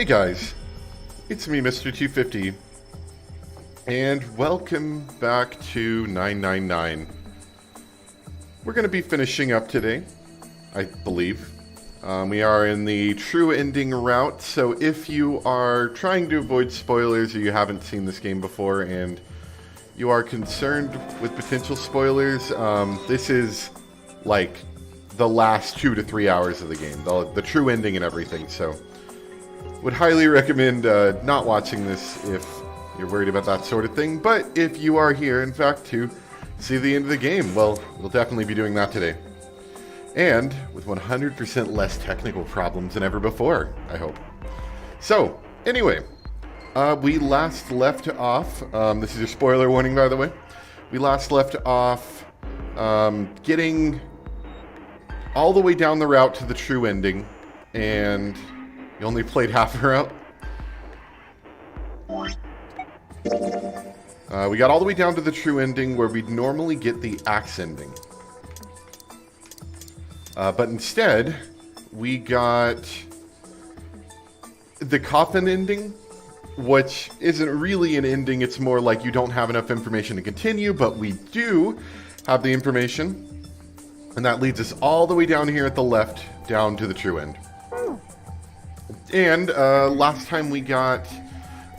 Hey guys, it's me, Mr. 250, and welcome back to 999. We're going to be finishing up today, I believe. We are in the true ending route, so if you are trying to avoid spoilers or you haven't seen this game before and you are concerned with potential spoilers, this is like the last 2 to 3 hours of the game, the true ending and everything, so would highly recommend not watching this if you're worried about that sort of thing. But if you are here, in fact, to see the end of the game, well, we'll definitely be doing that today. And with 100% less technical problems than ever before, I hope. So, anyway, we last left off, this is a spoiler warning, by the way. We last left off getting all the way down the route to the true ending, and you only played half her out. We got all the way down to the true ending where we'd normally get the axe ending. But instead, we got the coffin ending, which isn't really an ending. It's more like you don't have enough information to continue, but we do have the information. And that leads us all the way down here at the left, down to the true end. And last time we got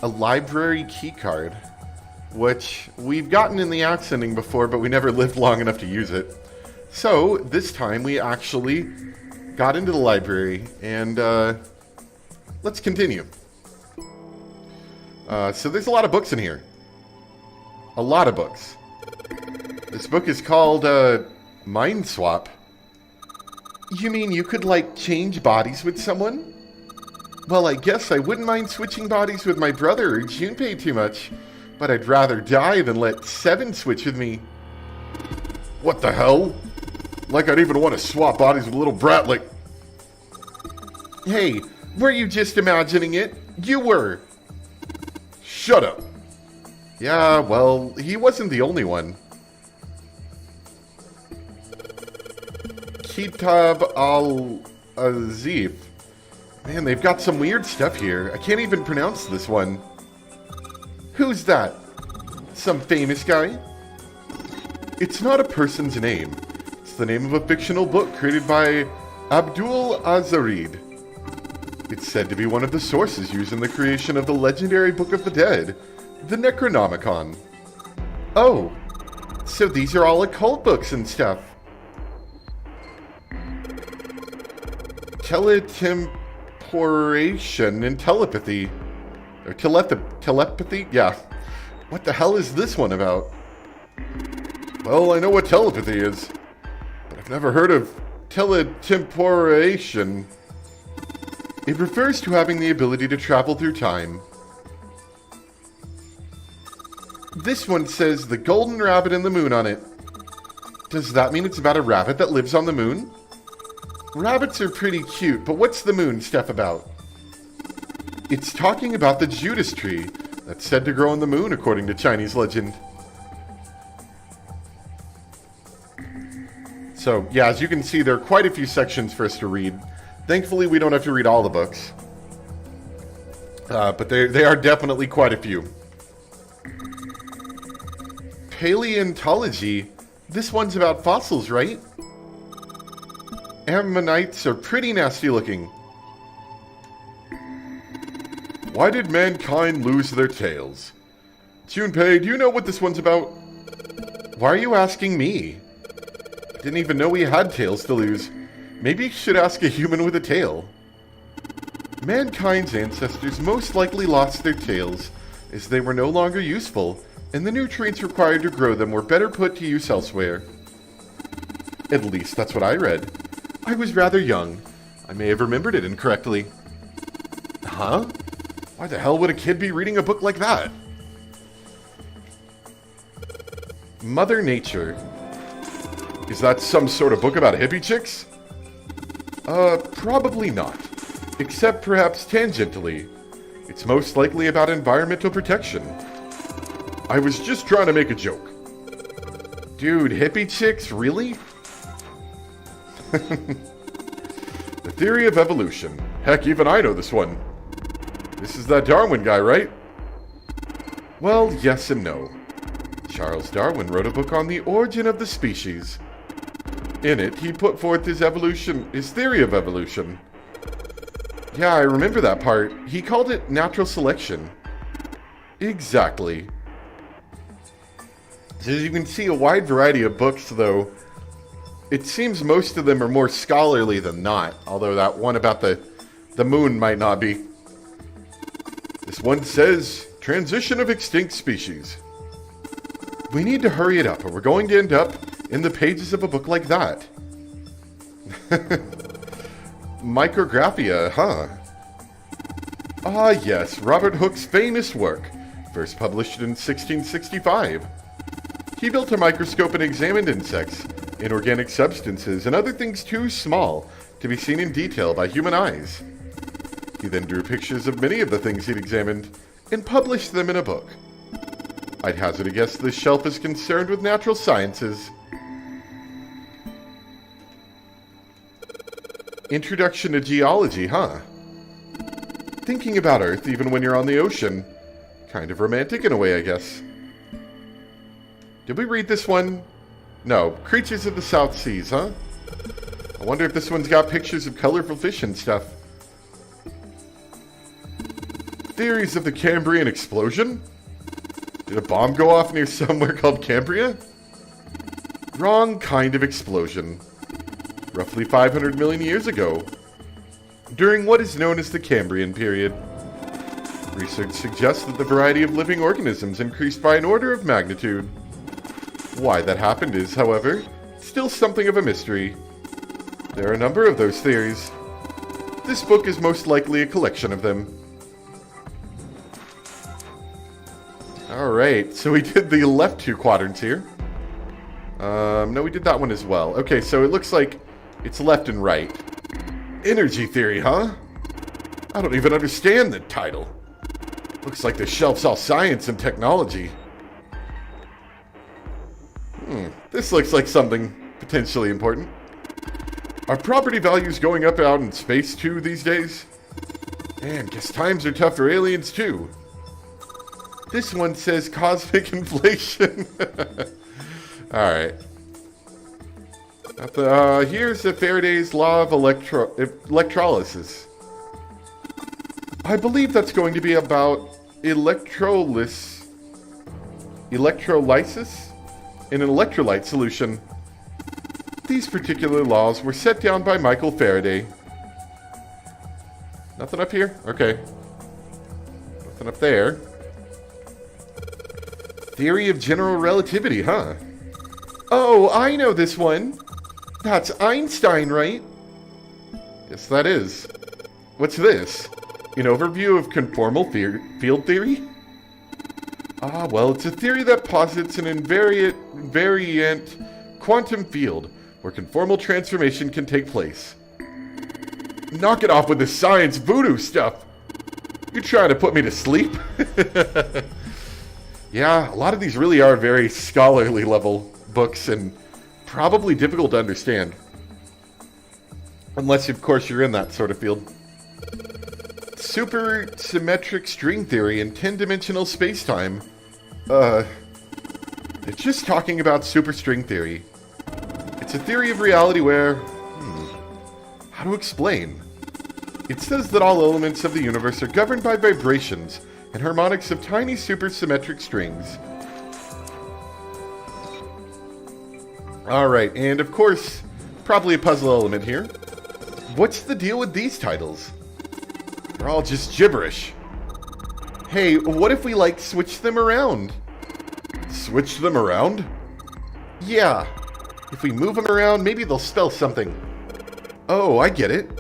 a library keycard, which we've gotten in the axe ending before, but we never lived long enough to use it. So this time we actually got into the library, and let's continue. So there's a lot of books in here. A lot of books. This book is called Mind Swap. You mean you could, like, change bodies with someone? Well, I guess I wouldn't mind switching bodies with my brother or Junpei too much, but I'd rather die than let Seven switch with me. What the hell? Like I'd even want to swap bodies with a little brat like... Hey, were you just imagining it? You were. Shut up. Yeah, well, he wasn't the only one. Kitab al-Azif. Man, they've got some weird stuff here. I can't even pronounce this one. Who's that? Some famous guy? It's not a person's name. It's the name of a fictional book created by Abdul Azarid. It's said to be one of the sources used in the creation of the legendary Book of the Dead, the Necronomicon. Oh, so these are all occult books and stuff. Teletemporation and telepathy. Or telepathy? Yeah. What the hell is this one about? Well, I know what telepathy is, but I've never heard of teletemporation. It refers to having the ability to travel through time. This one says the golden rabbit and the moon on it. Does that mean it's about a rabbit that lives on the moon? Rabbits are pretty cute, but what's the moon stuff about? It's talking about the Judas tree that's said to grow on the moon, according to Chinese legend. So, yeah, as you can see, there are quite a few sections for us to read. Thankfully, we don't have to read all the books. But they are definitely quite a few. Paleontology. This one's about fossils, right? Ammonites are pretty nasty looking. Why did mankind lose their tails? Junpei, do you know what this one's about? Why are you asking me? I didn't even know we had tails to lose. Maybe you should ask a human with a tail. Mankind's ancestors most likely lost their tails as they were no longer useful, and the nutrients required to grow them were better put to use elsewhere. At least that's what I read. I was rather young. I may have remembered it incorrectly. Huh? Why the hell would a kid be reading a book like that? Mother Nature. Is that some sort of book about hippie chicks? Probably not. Except perhaps tangentially. It's most likely about environmental protection. I was just trying to make a joke. Dude, hippie chicks? Really? The theory of evolution. Heck, even I know this one. This is that Darwin guy, right? Well, yes and no. Charles Darwin wrote a book on the origin of the species. In it, he put forth his theory of evolution. Yeah, I remember that part. He called it natural selection. Exactly. As you can see, a wide variety of books, though. It seems most of them are more scholarly than not, although that one about the moon might not be. This one says, transition of extinct species. We need to hurry it up, or we're going to end up in the pages of a book like that. Micrographia, huh? Ah, yes, Robert Hooke's famous work, first published in 1665. He built a microscope and examined insects, inorganic substances, and other things too small to be seen in detail by human eyes. He then drew pictures of many of the things he'd examined and published them in a book. I'd hazard a guess this shelf is concerned with natural sciences. Introduction to geology, huh? Thinking about Earth even when you're on the ocean. Kind of romantic in a way, I guess. Did we read this one? No, Creatures of the South Seas, huh? I wonder if this one's got pictures of colorful fish and stuff. Theories of the Cambrian explosion? Did a bomb go off near somewhere called Cambria? Wrong kind of explosion. Roughly 500 million years ago, during what is known as the Cambrian period. Research suggests that the variety of living organisms increased by an order of magnitude. Why that happened is, however, still something of a mystery. There are a number of those theories. This book is most likely a collection of them. Alright, so we did the left two quadrants here. No, we did that one as well. Okay, so it looks like it's left and right. Energy theory, huh? I don't even understand the title. Looks like the shelf's all science and technology. This looks like something potentially important. Are property values going up out in space too these days? Man, guess times are tough for aliens too. This one says cosmic inflation. Alright. Here's the Faraday's law of electrolysis. I believe that's going to be about electrolysis in an electrolyte solution. These particular laws were set down by Michael Faraday. Nothing up here? Okay. Nothing up there. Theory of general relativity, huh? Oh, I know this one. That's Einstein, right? Yes, that is. What's this? An overview of conformal field theory? Ah, well, it's a theory that posits an invariant quantum field where conformal transformation can take place. Knock it off with the science voodoo stuff. You're trying to put me to sleep? Yeah, a lot of these really are very scholarly level books and probably difficult to understand. Unless, of course, you're in that sort of field. Supersymmetric string theory in 10-dimensional spacetime. It's just talking about superstring theory. It's a theory of reality where... how to explain? It says that all elements of the universe are governed by vibrations and harmonics of tiny supersymmetric strings. Alright, and of course, probably a puzzle element here. What's the deal with these titles? They're all just gibberish. Hey, what if we, like, switch them around? Switch them around? Yeah. If we move them around, maybe they'll spell something. Oh, I get it.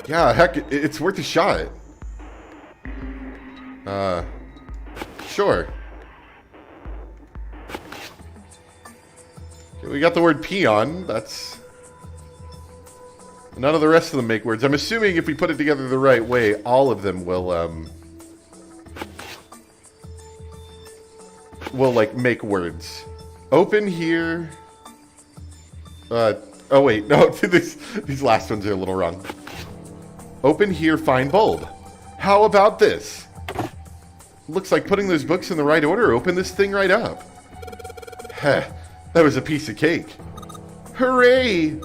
Yeah, heck, it's worth a shot. Sure. Okay, we got the word peon. That's... None of the rest of them make words. I'm assuming if we put it together the right way, all of them will, like, make words. Open here... oh wait, no, these last ones are a little wrong. Open here, find bulb. How about this? Looks like putting those books in the right order opened this thing right up. Heh, that was a piece of cake. Hooray!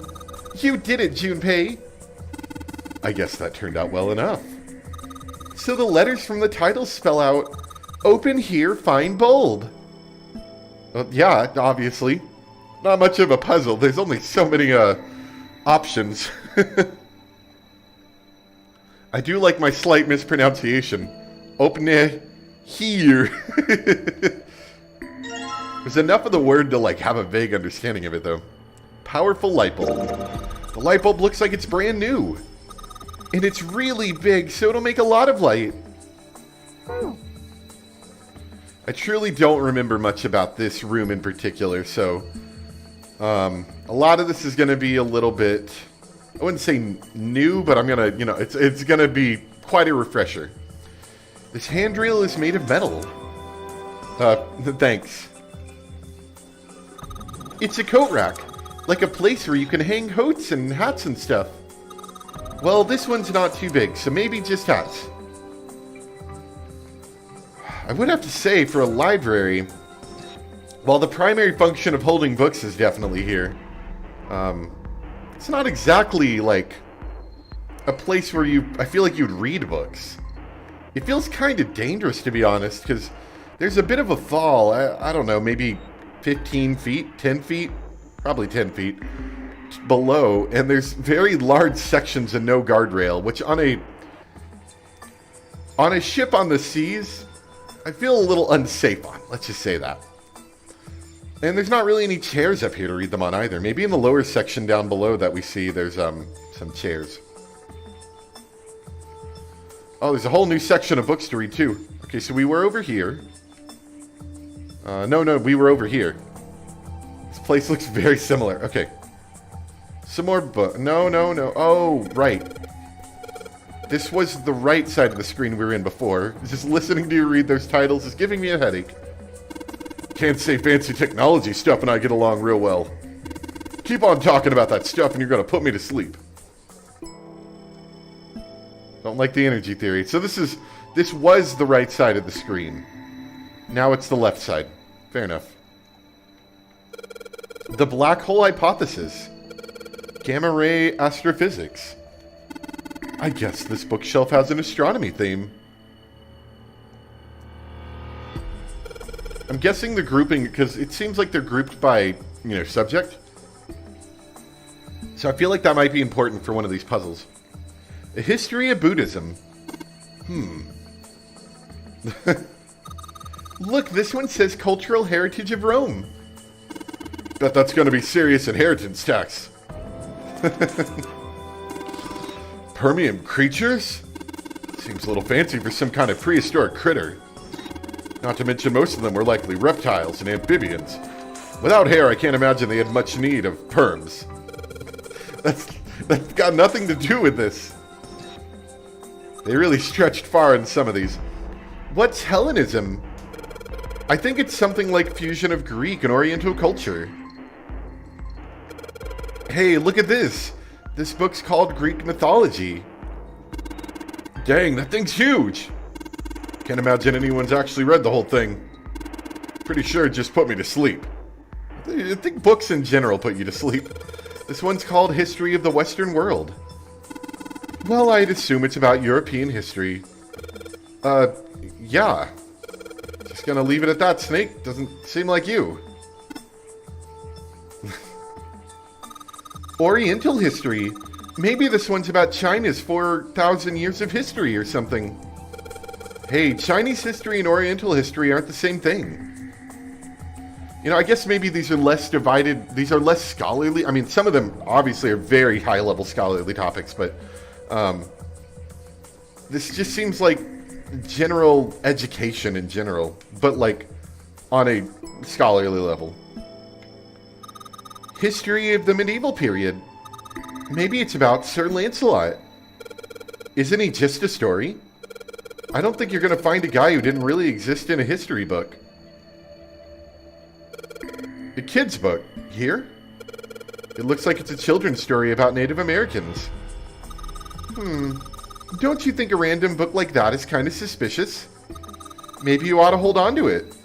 You did it, Junpei! I guess that turned out well enough. So the letters from the title spell out, "Open here, find bulb." Well, yeah, obviously. Not much of a puzzle. There's only so many, options. I do like my slight mispronunciation. Open here. There's enough of the word to, like, have a vague understanding of it, though. Powerful light bulb. The light bulb looks like it's brand new. And it's really big, so it'll make a lot of light. I truly don't remember much about this room in particular, so... a lot of this is going to be a little bit... I wouldn't say new, but I'm going to, it's going to be quite a refresher. This handrail is made of metal. Thanks. It's a coat rack. Like a place where you can hang coats and hats and stuff. Well, this one's not too big, so maybe just hats. I would have to say, for a library, while the primary function of holding books is definitely here, it's not exactly, like, a place where I feel like you'd read books. It feels kind of dangerous, to be honest, because there's a bit of a fall. I don't know, maybe 15 feet, 10 feet? Probably 10 feet below, and there's very large sections and no guardrail, which on a ship on the seas, I feel a little unsafe on. Let's just say that. And there's not really any chairs up here to read them on either. Maybe in the lower section down below that we see, there's some chairs. Oh, there's a whole new section of books to read too. Okay, so we were over here. No, we were over here. This place looks very similar. Okay. Some more book. No. Oh, right. This was the right side of the screen we were in before. Just listening to you read those titles is giving me a headache. Can't say fancy technology stuff and I get along real well. Keep on talking about that stuff and you're going to put me to sleep. Don't like the energy theory. So this was the right side of the screen. Now it's the left side. Fair enough. The black hole hypothesis. Gamma ray astrophysics. I guess this bookshelf has an astronomy theme. I'm guessing the grouping, because it seems like they're grouped by, subject. So I feel like that might be important for one of these puzzles. A history of Buddhism. Look, this one says cultural heritage of Rome. Bet that's going to be serious inheritance tax. Permian creatures? Seems a little fancy for some kind of prehistoric critter. Not to mention most of them were likely reptiles and amphibians. Without hair, I can't imagine they had much need of perms. That's got nothing to do with this. They really stretched far in some of these. What's Hellenism? I think it's something like fusion of Greek and Oriental culture. Hey, look at this. This book's called Greek Mythology. Dang, that thing's huge. Can't imagine anyone's actually read the whole thing. Pretty sure it just put me to sleep. I think books in general put you to sleep. This one's called History of the Western World. Well, I'd assume it's about European history. Yeah. Just gonna leave it at that, Snake. Doesn't seem like you. Oriental history. Maybe this one's about China's 4,000 years of history or something. Hey, Chinese history and Oriental history aren't the same thing. I guess maybe these are less divided. These are less scholarly. I mean, some of them obviously are very high-level scholarly topics, but this just seems like general education in general, but like on a scholarly level. History of the medieval period. Maybe it's about Sir Lancelot. Isn't he just a story? I don't think you're going to find a guy who didn't really exist in a history book. A kid's book. Here? It looks like it's a children's story about Native Americans. Don't you think a random book like that is kind of suspicious? maybe you ought to hold on to it.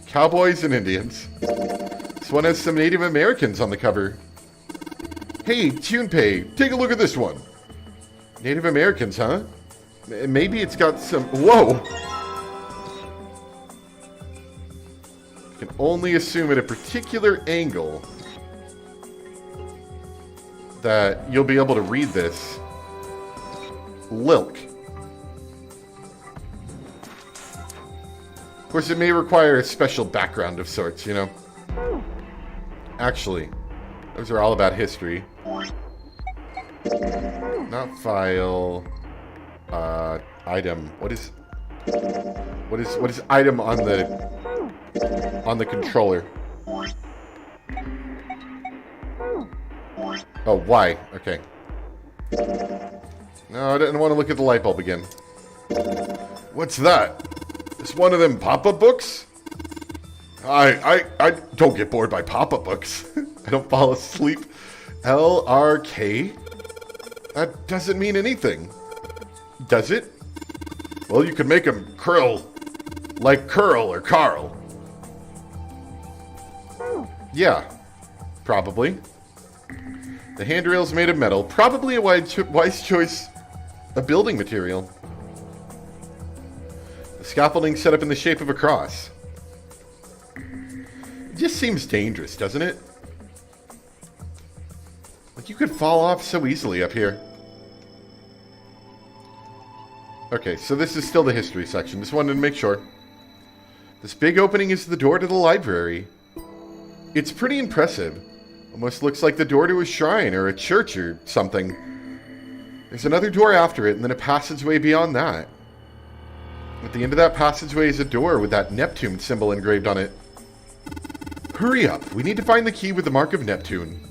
Cowboys and Indians. This one has some Native Americans on the cover. Hey, Junpei, take a look at this one. Native Americans, huh? Maybe it's got some... Whoa! You can only assume at a particular angle that you'll be able to read this. Lilk. Of course, it may require a special background of sorts, you know? Actually, those are all about history. Not file. Item. What is item on the controller? Oh, Y. Okay. No, I didn't want to look at the light bulb again. What's that? Is one of them pop-up books? I don't get bored by pop-up books. I don't fall asleep. LRK? That doesn't mean anything. Does it? Well, you could make them curl. Like Curl or Carl. Yeah. Probably. The handrail's made of metal. Probably a wise choice of building material. The scaffolding set up in the shape of a cross. It just seems dangerous, doesn't it? Like you could fall off so easily up here. Okay, so this is still the history section. Just wanted to make sure. This big opening is the door to the library. It's pretty impressive. Almost looks like the door to a shrine or a church or something. There's another door after it and then a passageway beyond that. At the end of that passageway is a door with that Neptune symbol engraved on it. Hurry up. We need to find the key with the mark of Neptune.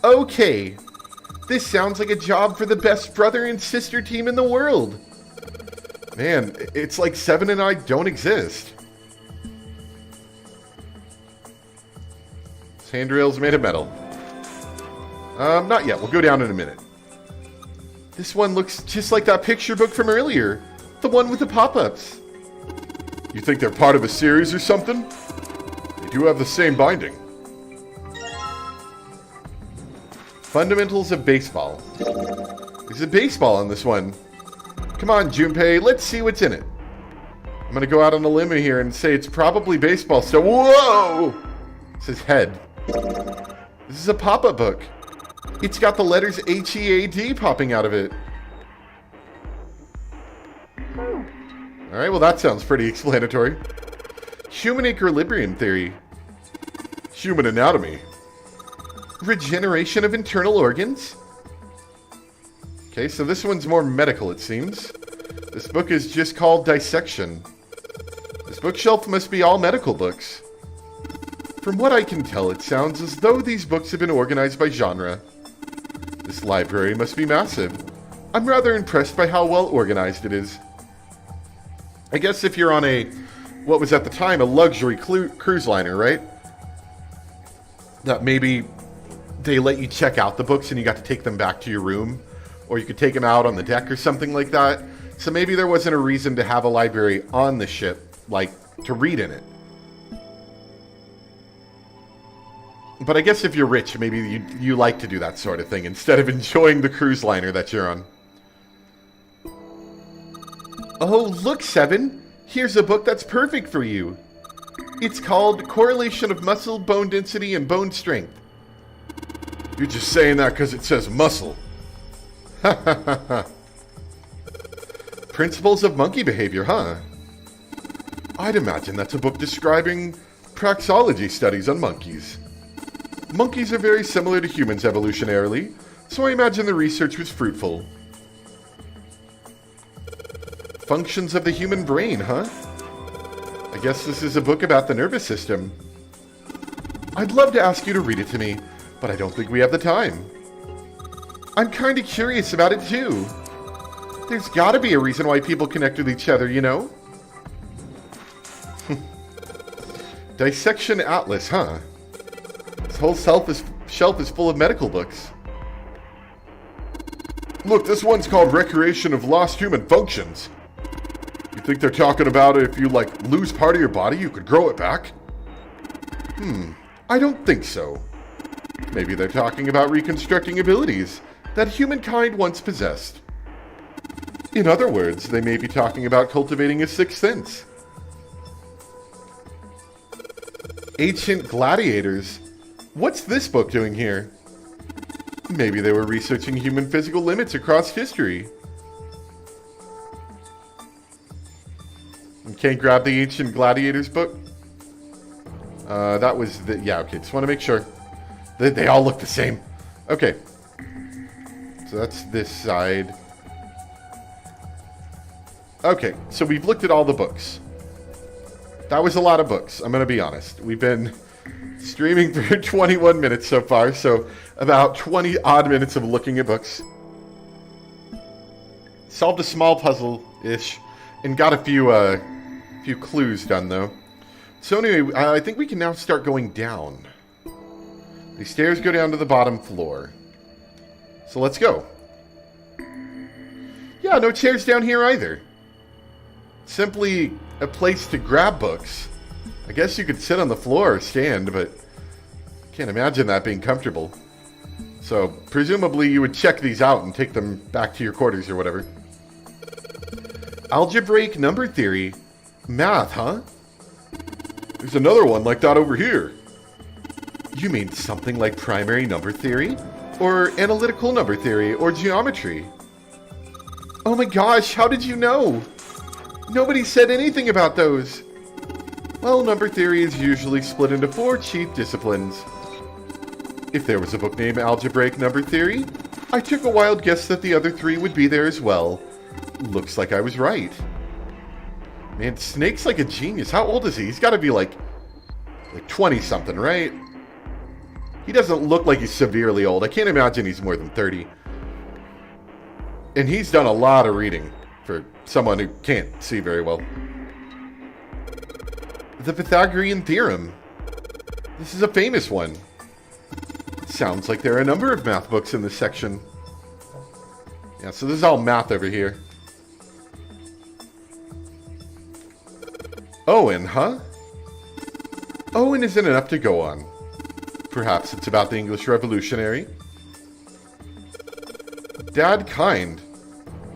Okay. This sounds like a job for the best brother and sister team in the world. Man, it's like Seven and I don't exist. This handrail's made of metal. Not yet. We'll go down in a minute. This one looks just like that picture book from earlier. The one with the pop-ups. You think they're part of a series or something? They do have the same binding. Fundamentals of baseball. There's a baseball on this one. Come on, Junpei, let's see what's in it. I'm gonna go out on a limb here and say it's probably baseball. So, whoa! It says head. This is a pop-up book. It's got the letters H-E-A-D popping out of it. Alright, well that sounds pretty explanatory. Human equilibrium theory. Human anatomy. Regeneration of internal organs? Okay, so this one's more medical, it seems. This book is just called Dissection. This bookshelf must be all medical books. From what I can tell, it sounds as though these books have been organized by genre. This library must be massive. I'm rather impressed by how well organized it is. I guess if you're on a, what was at the time, a luxury cruise liner, right? That maybe they let you check out the books and you got to take them back to your room. Or you could take them out on the deck or something like that. So maybe there wasn't a reason to have a library on the ship, like, to read in it. But I guess if you're rich, maybe you like to do that sort of thing instead of enjoying the cruise liner that you're on. Oh, look, Seven. Here's a book that's perfect for you. It's called Correlation of Muscle, Bone Density, and Bone Strength. You're just saying that because it says muscle. Ha ha ha ha. Principles of Monkey Behavior, huh? I'd imagine that's a book describing praxeology studies on monkeys. Monkeys are very similar to humans evolutionarily, so I imagine the research was fruitful. Functions of the human brain, huh? I guess this is a book about the nervous system. I'd love to ask you to read it to me, but I don't think we have the time. I'm kind of curious about it too. There's gotta be a reason why people connect with each other, you know? Dissection Atlas, huh? This whole shelf is full of medical books. Look, this one's called Recreation of Lost Human Functions. You think they're talking about if you, like, lose part of your body, you could grow it back? I don't think so. Maybe they're talking about reconstructing abilities that humankind once possessed. In other words, they may be talking about cultivating a sixth sense. Ancient Gladiators? What's this book doing here? Maybe they were researching human physical limits across history. You can't grab the Ancient Gladiators book? That was the... Yeah, okay, just want to make sure. They all look the same. Okay. So that's this side. Okay, so we've looked at all the books. That was a lot of books, I'm going to be honest. We've been streaming for 21 minutes so far, so about 20 odd minutes of looking at books. Solved a small puzzle-ish, and got a few clues done, though. So anyway, I think we can now start going down. The stairs go down to the bottom floor. So let's go. Yeah, no chairs down here either. Simply a place to grab books. I guess you could sit on the floor or stand, but can't imagine that being comfortable. So, presumably you would check these out and take them back to your quarters or whatever. Algebraic number theory. Math, huh? There's another one like that over here. You mean something like primary number theory? Or analytical number theory? Or geometry? Oh my gosh, how did you know? Nobody said anything about those. Well, number theory is usually split into 4 chief disciplines. If there was a book named Algebraic Number Theory, I took a wild guess that the other 3 would be there as well. Looks like I was right. Man, Snake's like a genius. How old is he? He's got to be like 20-something, right? He doesn't look like he's severely old. I can't imagine he's more than 30. And he's done a lot of reading for someone who can't see very well. The Pythagorean Theorem. This is a famous one. Sounds like there are a number of math books in this section. Yeah, so this is all math over here. Owen, huh? Owen isn't enough to go on. Perhaps it's about the English Revolutionary. Dad Kind.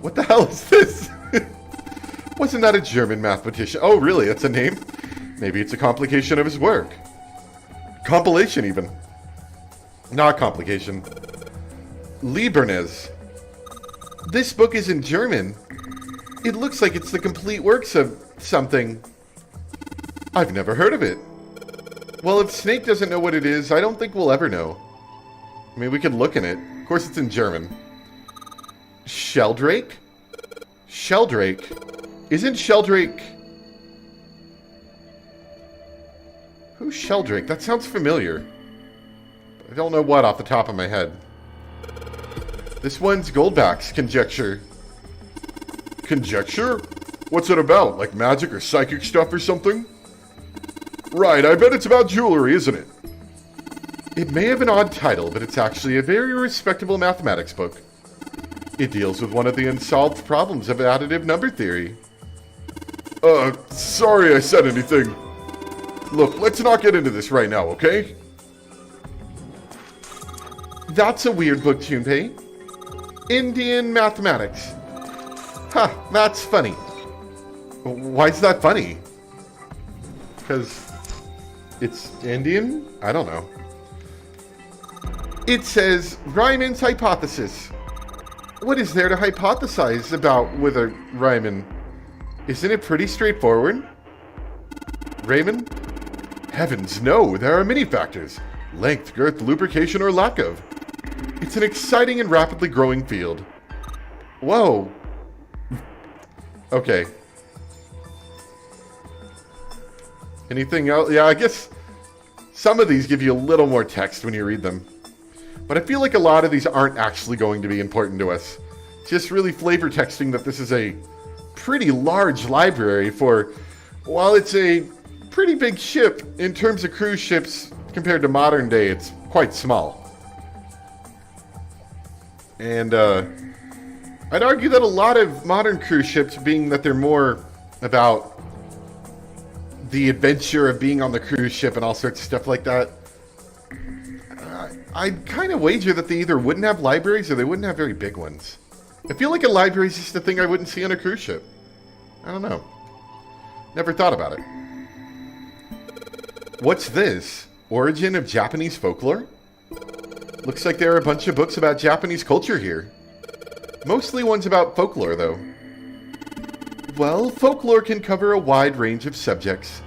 What the hell is this? Wasn't that a German mathematician? Oh, really? That's a name? Maybe it's a complication of his work. Compilation, even. Not complication. Lieberness. This book is in German. It looks like it's the complete works of something. I've never heard of it. Well, if Snake doesn't know what it is, I don't think we'll ever know. I mean, we could look in it. Of course, it's in German. Sheldrake? Sheldrake? Isn't Sheldrake... Who's Sheldrake? That sounds familiar. I don't know what off the top of my head. This one's Goldback's conjecture. Conjecture? What's it about? Like magic or psychic stuff or something? Right, I bet it's about jewelry, isn't it? It may have an odd title, but it's actually a very respectable mathematics book. It deals with one of the unsolved problems of additive number theory. Sorry I said anything. Look, let's not get into this right now, okay? That's a weird book, Junpei. Indian mathematics. Ha, that's funny. Why is that funny? Because it's Indian? I don't know. It says, Riemann's hypothesis. What is there to hypothesize about with a Riemann? Isn't it pretty straightforward? Riemann? Heavens, no, there are many factors. Length, girth, lubrication, or lack of. It's an exciting and rapidly growing field. Whoa. Okay. Anything else? Yeah, I guess some of these give you a little more text when you read them. But I feel like a lot of these aren't actually going to be important to us. Just really flavor texting that this is a pretty large library for, while it's a pretty big ship in terms of cruise ships compared to modern day, it's quite small. And I'd argue that a lot of modern cruise ships, being that they're more about the adventure of being on the cruise ship and all sorts of stuff like that, I'd kind of wager that they either wouldn't have libraries or they wouldn't have very big ones. I feel like a library is just a thing I wouldn't see on a cruise ship. I don't know. Never thought about it. What's this? Origin of Japanese folklore? Looks like there are a bunch of books about Japanese culture here. Mostly ones about folklore, though. Well, folklore can cover a wide range of subjects.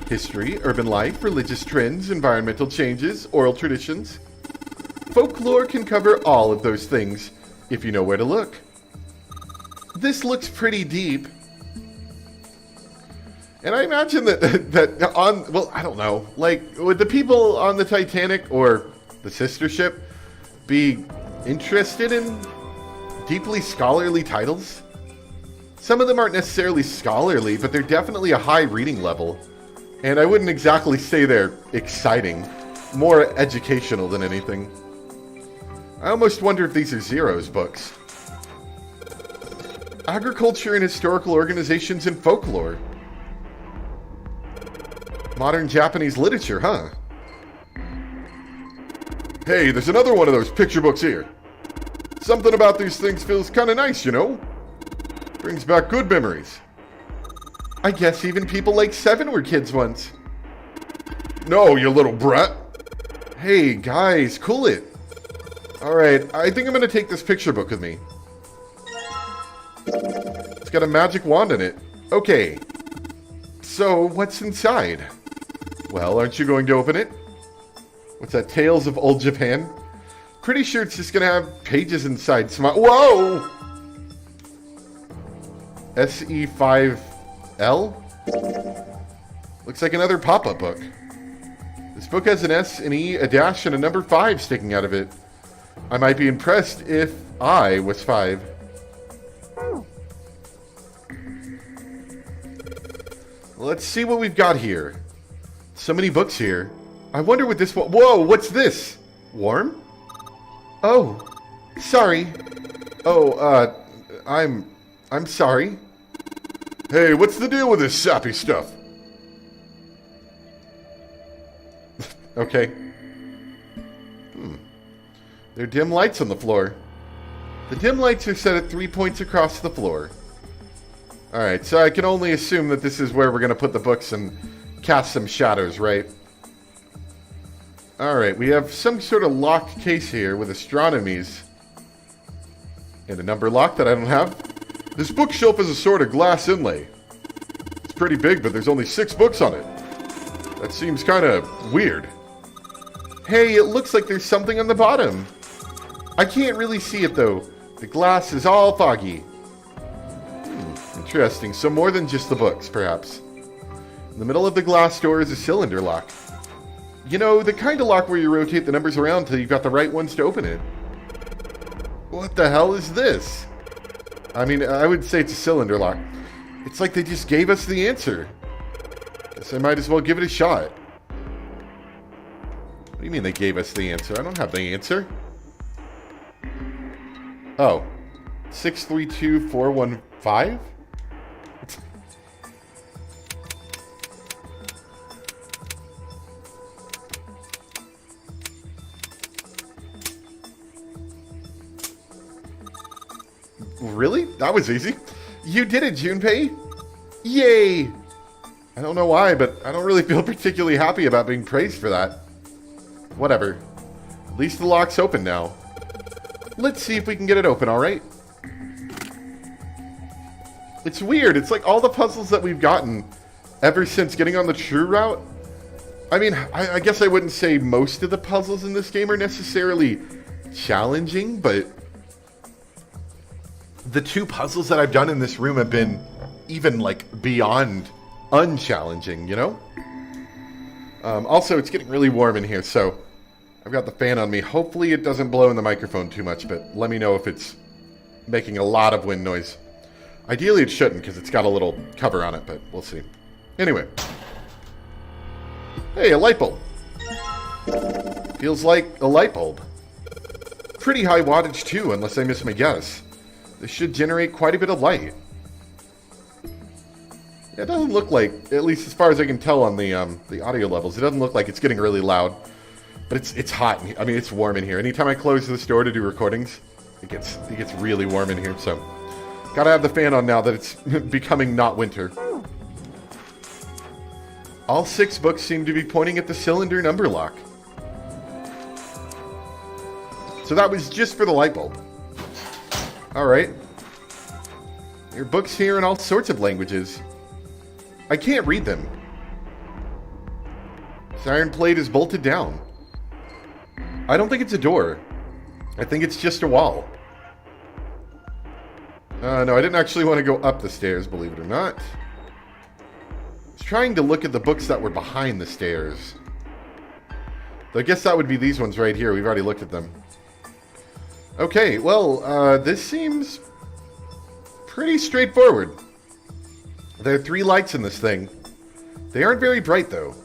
History, urban life, religious trends, environmental changes, oral traditions. Folklore can cover all of those things, if you know where to look. This looks pretty deep. And I imagine that on, well, I don't know, like, would the people on the Titanic or the sister ship be interested in deeply scholarly titles? Some of them aren't necessarily scholarly, but they're definitely a high reading level. And I wouldn't exactly say they're exciting. More educational than anything. I almost wonder if these are Zero's books. Agriculture and historical organizations and folklore. Modern Japanese literature, huh? Hey, there's another one of those picture books here. Something about these things feels kind of nice, you know? Brings back good memories. I guess even people like Seven were kids once. No, you little brat. Hey, guys, cool it. Alright, I think I'm going to take this picture book with me. It's got a magic wand in it. Okay. So, what's inside? Well, aren't you going to open it? What's that, Tales of Old Japan? Pretty sure it's just going to have pages inside. Whoa! SE5L? Looks like another pop-up book. This book has an S, an E, a dash, and a number 5 sticking out of it. I might be impressed if I was 5. Let's see what we've got here. So many books here. I wonder what this one... Whoa, what's this? Warm? Oh, sorry. Oh, I'm sorry. Hey, what's the deal with this sappy stuff? Okay. There are dim lights on the floor. The dim lights are set at 3 points across the floor. Alright, so I can only assume that this is where we're going to put the books and cast some shadows, right? Alright, we have some sort of locked case here with astronomies. And a number lock that I don't have. This bookshelf has a sort of glass inlay. It's pretty big, but there's only 6 books on it. That seems kind of weird. Hey, it looks like there's something on the bottom. I can't really see it, though. The glass is all foggy. Interesting. So more than just the books, perhaps. In the middle of the glass door is a cylinder lock. You know, the kind of lock where you rotate the numbers around till you've got the right ones to open it. What the hell is this? I mean, I would say it's a cylinder lock. It's like they just gave us the answer. Guess I might as well give it a shot. What do you mean they gave us the answer? I don't have the answer. Oh. 632415? Really? That was easy. You did it, Junpei! Yay! I don't know why, but I don't really feel particularly happy about being praised for that. Whatever. At least the lock's open now. Let's see if we can get it open, alright? It's weird. It's like all the puzzles that we've gotten ever since getting on the true route. I mean, I guess I wouldn't say most of the puzzles in this game are necessarily challenging, but the 2 puzzles that I've done in this room have been even, like, beyond unchallenging, you know? Also, it's getting really warm in here, so I've got the fan on me. Hopefully it doesn't blow in the microphone too much, but let me know if it's making a lot of wind noise. Ideally it shouldn't, because it's got a little cover on it, but we'll see. Anyway. Hey, a light bulb. Feels like a light bulb. Pretty high wattage, too, unless I miss my guess. This should generate quite a bit of light. Yeah, it doesn't look like, at least as far as I can tell on the audio levels, it doesn't look like it's getting really loud. But it's hot. I mean, it's warm in here. Anytime I close this door to do recordings, it gets really warm in here. So, gotta have the fan on now that it's becoming not winter. All 6 books seem to be pointing at the cylinder number lock. So that was just for the light bulb. Alright. There are books here in all sorts of languages. I can't read them. This iron plate is bolted down. I don't think it's a door. I think it's just a wall. No, I didn't actually want to go up the stairs, believe it or not. I was trying to look at the books that were behind the stairs. Though I guess that would be these ones right here. We've already looked at them. Okay, well, this seems pretty straightforward. There are 3 lights in this thing. They aren't very bright, though.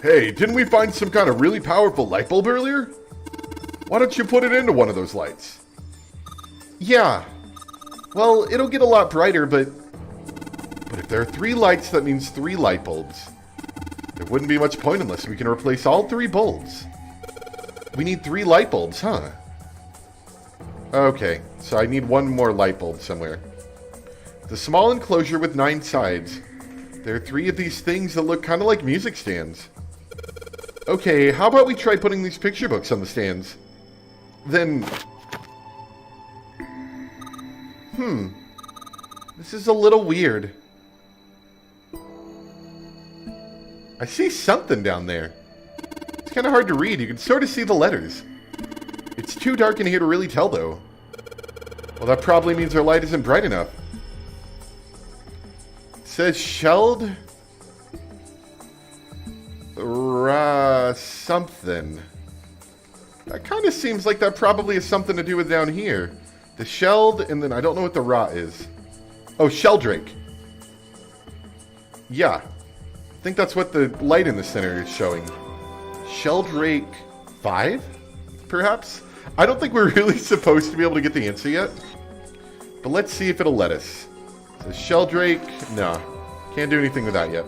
Hey, didn't we find some kind of really powerful light bulb earlier? Why don't you put it into one of those lights? Yeah. Well, it'll get a lot brighter, but if there are 3 lights, that means 3 light bulbs. There wouldn't be much point unless we can replace all 3 bulbs. We need 3 light bulbs, huh? Okay, so I need 1 more light bulb somewhere. The small enclosure with 9 sides. There are 3 of these things that look kind of like music stands. Okay, how about we try putting these picture books on the stands? Then... This is a little weird. I see something down there. It's kind of hard to read. You can sort of see the letters. It's too dark in here to really tell, though. Well, that probably means our light isn't bright enough. It says shelled... something. That kind of seems like that probably has something to do with down here. The shelled, and then I don't know what the ra is. Oh, Sheldrake. Yeah. I think that's what the light in the center is showing. Sheldrake 5? Perhaps? I don't think we're really supposed to be able to get the answer yet. But let's see if it'll let us. So Sheldrake, no. Can't do anything with that yet.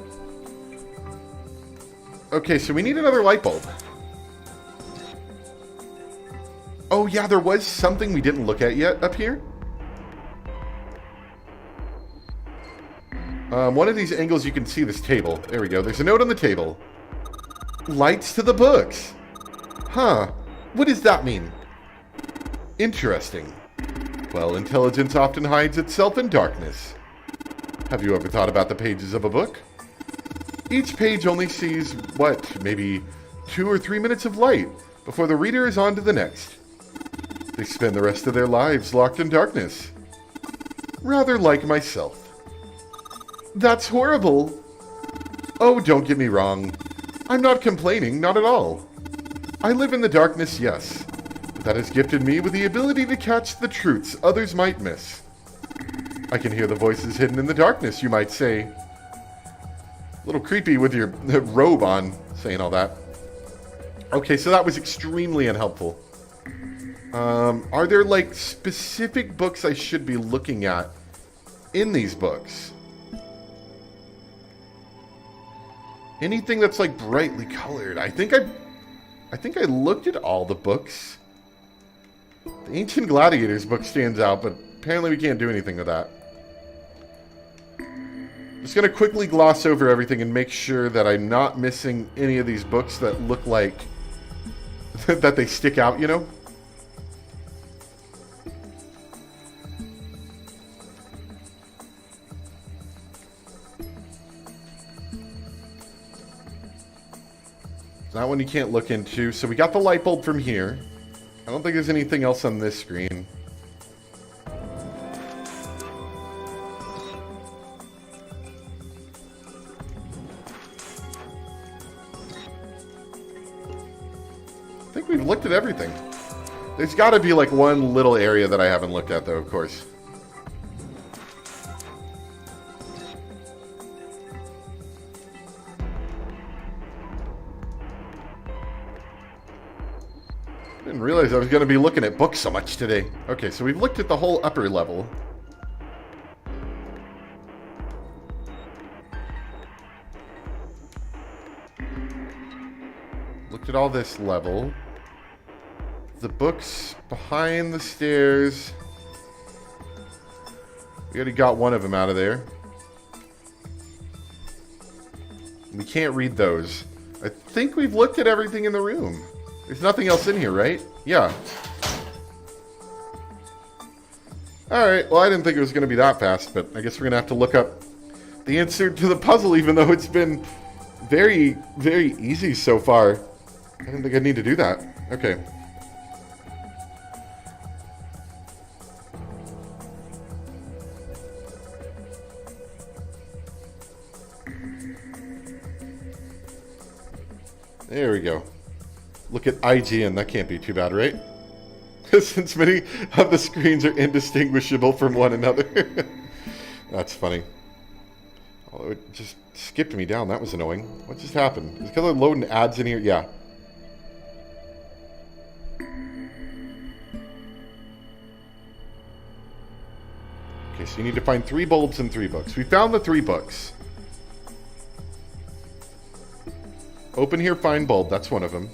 Okay, so we need another light bulb. Oh yeah, there was something we didn't look at yet up here. One of these angles you can see this table. There we go. There's a note on the table. Lights to the books. Huh. What does that mean? Interesting. Well, intelligence often hides itself in darkness. Have you ever thought about the pages of a book? Each page only sees, what, maybe 2 or 3 minutes of light before the reader is on to the next. They spend the rest of their lives locked in darkness. Rather like myself. That's horrible. Oh, don't get me wrong. I'm not complaining, not at all. I live in the darkness, yes, but that has gifted me with the ability to catch the truths others might miss. I can hear the voices hidden in the darkness, you might say. A little creepy with your robe on, saying all that. Okay, so that was extremely unhelpful. Are there, like, specific books I should be looking at in these books? Anything that's, like, brightly colored. I think I looked at all the books. The Ancient Gladiators book stands out, but apparently we can't do anything with that. Just going to quickly gloss over everything and make sure that I'm not missing any of these books that look like that they stick out, you know? That one you can't look into. So we got the light bulb from here. I don't think there's anything else on this screen. I think we've looked at everything. There's got to be like one little area that I haven't looked at though, of course. Didn't realize I was going to be looking at books so much today. Okay, so we've looked at the whole upper level. Looked at all this level. The books behind the stairs. We already got one of them out of there. We can't read those. I think we've looked at everything in the room. There's nothing else in here, right? Yeah. Alright, well I didn't think it was going to be that fast, but I guess we're going to have to look up the answer to the puzzle, even though it's been very, very easy so far. I didn't think I'd need to do that. Okay. There we go. Look at IGN. That can't be too bad, right? Since many of the screens are indistinguishable from one another. That's funny. Oh, it just skipped me down. That was annoying. What just happened? Is it because I'm loading ads in here? Yeah. Okay, so you need to find 3 bulbs and 3 books. We found the 3 books. Open here, find bulb. That's one of them.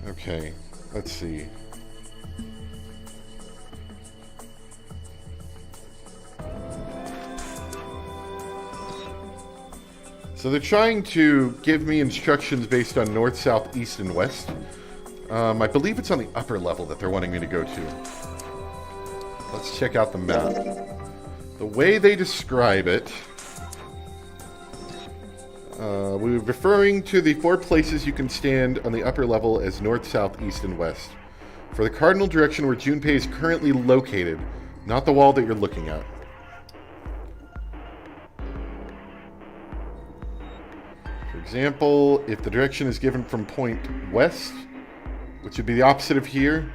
Okay, let's see. So they're trying to give me instructions based on north, south, east, and west. I believe it's on the upper level that they're wanting me to go to. Let's check out the map. The way they describe it, we were referring to the 4 places you can stand on the upper level as north, south, east, and west. For the cardinal direction where Junpei is currently located, not the wall that you're looking at. For example, if the direction is given from point west, which would be the opposite of here,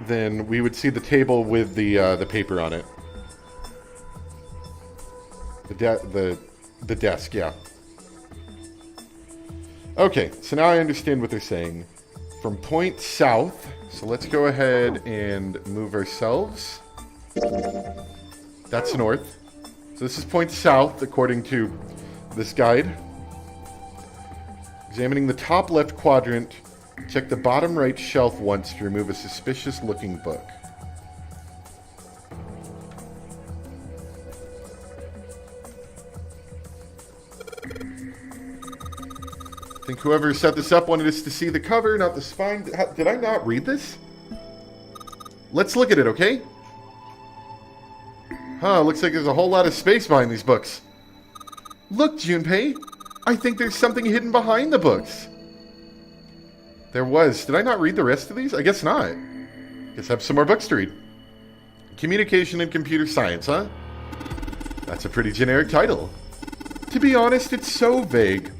then we would see the table with the paper on it. The desk, yeah. Okay, so now I understand what they're saying. From point south, so let's go ahead and move ourselves. That's north. So this is point south, according to this guide. Examining the top left quadrant, check the bottom right shelf once to remove a suspicious-looking book. I think whoever set this up wanted us to see the cover, not the spine. Did I not read this? Let's look at it, okay? Huh, looks like there's a whole lot of space behind these books. Look, Junpei, I think there's something hidden behind the books. There was. Did I not read the rest of these? I guess not. Guess I have some more books to read. Communication and Computer Science, huh? That's a pretty generic title. To be honest, it's so vague.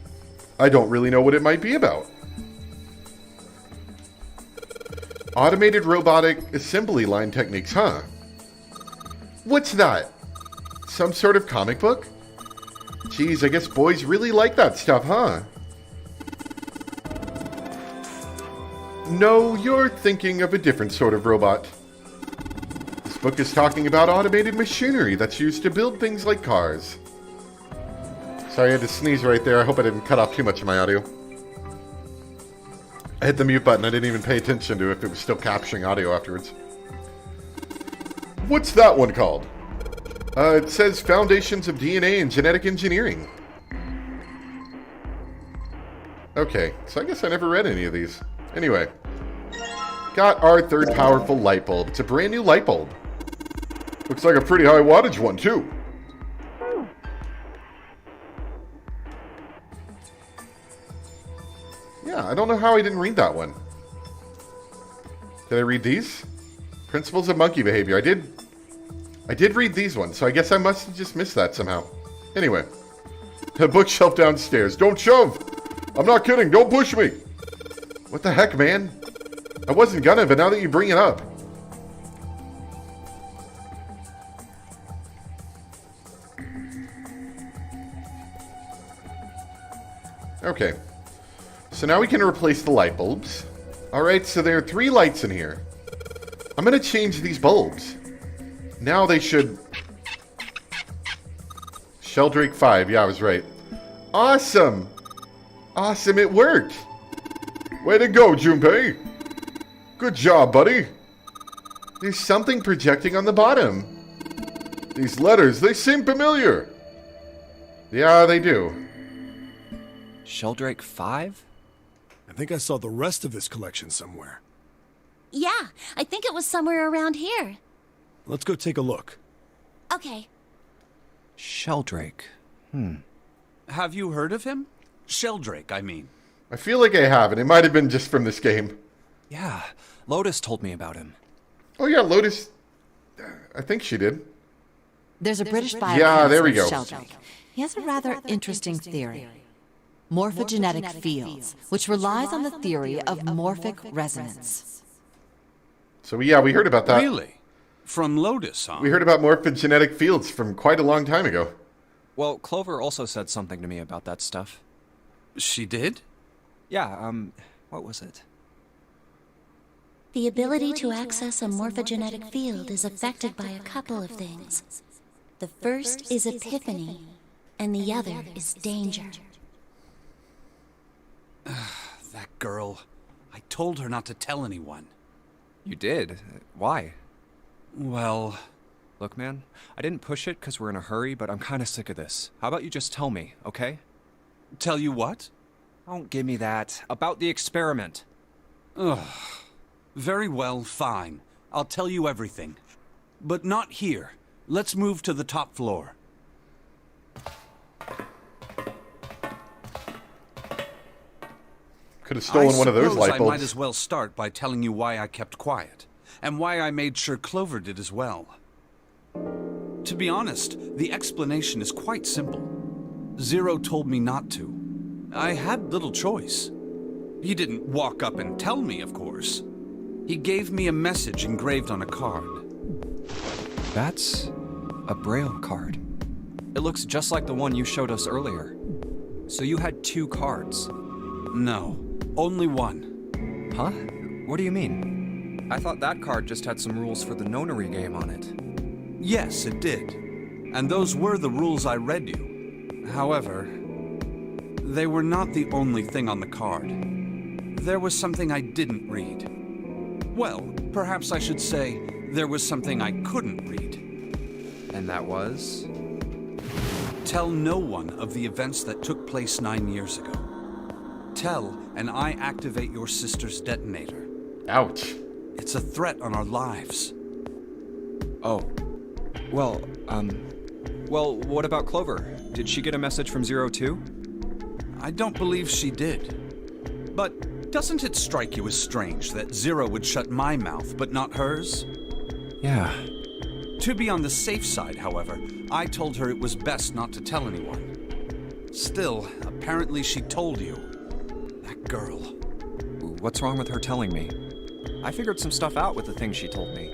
I don't really know what it might be about. Automated robotic assembly line techniques, huh? What's that? Some sort of comic book? Geez, I guess boys really like that stuff, huh? No, you're thinking of a different sort of robot. This book is talking about automated machinery that's used to build things like cars. Sorry, I had to sneeze right there. I hope I didn't cut off too much of my audio. I hit the mute button. I didn't even pay attention to if it was still capturing audio afterwards. What's that one called? It says Foundations of DNA and Genetic Engineering. Okay, so I guess I never read any of these. Anyway. Got our third powerful light bulb. It's a brand new light bulb. Looks like a pretty high wattage one, too. Yeah, I don't know how I didn't read that one. Did I read these? Principles of Monkey Behavior. I did read these ones, so I guess I must have just missed that somehow. Anyway. The bookshelf downstairs. Don't shove! I'm not kidding, don't push me! What the heck, man? I wasn't gonna, but now that you bring it up. Okay. So now we can replace the light bulbs. Alright, so there are 3 lights in here. I'm going to change these bulbs. Now they should... Sheldrake 5, yeah, I was right. Awesome! Awesome, it worked! Way to go, Junpei! Good job, buddy! There's something projecting on the bottom. These letters, they seem familiar. Yeah, they do. Sheldrake 5? I think I saw the rest of his collection somewhere. Yeah, I think it was somewhere around here. Let's go take a look. Okay. Sheldrake. Have you heard of him? Sheldrake, I mean. I feel like I have, and it might have been just from this game. Yeah, Lotus told me about him. Oh yeah, Lotus... I think she did. There's a British biochemist Yeah, there we named go. Sheldrake. He has a rather interesting theory. Morphogenetic fields, which relies on the theory of morphic resonance. So yeah, we heard about that. Really? From Lotus, huh? We heard about morphogenetic fields from quite a long time ago. Well, Clover also said something to me about that stuff. She did? Yeah, what was it? The ability to access a morphogenetic field is affected by a couple of things. The first is epiphany, and the other is danger. That girl. I told her not to tell anyone. You did? Why? Well... Look, man, I didn't push it because we're in a hurry, but I'm kind of sick of this. How about you just tell me, okay? Tell you what? Don't give me that. About the experiment. Ugh. Very well, fine. I'll tell you everything. But not here. Let's move to the top floor. Could have stolen one of those light I bulbs. might as well start by telling you why I kept quiet, and why I made sure Clover did as well. To be honest, the explanation is quite simple. Zero told me not to. I had little choice. He didn't walk up and tell me, of course. He gave me a message engraved on a card. That's a Braille card. It looks just like the one you showed us earlier. So you had 2 cards. No, only one. Huh? What do you mean? I thought that card just had some rules for the nonary game on it. Yes, it did. And those were the rules I read you. However, they were not the only thing on the card. There was something I didn't read. Well, perhaps I should say, there was something I couldn't read. And that was? Tell no one of the events that took place 9 years ago. Tell, and I activate your sister's detonator. Ouch. It's a threat on our lives. Oh. Well, what about Clover? Did she get a message from Zero too? I don't believe she did. But doesn't it strike you as strange that Zero would shut my mouth, but not hers? Yeah. To be on the safe side, however, I told her it was best not to tell anyone. Still, apparently she told you. That girl. What's wrong with her telling me? I figured some stuff out with the things she told me.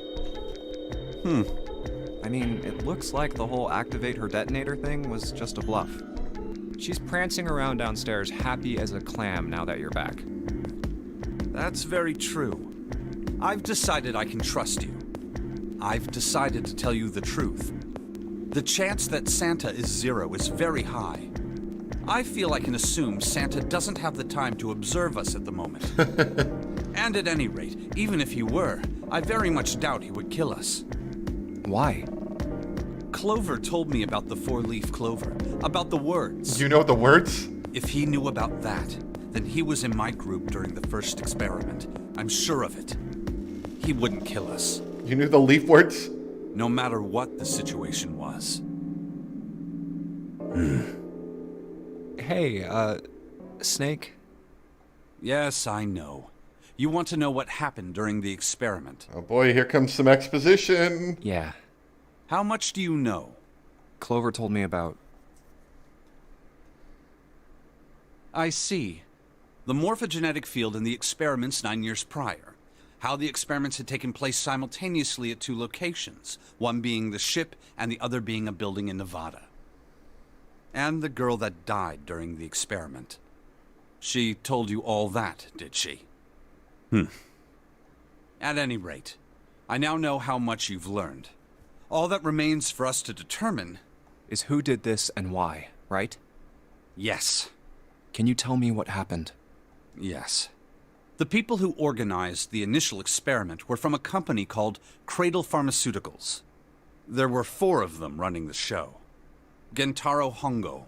I mean, it looks like the whole activate her detonator thing was just a bluff. She's prancing around downstairs happy as a clam now that you're back. That's very true. I've decided I can trust you. I've decided to tell you the truth. The chance that Santa is Zero is very high. I feel I can assume Santa doesn't have the time to observe us at the moment. And at any rate, even if he were, I very much doubt he would kill us. Why? Clover told me about the 4-leaf clover, about the words. You know the words? If he knew about that, then he was in my group during the first experiment. I'm sure of it. He wouldn't kill us. You knew the leaf words? No matter what the situation was. Hey, Snake? Yes, I know. You want to know what happened during the experiment. Oh boy, here comes some exposition. Yeah. How much do you know? Clover told me about... I see. The morphogenetic field in the experiments 9 years prior. How the experiments had taken place simultaneously at 2 locations, one being the ship and the other being a building in Nevada. And the girl that died during the experiment. She told you all that, did she? At any rate, I now know how much you've learned. All that remains for us to determine Is who did this and why, right? yes. Can you tell me what happened? Yes. The people who organized the initial experiment were from a company called Cradle Pharmaceuticals. There were 4 of them running the show. Gentaro Hongo,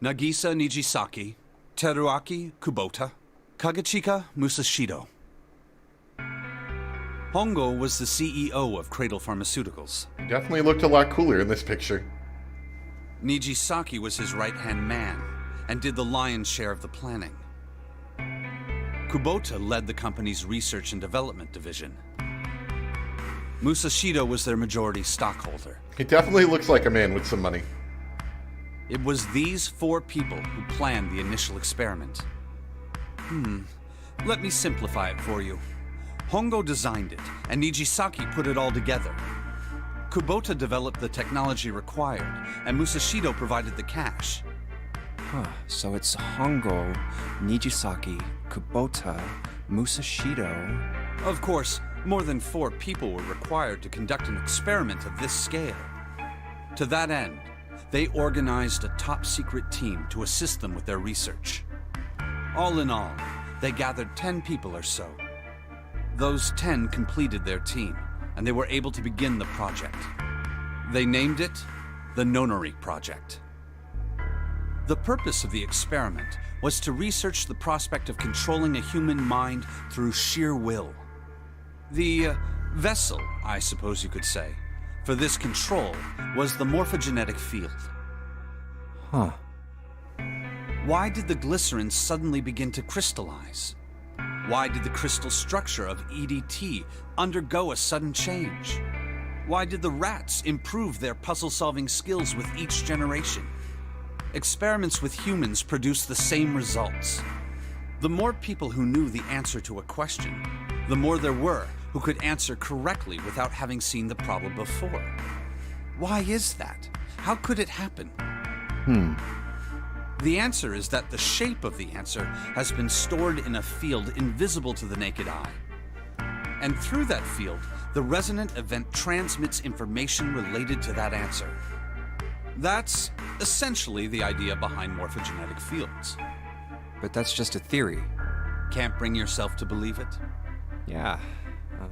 Nagisa Nijisaki, Teruaki Kubota, Kagechika Musashido. Hongo was the CEO of Cradle Pharmaceuticals. Definitely looked a lot cooler in this picture. Nijisaki was his right-hand man and did the lion's share of the planning. Kubota led the company's research and development division. Musashido was their majority stockholder. He definitely looks like a man with some money. It was these 4 people who planned the initial experiment. Let me simplify it for you. Hongo designed it, and Nijisaki put it all together. Kubota developed the technology required, and Musashido provided the cash. So it's Hongo, Nijisaki, Kubota, Musashido... Of course, more than 4 people were required to conduct an experiment of this scale. To that end, they organized a top-secret team to assist them with their research. All in all, they gathered 10 people or so. Those 10 completed their team, and they were able to begin the project. They named it the Nonori Project. The purpose of the experiment was to research the prospect of controlling a human mind through sheer will. The vessel, I suppose you could say, for this control was the morphogenetic field. Huh. Why did the glycerin suddenly begin to crystallize? Why did the crystal structure of EDT undergo a sudden change? Why did the rats improve their puzzle-solving skills with each generation? Experiments with humans produced the same results. The more people who knew the answer to a question, the more there were who could answer correctly without having seen the problem before. Why is that? How could it happen? The answer is that the shape of the answer has been stored in a field invisible to the naked eye. And through that field, the resonant event transmits information related to that answer. That's essentially the idea behind morphogenetic fields. But that's just a theory. Can't bring yourself to believe it? Yeah.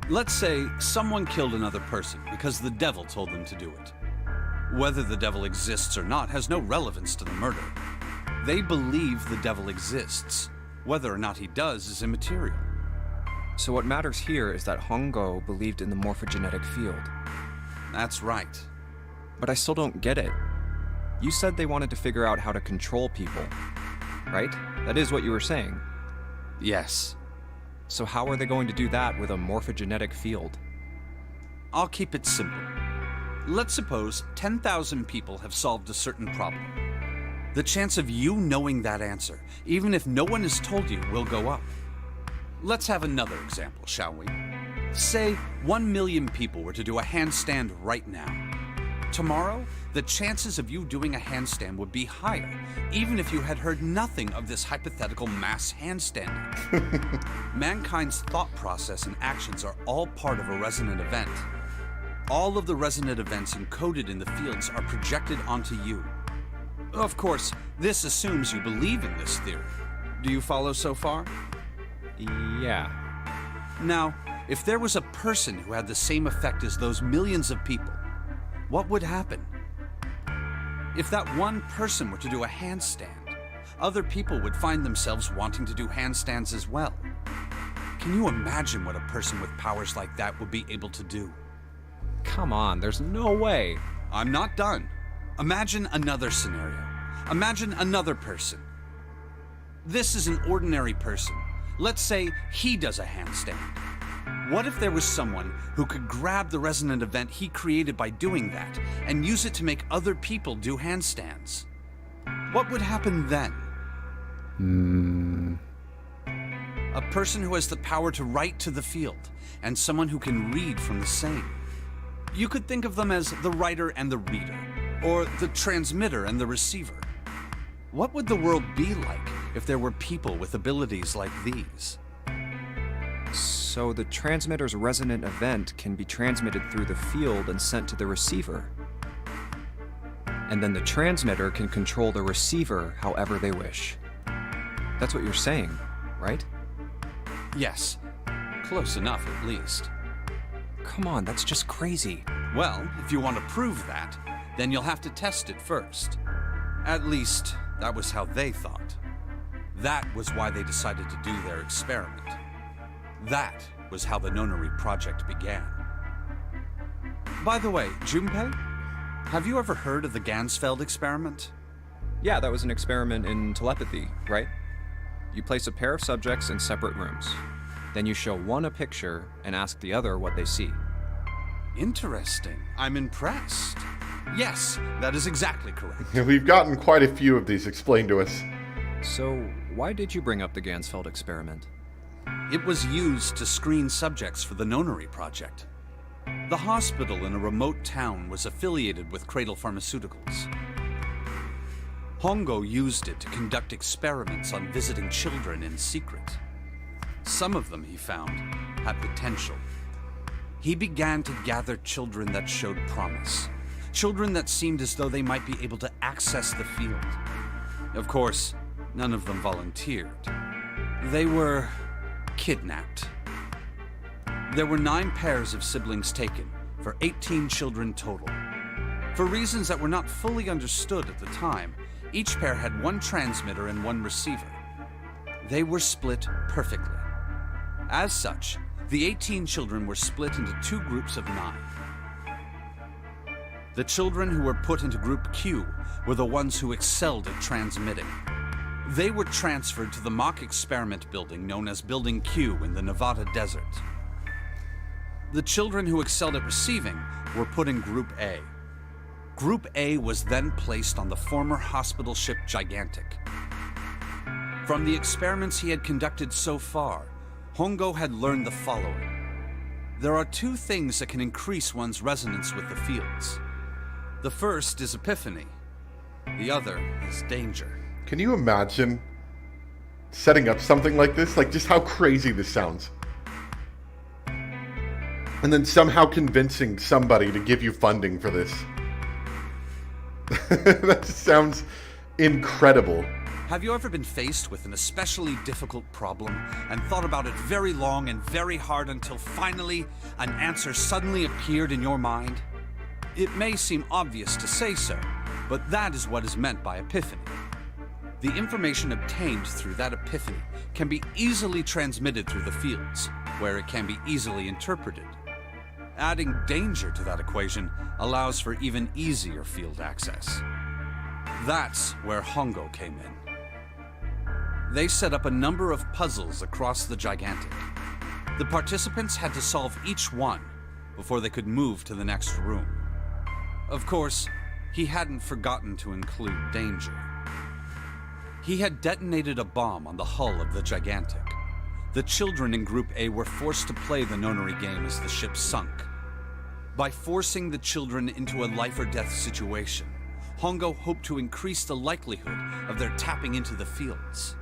Let's say someone killed another person because the devil told them to do it. Whether the devil exists or not has no relevance to the murder. They believe the devil exists. Whether or not he does is immaterial. So what matters here is that Hongo believed in the morphogenetic field. That's right. But I still don't get it. You said they wanted to figure out how to control people, right? That is what you were saying. Yes. So how are they going to do that with a morphogenetic field? I'll keep it simple. Let's suppose 10,000 people have solved a certain problem. The chance of you knowing that answer, even if no one has told you, will go up. Let's have another example, shall we? Say 1 million people were to do a handstand right now. Tomorrow, the chances of you doing a handstand would be higher, even if you had heard nothing of this hypothetical mass handstanding. Mankind's thought process and actions are all part of a resonant event. All of the resonant events encoded in the fields are projected onto you. Of course, this assumes you believe in this theory. Do you follow so far? Yeah. Now, if there was a person who had the same effect as those millions of people, what would happen? If that one person were to do a handstand, other people would find themselves wanting to do handstands as well. Can you imagine what a person with powers like that would be able to do? Come on, there's no way. I'm not done. Imagine another scenario. Imagine another person. This is an ordinary person. Let's say he does a handstand. What if there was someone who could grab the resonant event he created by doing that and use it to make other people do handstands? What would happen then? A person who has the power to write to the field and someone who can read from the same. You could think of them as the writer and the reader, or the transmitter and the receiver. What would the world be like if there were people with abilities like these. So the transmitter's resonant event can be transmitted through the field and sent to the receiver. And then the transmitter can control the receiver however they wish. That's what you're saying, right? Yes, close enough at least. Come on, that's just crazy. Well, if you want to prove that, then you'll have to test it first. At least, that was how they thought. That was why they decided to do their experiment. That was how the Nonary project began. By the way, Junpei, have you ever heard of the Gansfeld experiment? Yeah, that was an experiment in telepathy, right? You place a pair of subjects in separate rooms. Then you show one a picture and ask the other what they see. Interesting. I'm impressed. Yes, that is exactly correct. We've gotten quite a few of these explained to us. So, why did you bring up the Gansfeld experiment? It was used to screen subjects for the Nonary project. The hospital in a remote town was affiliated with Cradle Pharmaceuticals. Hongo used it to conduct experiments on visiting children in secret. Some of them, he found, had potential. He began to gather children that showed promise. Children that seemed as though they might be able to access the field. Of course, none of them volunteered. They were kidnapped. There were 9 pairs of siblings taken, for 18 children total. For reasons that were not fully understood at the time, each pair had 1 transmitter and 1 receiver. They were split perfectly. As such, the 18 children were split into 2 groups of 9. The children who were put into Group Q were the ones who excelled at transmitting. They were transferred to the mock experiment building known as Building Q in the Nevada desert. The children who excelled at receiving were put in Group A. Group A was then placed on the former hospital ship Gigantic. From the experiments he had conducted so far, Hongo had learned the following. There are 2 things that can increase one's resonance with the fields. The first is epiphany. The other is danger. Can you imagine setting up something like this? Like, just how crazy this sounds. And then somehow convincing somebody to give you funding for this. That just sounds incredible. Have you ever been faced with an especially difficult problem and thought about it very long and very hard until finally an answer suddenly appeared in your mind? It may seem obvious to say so, but that is what is meant by epiphany. The information obtained through that epiphany can be easily transmitted through the fields, where it can be easily interpreted. Adding danger to that equation allows for even easier field access. That's where Hongo came in. They set up a number of puzzles across the Gigantic. The participants had to solve each one before they could move to the next room. Of course, he hadn't forgotten to include danger. He had detonated a bomb on the hull of the Gigantic. The children in Group A were forced to play the Nonary game as the ship sunk. By forcing the children into a life-or-death situation, Hongo hoped to increase the likelihood of their tapping into the fields.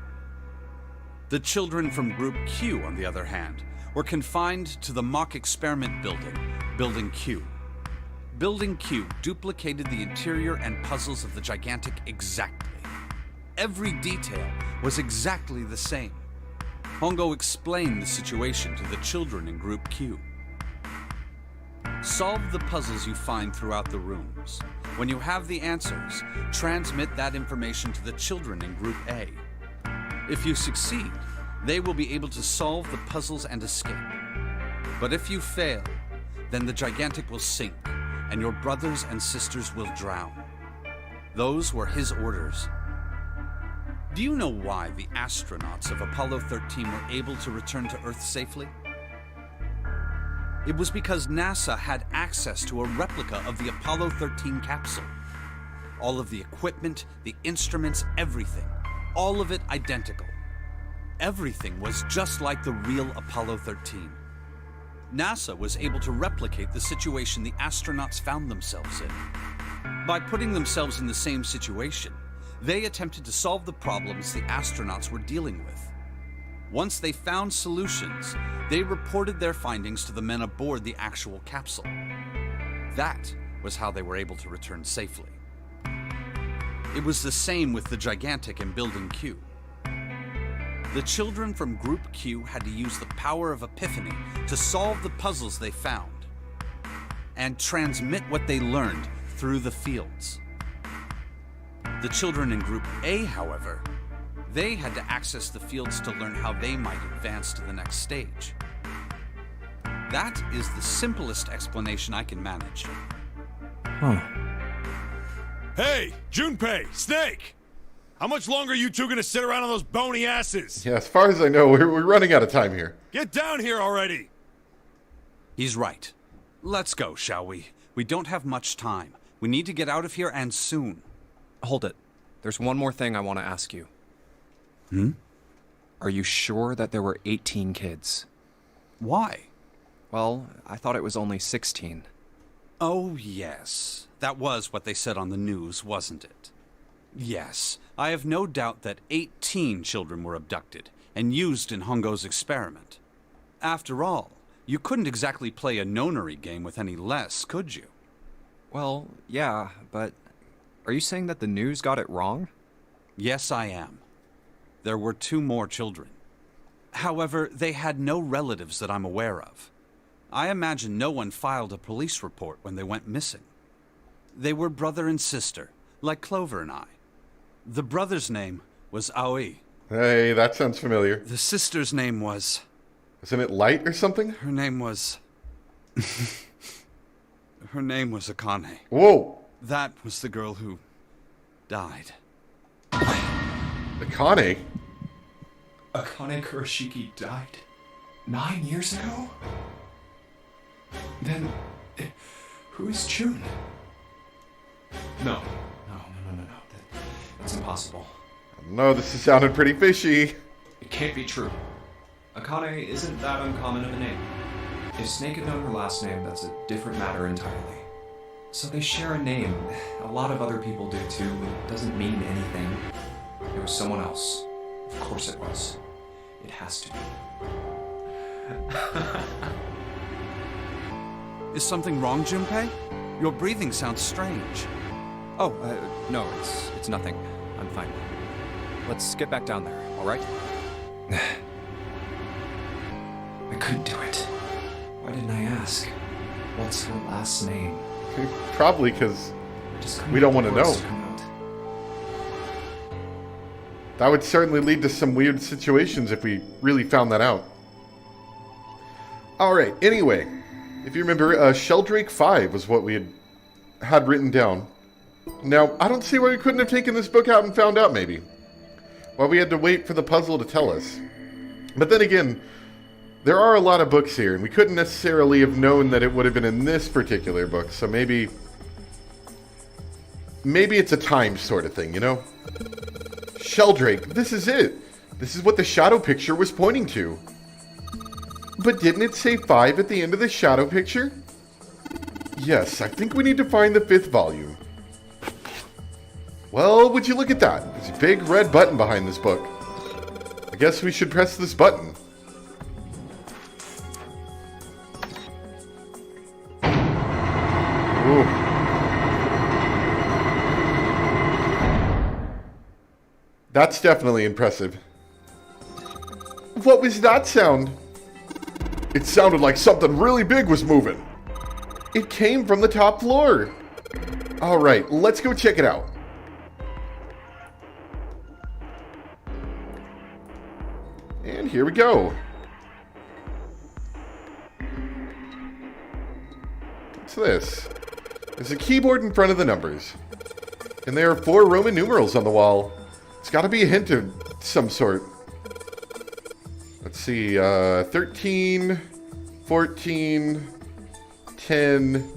The children from Group Q, on the other hand, were confined to the mock experiment building, Building Q. Building Q duplicated the interior and puzzles of the Gigantic exactly. Every detail was exactly the same. Hongo explained the situation to the children in Group Q. Solve the puzzles you find throughout the rooms. When you have the answers, transmit that information to the children in Group A. If you succeed, they will be able to solve the puzzles and escape. But if you fail, then the Gigantic will sink, and your brothers and sisters will drown. Those were his orders. Do you know why the astronauts of Apollo 13 were able to return to Earth safely? It was because NASA had access to a replica of the Apollo 13 capsule. All of the equipment, the instruments, everything. All of it identical. Everything was just like the real Apollo 13. NASA was able to replicate the situation the astronauts found themselves in. By putting themselves in the same situation, They attempted to solve the problems the astronauts were dealing with. Once they found solutions, they reported their findings to the men aboard the actual capsule. That was how they were able to return safely. It was the same with the Gigantic in Building Q. The children from Group Q had to use the power of Epiphany to solve the puzzles they found and transmit what they learned through the fields. The children in Group A, however, they had to access the fields to learn how they might advance to the next stage. That is the simplest explanation I can manage. Huh. Hey, Junpei, Snake! How much longer are you two gonna sit around on those bony asses? Yeah, as far as I know, we're running out of time here. Get down here already! He's right. Let's go, shall we? We don't have much time. We need to get out of here, and soon. Hold it. There's one more thing I want to ask you. Are you sure that there were 18 kids? Why? Well, I thought it was only 16. Oh, yes. That was what they said on the news, wasn't it? Yes, I have no doubt that 18 children were abducted and used in Hongo's experiment. After all, you couldn't exactly play a nonary game with any less, could you? Well, yeah, but are you saying that the news got it wrong? Yes, I am. There were 2 more children. However, they had no relatives that I'm aware of. I imagine no one filed a police report when they went missing. They were brother and sister, like Clover and I. The brother's name was Aoi. Hey, that sounds familiar. The sister's name was... Isn't it Light or something? Her name was... Her name was Akane. Whoa! That was the girl who died. Akane? Akane Kurashiki died 9 years ago? Then, who is June? No. That's impossible. No, this is sounding pretty fishy. It can't be true. Akane isn't that uncommon of a name. If Snake had known her last name, that's a different matter entirely. So they share a name. A lot of other people do too, but it doesn't mean anything. It was someone else. Of course it was. It has to be. Is something wrong, Junpei? Your breathing sounds strange. Oh, no, it's nothing. I'm fine. Let's get back down there, all right? I couldn't do it. Why didn't I ask? What's her last name? Probably because Just couldn't we don't get want to the words know. to come out. That would certainly lead to some weird situations if we really found that out. Alright, anyway. If you remember, Sheldrake 5 was what we had written down. Now, I don't see why we couldn't have taken this book out and found out, maybe. Why we had to wait for the puzzle to tell us. But then again, there are a lot of books here, and we couldn't necessarily have known that it would have been in this particular book, so maybe it's a time sort of thing, you know? Sheldrake, this is it. This is what the shadow picture was pointing to. But didn't it say 5 at the end of the shadow picture? Yes, I think we need to find the 5th volume. Well, would you look at that? There's a big red button behind this book. I guess we should press this button. Ooh. That's definitely impressive. What was that sound? It sounded like something really big was moving. It came from the top floor. All right, let's go check it out. And here we go. What's this? There's a keyboard in front of the numbers. And there are 4 Roman numerals on the wall. It's got to be a hint of some sort. Let's see, 13, 14, 10,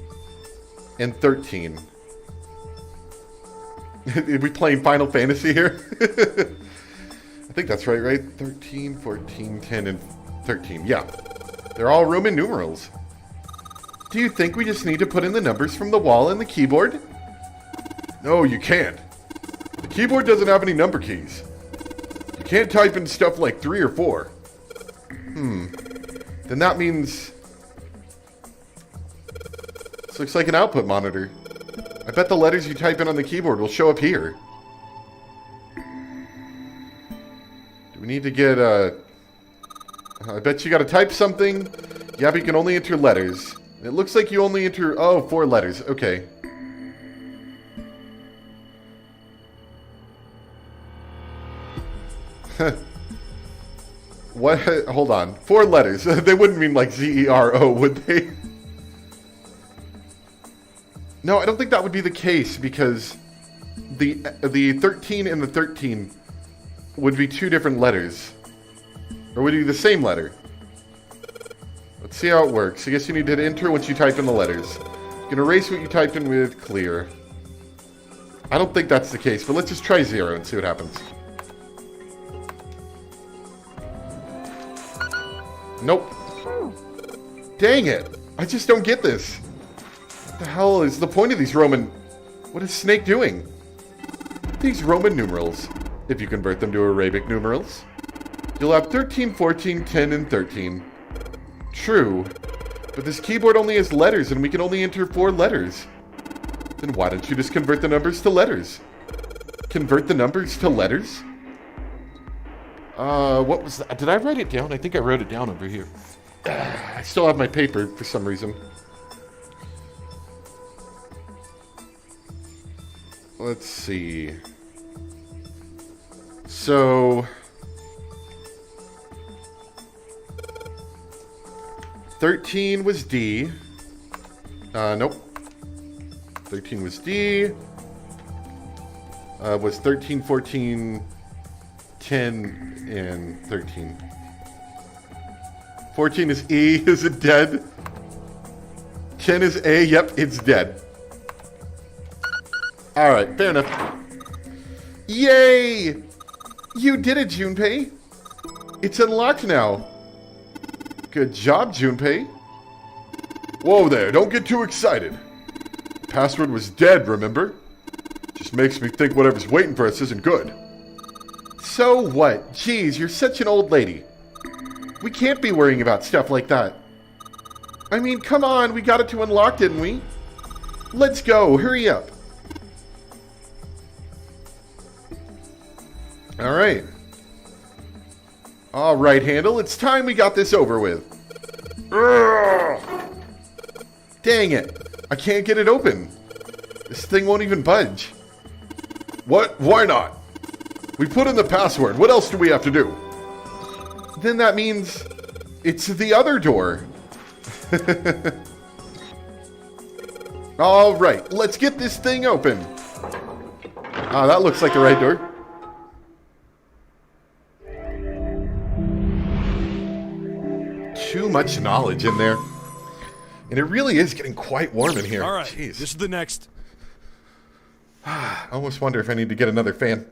and 13. Are we playing Final Fantasy here? I think that's right? 13, 14, 10, and 13. Yeah. They're all Roman numerals. Do you think we just need to put in the numbers from the wall and the keyboard? No, you can't. The keyboard doesn't have any number keys. You can't type in stuff like 3 or 4. Then that means... This looks like an output monitor. I bet the letters you type in on the keyboard will show up here. Do we need to get I bet you gotta type something. Yeah, but you can only enter letters. It looks like you only enter... Oh, 4 letters. Okay. What? Hold on. 4 letters. They wouldn't mean like Z-E-R-O, would they? No, I don't think that would be the case because the 13 and the 13 would be 2 different letters. Or would it be the same letter? Let's see how it works. I guess you need to hit enter once you type in the letters. You can erase what you typed in with clear. I don't think that's the case, but let's just try 0 and see what happens. Nope. Dang it. I just don't get this. What the hell is the point of these Roman... What is Snake doing? These Roman numerals, if you convert them to Arabic numerals, you'll have 13, 14, 10, and 13. True. But this keyboard only has letters, and we can only enter 4 letters. Then why don't you just convert the numbers to letters? Convert the numbers to letters? What was that? Did I write it down? I think I wrote it down over here. I still have my paper for some reason. Let's see. So... 13 was D. Nope. 13 was D. Was 13, 14, 10, and 13. 14 is E. Is it dead? 10 is A. Yep, it's dead. Alright, fair enough. Yay! You did it, Junpei. It's unlocked now. Good job, Junpei. Whoa there, don't get too excited. Password was dead, remember? Just makes me think whatever's waiting for us isn't good. So what? Jeez, you're such an old lady. We can't be worrying about stuff like that. I mean, come on, we got it to unlock, didn't we? Let's go, hurry up. Alright. Alright, Handle, it's time we got this over with. Urgh! Dang it. I can't get it open. This thing won't even budge. What? Why not? We put in the password. What else do we have to do? Then that means it's the other door. Alright, let's get this thing open. Ah, that looks like the right door. Too much knowledge in there. And it really is getting quite warm in here. All right, Jeez. this is the next. I almost wonder if I need to get another fan.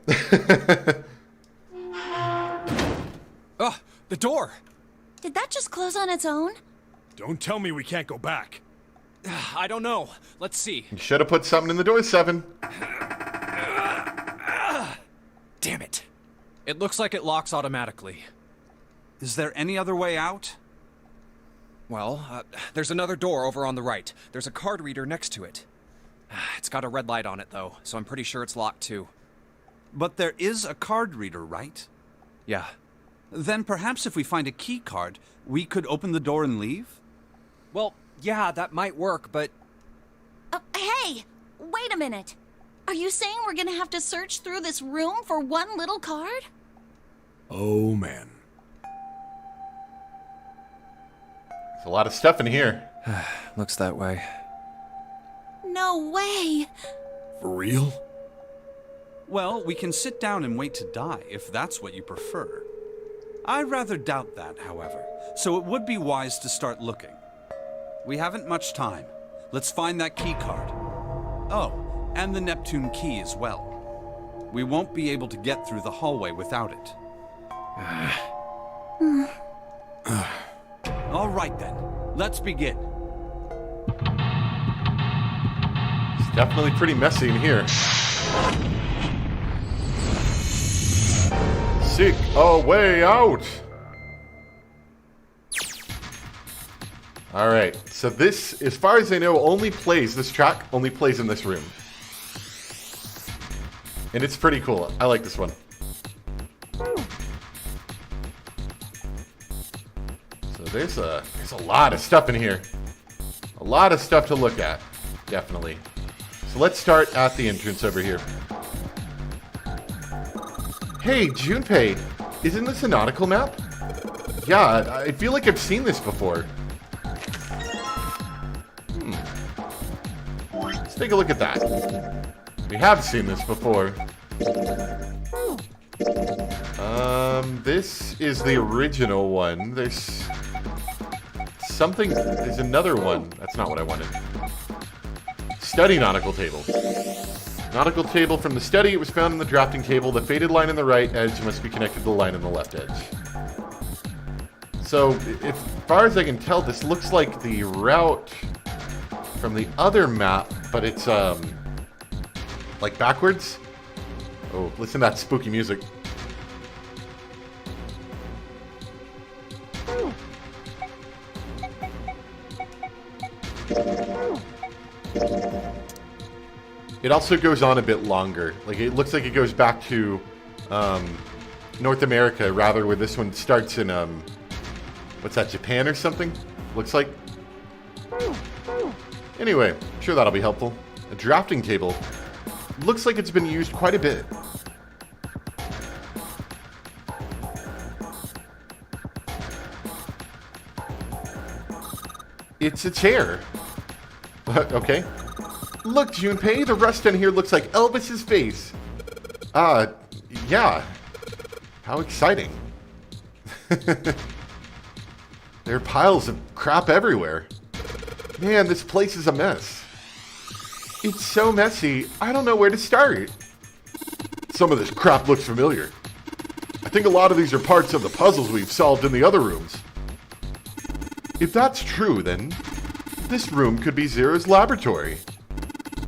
Ugh, the door! Did that just close on its own? Don't tell me we can't go back. I don't know. Let's see. You should have put something in the door, 7. Damn it. It looks like it locks automatically. Is there any other way out? Well, there's another door over on the right. There's a card reader next to it. It's got a red light on it, though, so I'm pretty sure it's locked, too. But there is a card reader, right? Yeah. Then perhaps if we find a key card, we could open the door and leave? Well, yeah, that might work, but... Hey! Wait a minute. Are you saying we're gonna have to search through this room for one little card? Oh, man. There's a lot of stuff in here. Looks that way. No way! For real? Well, we can sit down and wait to die, if that's what you prefer. I rather doubt that, however, so it would be wise to start looking. We haven't much time. Let's find that key card. Oh, and the Neptune key as well. We won't be able to get through the hallway without it. All right then, let's begin. It's definitely pretty messy in here. seek a way out. Alright, so this, as far as I know, this track only plays in this room. And it's pretty cool. I like this one. So there's a lot of stuff in here. A lot of stuff to look at, definitely. So let's start at the entrance over here. Hey, Junpei, isn't this a nautical map? Yeah, I feel like I've seen this before. Let's take a look at that. We have seen this before. This is the original one. There's another one. That's not what I wanted. Study nautical table. Nautical table from the study. It was found in the drafting table. The faded line on the right edge must be connected to the line on the left edge. So, as far as I can tell, this looks like the route from the other map, but it's, like backwards. Oh, listen to that spooky music. It also goes on a bit longer. Like, it looks like it goes back to North America, rather, where this one starts in, what's that, Japan or something? Looks like. Anyway, I'm sure that'll be helpful. A drafting table. Looks like it's been used quite a bit. It's a chair. Okay. Look, Junpei, the rust on here looks like Elvis's face. Yeah. How exciting. There are piles of crap everywhere. Man, this place is a mess. It's so messy, I don't know where to start. Some of this crap looks familiar. I think a lot of these are parts of the puzzles we've solved in the other rooms. If that's true, then this room could be Zero's laboratory.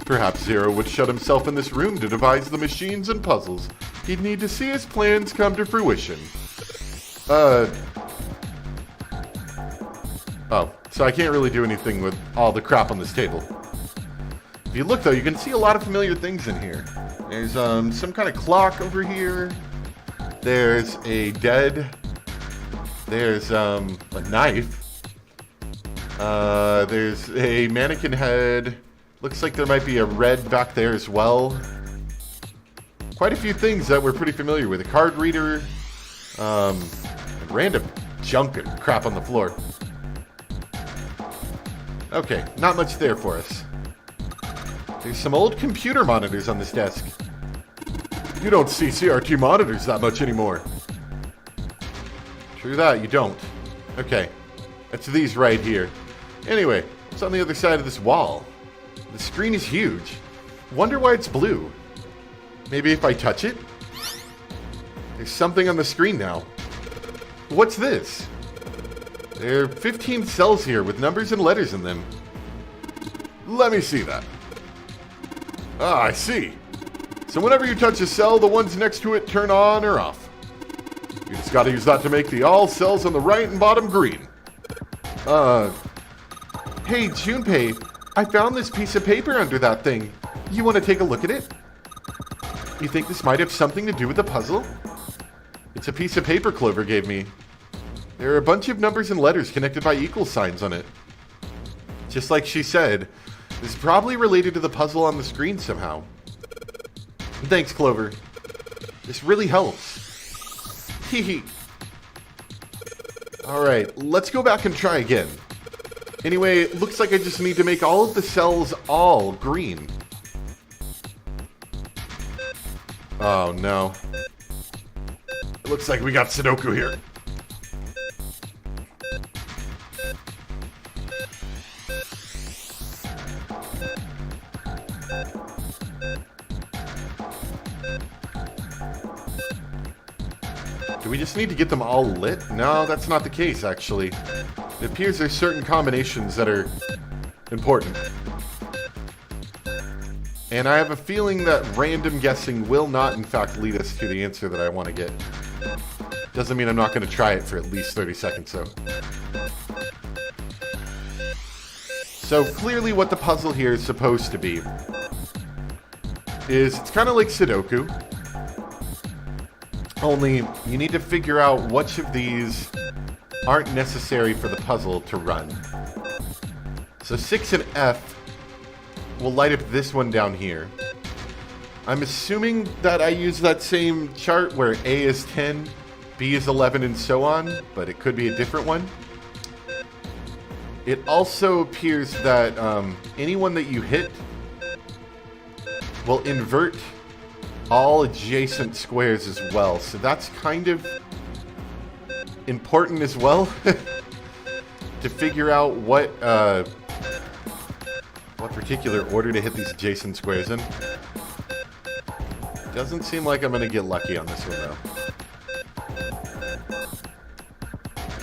Perhaps Zero would shut himself in this room to devise the machines and puzzles he'd need to see his plans come to fruition. Oh, so I can't really do anything with all the crap on this table. If you look, though, you can see a lot of familiar things in here. There's some kind of clock over here. There's a dead. There's a knife. There's a mannequin head. Looks like there might be a red back there as well. Quite a few things that we're pretty familiar with. A card reader. Random junk and crap on the floor. Okay, not much there for us. There's some old computer monitors on this desk. You don't see CRT monitors that much anymore. True that, you don't. Okay, that's these right here. Anyway, it's on the other side of this wall. The screen is huge. Wonder why it's blue. Maybe if I touch it? There's something on the screen now. What's this? There are 15 cells here with numbers and letters in them. Let me see that. Ah, I see. So whenever you touch a cell, the ones next to it turn on or off. You just gotta use that to make the all cells on the right and bottom green. Hey, Junpei, I found this piece of paper under that thing. You want to take a look at it? You think this might have something to do with the puzzle? It's a piece of paper Clover gave me. There are a bunch of numbers and letters connected by equal signs on it. Just like she said, this is probably related to the puzzle on the screen somehow. Thanks, Clover. This really helps. Hee hee. Alright, let's go back and try again. Anyway, it looks like I just need to make all of the cells all green. Oh no. It looks like we got Sudoku here. Do we just need to get them all lit? No, that's not the case, actually. It appears there's certain combinations that are important. And I have a feeling that random guessing will not, in fact, lead us to the answer that I want to get. Doesn't mean I'm not going to try it for at least 30 seconds, though. So clearly what the puzzle here is supposed to be is it's kind of like Sudoku, only you need to figure out which of these aren't necessary for the puzzle to run. So 6 and F will light up this one down here. I'm assuming that I use that same chart where A is 10, B is 11, and so on, but it could be a different one. It also appears that anyone that you hit will invert all adjacent squares as well. So that's kind of important as well to figure out what particular order to hit these adjacent squares in. Doesn't seem like I'm going to get lucky on this one, though.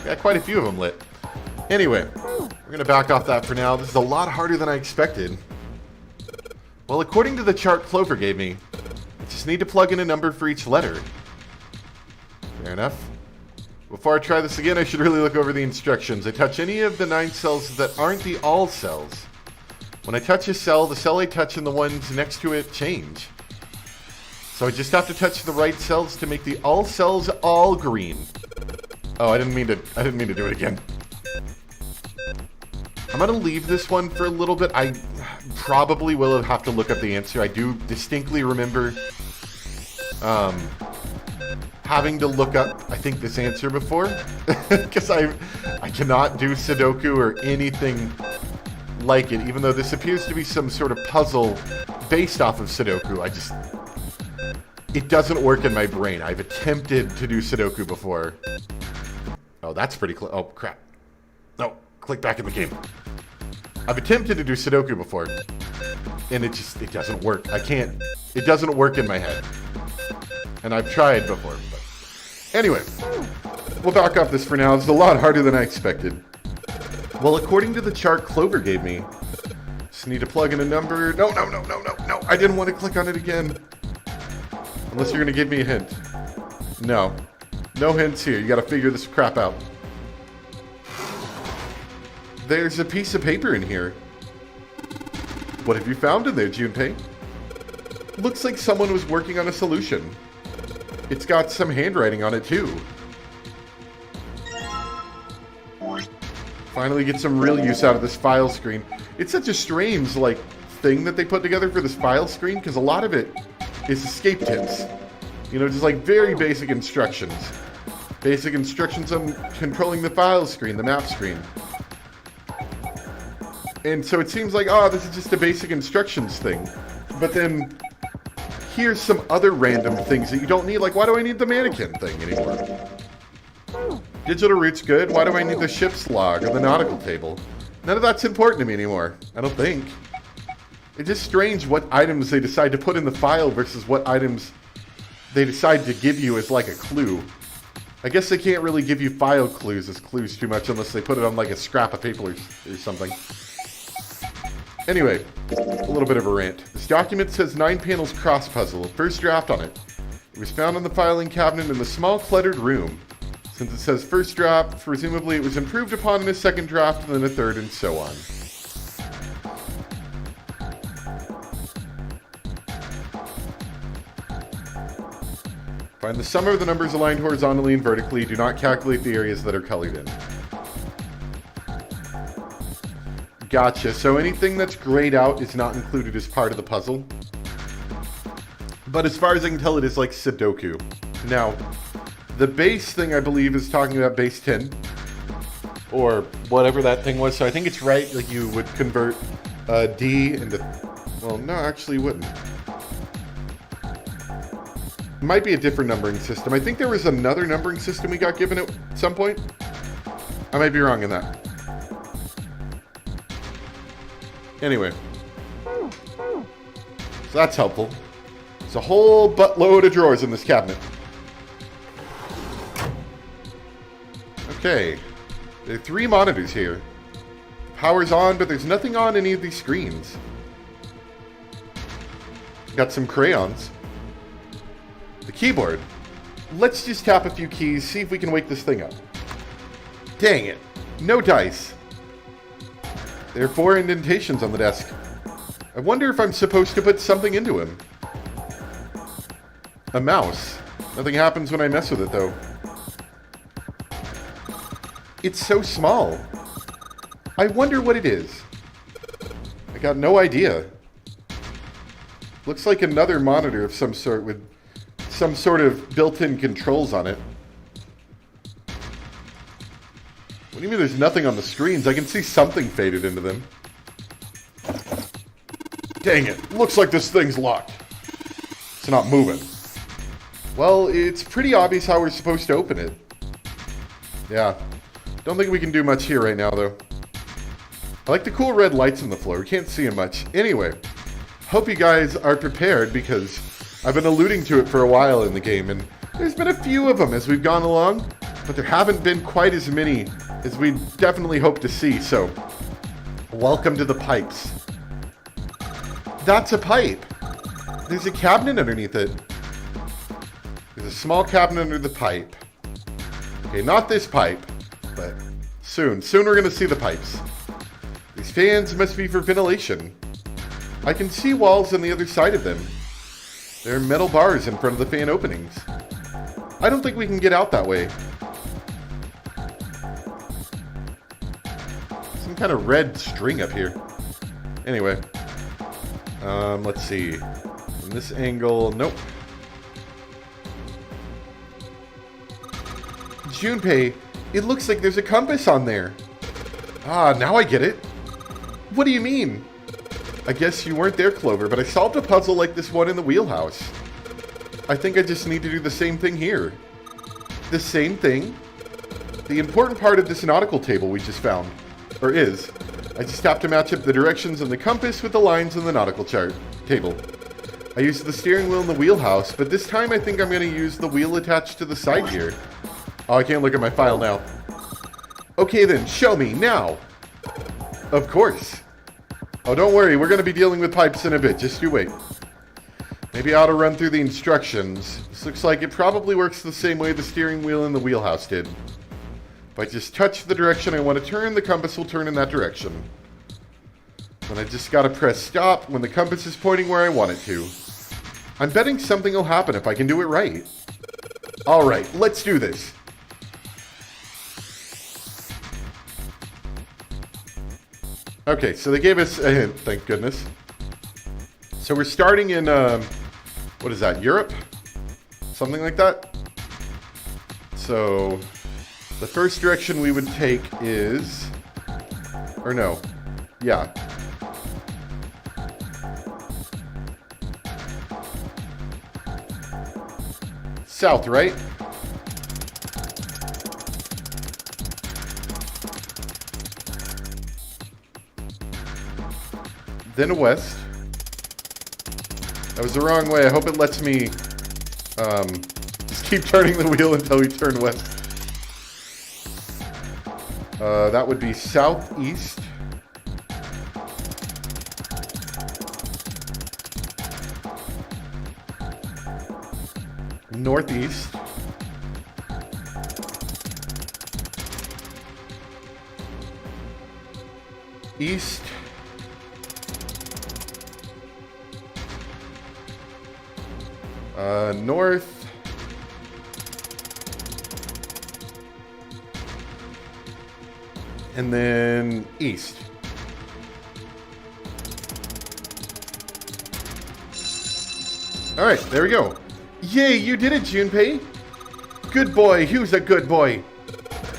Got quite a few of them lit. Anyway, we're going to back off that for now. This is a lot harder than I expected. Well, according to the chart Clover gave me, I just need to plug in a number for each letter. Fair enough. Before I try this again, I should really look over the instructions. I touch any of the 9 cells that aren't the all cells. When I touch a cell, the cell I touch and the ones next to it change. So I just have to touch the right cells to make the all cells all green. Oh, I didn't mean to do it again. I'm going to leave this one for a little bit. I probably will have to look up the answer. I do distinctly remember having to look up, I think, this answer before. Because I cannot do Sudoku or anything like it, even though this appears to be some sort of puzzle based off of Sudoku. It doesn't work in my brain. I've attempted to do Sudoku before. Oh, that's pretty close. Oh, crap. No, click back in the game. I've attempted to do Sudoku before, and it doesn't work. I can't. It doesn't work in my head. And I've tried before. But anyway, we'll back off this for now. It's a lot harder than I expected. Well, according to the chart Clover gave me, just need to plug in a number. No. I didn't want to click on it again. Unless you're going to give me a hint. No. No hints here. You got to figure this crap out. There's a piece of paper in here. What have you found in there, Junpei? Looks like someone was working on a solution. It's got some handwriting on it, too. Finally get some real use out of this file screen. It's such a strange, thing that they put together for this file screen, because a lot of it is escape tips. You know, just very basic instructions. Basic instructions on controlling the file screen, the map screen. And so it seems like, oh, this is just a basic instructions thing. But then, here's some other random things that you don't need. Like, why do I need the mannequin thing anymore? Digital route's good. Why do I need the ship's log or the nautical table? None of that's important to me anymore. I don't think. It's just strange what items they decide to put in the file versus what items they decide to give you as a clue. I guess they can't really give you file clues as clues too much unless they put it on a scrap of paper or something. Anyway, a little bit of a rant. This document says 9 panels cross puzzle, first draft on it. It was found on the filing cabinet in the small cluttered room. Since it says first draft, presumably it was improved upon in a second draft and then a third and so on. Find the sum of the numbers aligned horizontally and vertically. Do not calculate the areas that are colored in. Gotcha. So anything that's grayed out is not included as part of the puzzle. But as far as I can tell, it is like Sudoku. Now, the base thing, I believe, is talking about base 10. Or whatever that thing was. So I think it's right. You would convert D into... Well, no, actually you wouldn't. Might be a different numbering system. I think there was another numbering system we got given at some point. I might be wrong in that. Anyway. So that's helpful. There's a whole buttload of drawers in this cabinet. Okay. There are 3 monitors here. Power's on, but there's nothing on any of these screens. Got some crayons. The keyboard. let's just tap a few keys, see if we can wake this thing up. Dang it. No dice. There are 4 indentations on the desk. I wonder if I'm supposed to put something into him. A mouse. Nothing happens when I mess with it, though. It's so small. I wonder what it is. I got no idea. Looks like another monitor of some sort with some sort of built-in controls on it. What do you mean there's nothing on the screens? I can see something faded into them. Dang it. Looks like this thing's locked. It's not moving. Well, it's pretty obvious how we're supposed to open it. Yeah. Don't think we can do much here right now, though. I like the cool red lights on the floor. We can't see them much. Anyway, hope you guys are prepared because I've been alluding to it for a while in the game, and there's been a few of them as we've gone along, but there haven't been quite as many as we definitely hope to see, so welcome to the pipes. That's a pipe. There's a cabinet underneath it. There's a small cabinet under the pipe. Okay, not this pipe, but soon. Soon we're going to see the pipes. These fans must be for ventilation. I can see walls on the other side of them. There are metal bars in front of the fan openings. I don't think we can get out that way. Some kind of red string up here. Anyway. Let's see. From this angle, nope. Junpei, it looks like there's a compass on there. Ah, now I get it. What do you mean? I guess you weren't there, Clover, but I solved a puzzle like this one in the wheelhouse. I think I just need to do the same thing here. The same thing? The important part of this nautical table we just found, or is, I just have to match up the directions on the compass with the lines on the nautical chart table. I used the steering wheel in the wheelhouse, but this time I think I'm going to use the wheel attached to the side here. Oh, I can't look at my file now. Okay then, show me, now! Of course. Oh, don't worry, we're going to be dealing with pipes in a bit, just you wait. Maybe I ought to run through the instructions. This looks like it probably works the same way the steering wheel in the wheelhouse did. If I just touch the direction I want to turn, the compass will turn in that direction. And I just gotta press stop when the compass is pointing where I want it to. I'm betting something will happen if I can do it right. Alright, let's do this. Okay, so they gave us a hint, thank goodness. So we're starting in, what is that, Europe? Something like that? So, the first direction we would take is, or no, yeah. South, right? Then west. That was the wrong way. I hope it lets me just keep turning the wheel until we turn west. That would be southeast. Northeast. East. North. And then east. Alright, there we go. Yay, you did it, Junpei! Good boy, who's a good boy?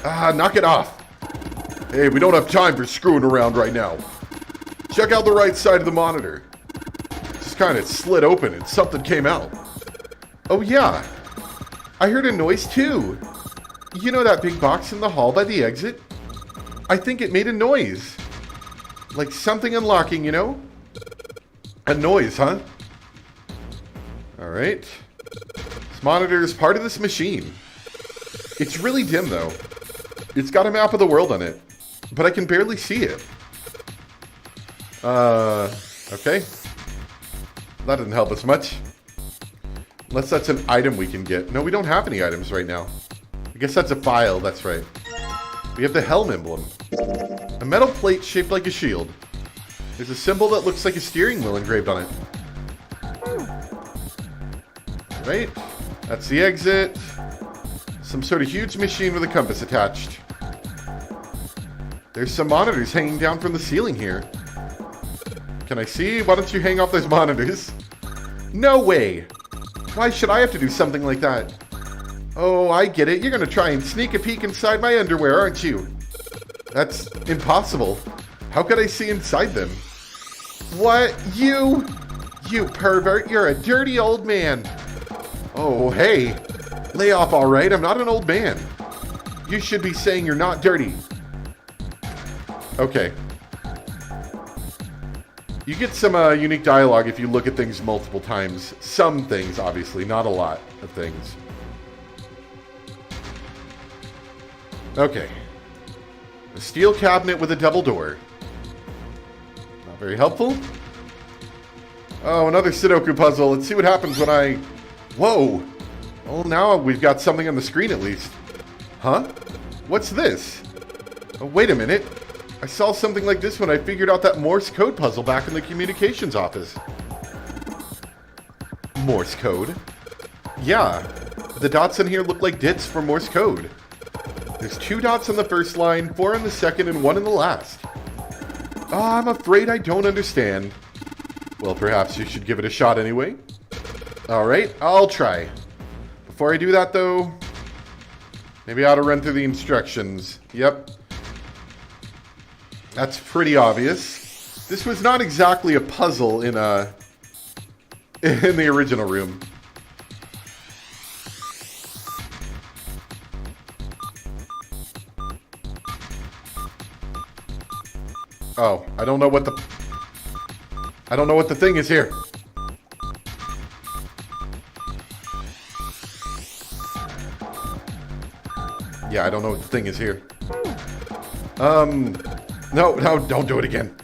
Ah, knock it off. Hey, we don't have time for screwing around right now. Check out the right side of the monitor. Just kind of slid open and something came out. Oh yeah, I heard a noise too. You know that big box in the hall by the exit? I think it made a noise. Like something unlocking, you know? A noise, huh? Alright. This monitor is part of this machine. It's really dim though. It's got a map of the world on it, but I can barely see it. Okay. That didn't help us much. Unless that's an item we can get. No, we don't have any items right now. I guess that's a file, that's right. We have the helm emblem. A metal plate shaped like a shield. There's a symbol that looks like a steering wheel engraved on it. Right? That's the exit. Some sort of huge machine with a compass attached. There's some monitors hanging down from the ceiling here. Can I see? Why don't you hang off those monitors? No way! Why should I have to do something like that? Oh, I get it. You're gonna try and sneak a peek inside my underwear, aren't you? That's impossible. How could I see inside them? What? You pervert. You're a dirty old man. Oh, hey. Lay off, all right. I'm not an old man. You should be saying you're not dirty. Okay. You get some unique dialogue if you look at things multiple times. Some things, obviously. Not a lot of things. Okay. A steel cabinet with a double door. Not very helpful. Oh, another Sudoku puzzle. Let's see what happens when I... Whoa! Well, now we've got something on the screen at least. Huh? What's this? Oh, wait a minute. I saw something like this when I figured out that Morse code puzzle back in the communications office. Morse code? Yeah. The dots in here look like dits for Morse code. There's 2 dots on the first line, 4 on the second, and 1 in the last. Ah, I'm afraid I don't understand. Well, perhaps you should give it a shot anyway. Alright, I'll try. Before I do that, though, maybe I ought to run through the instructions. Yep. That's pretty obvious. This was not exactly a puzzle in the original room. Oh, I don't know what the thing is here. Yeah, I don't know what the thing is here. No, don't do it again.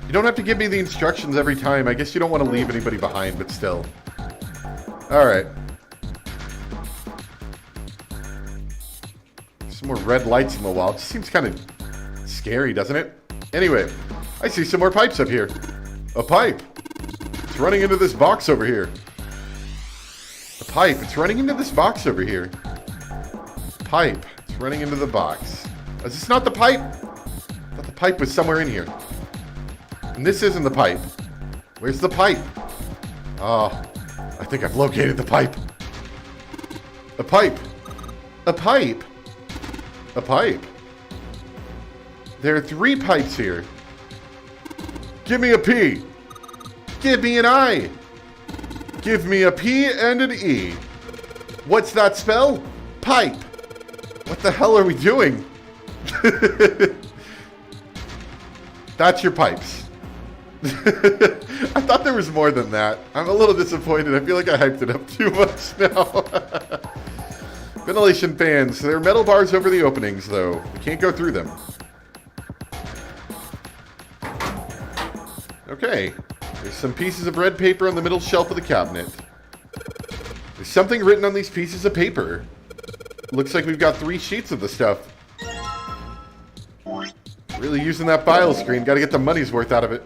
You don't have to give me the instructions every time. I guess you don't want to leave anybody behind, but still. Alright. Some more red lights in the wall. It just seems kind of scary, doesn't it? Anyway, I see some more pipes up here. A pipe. It's running into this box over here. A pipe. It's running into this box over here. Pipe. It's running into the box. Is this not the pipe? I thought the pipe was somewhere in here. And this isn't the pipe. Where's the pipe? Oh, I think I've located the pipe. A pipe. A pipe. A pipe. There are 3 pipes here. Give me a P. Give me an I. Give me a P and an E. What's that spell? Pipe. What the hell are we doing? That's your pipes. I thought there was more than that. I'm a little disappointed. I feel like I hyped it up too much now. Ventilation fans. There are metal bars over the openings, though. We can't go through them. Okay. There's some pieces of red paper on the middle shelf of the cabinet. There's something written on these pieces of paper. Looks like we've got 3 sheets of the stuff. Really using that file screen. Got to get the money's worth out of it.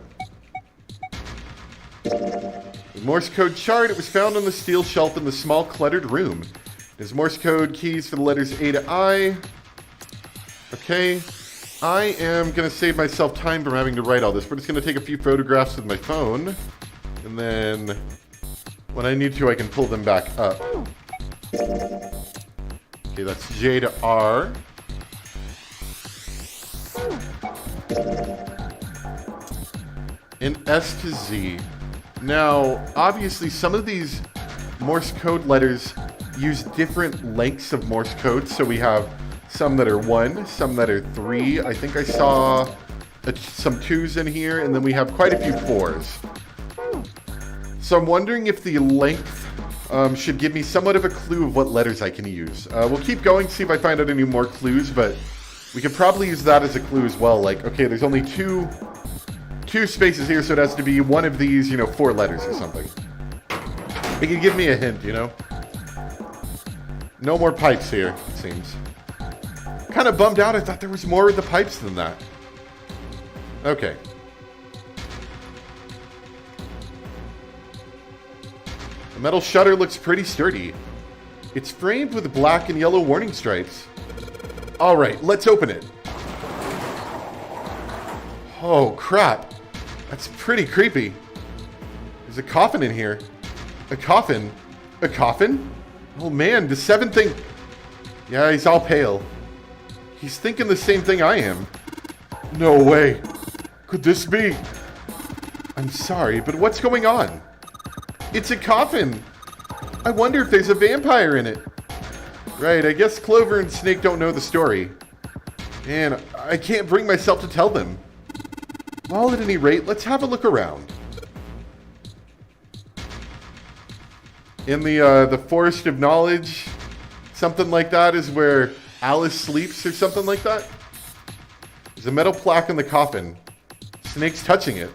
The Morse code chart. It was found on the steel shelf in the small cluttered room. There's Morse code keys for the letters A to I. Okay. I am going to save myself time from having to write all this. We're just going to take a few photographs with my phone. And then when I need to, I can pull them back up. Okay, that's J to R. And S to Z. Now, obviously, some of these Morse code letters use different lengths of Morse code. So we have some that are 1, some that are 3. I think I saw some 2s in here, and then we have quite a few 4s. So I'm wondering if the length should give me somewhat of a clue of what letters I can use. We'll keep going, see if I find out any more clues, but we could probably use that as a clue as well. Like, okay, there's only two spaces here, so it has to be one of these, 4 letters or something. He could give me a hint, you know? No more pipes here, it seems. Kind of bummed out. I thought there was more of the pipes than that. Okay. The metal shutter looks pretty sturdy. It's framed with black and yellow warning stripes. Alright, let's open it. Oh, crap. That's pretty creepy. There's a coffin in here. A coffin? A coffin? Oh man, the seven thing... Yeah, he's all pale. He's thinking the same thing I am. No way. Could this be? I'm sorry, but what's going on? It's a coffin. I wonder if there's a vampire in it. Right, I guess Clover and Snake don't know the story. Man, I can't bring myself to tell them. Well, at any rate, let's have a look around. In the Forest of Knowledge, something like that is where Alice sleeps or something like that. There's a metal plaque in the coffin. Snake's touching it.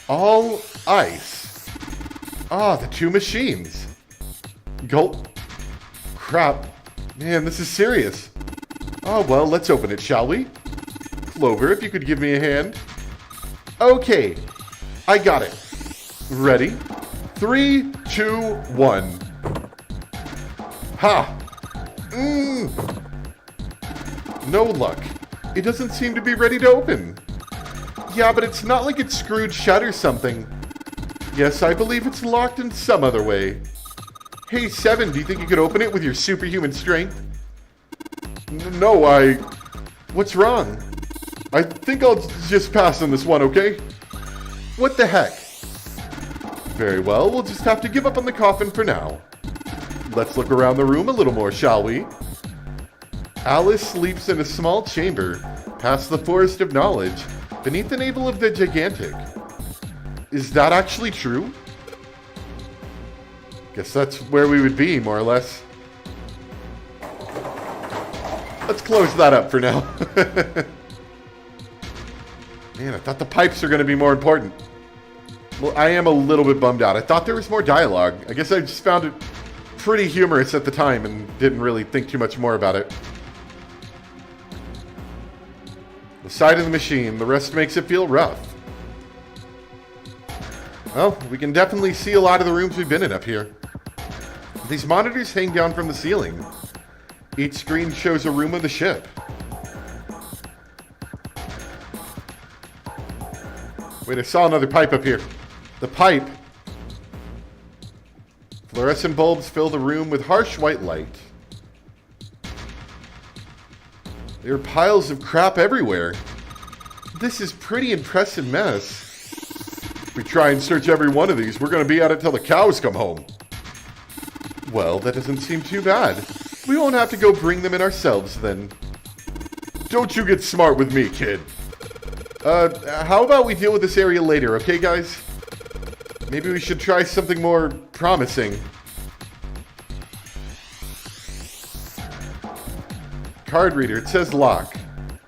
All ice. Ah, the two machines. Gulp. Crap. Man, this is serious. Oh, well, let's open it, shall we? Clover, if you could give me a hand. Okay. I got it. Ready? 3, 2, 1. Ha! No luck. It doesn't seem to be ready to open. Yeah, but it's not like it's screwed shut or something. Yes, I believe it's locked in some other way. Hey, Seven, do you think you could open it with your superhuman strength? No, What's wrong? I think I'll just pass on this one, okay? What the heck? Very well, we'll just have to give up on the coffin for now. Let's look around the room a little more, shall we? Alice sleeps in a small chamber past the Forest of Knowledge beneath the navel of the Gigantic. Is that actually true? Guess that's where we would be, more or less. Let's close that up for now. Man, I thought the pipes are going to be more important. Well, I am a little bit bummed out. I thought there was more dialogue. I guess I just found it pretty humorous at the time and didn't really think too much more about it. The side of the machine, the rest makes it feel rough. Well, we can definitely see a lot of the rooms we've been in up here. These monitors hang down from the ceiling. Each screen shows a room of the ship. Wait, I saw another pipe up here. The pipe. Fluorescent bulbs fill the room with harsh white light. There are piles of crap everywhere. This is pretty impressive mess. If we try and search every one of these, we're going to be at it till the cows come home. Well, that doesn't seem too bad. We won't have to go bring them in ourselves, then. Don't you get smart with me, kid. How about we deal with this area later, okay, guys? Maybe we should try something more promising. Card reader, it says lock.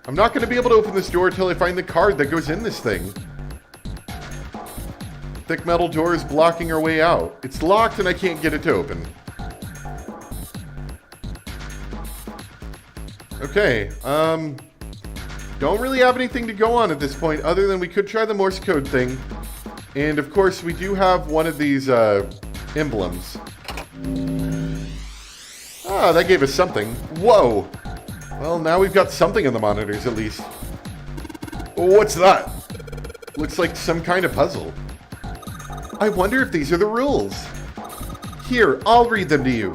I'm not going to be able to open this door until I find the card that goes in this thing. Thick metal door is blocking our way out. It's locked and I can't get it to open. Okay, don't really have anything to go on at this point other than we could try the Morse code thing. And of course, we do have one of these emblems. Ah, that gave us something. Whoa! Well, now we've got something on the monitors at least. What's that? Looks like some kind of puzzle. I wonder if these are the rules. Here, I'll read them to you.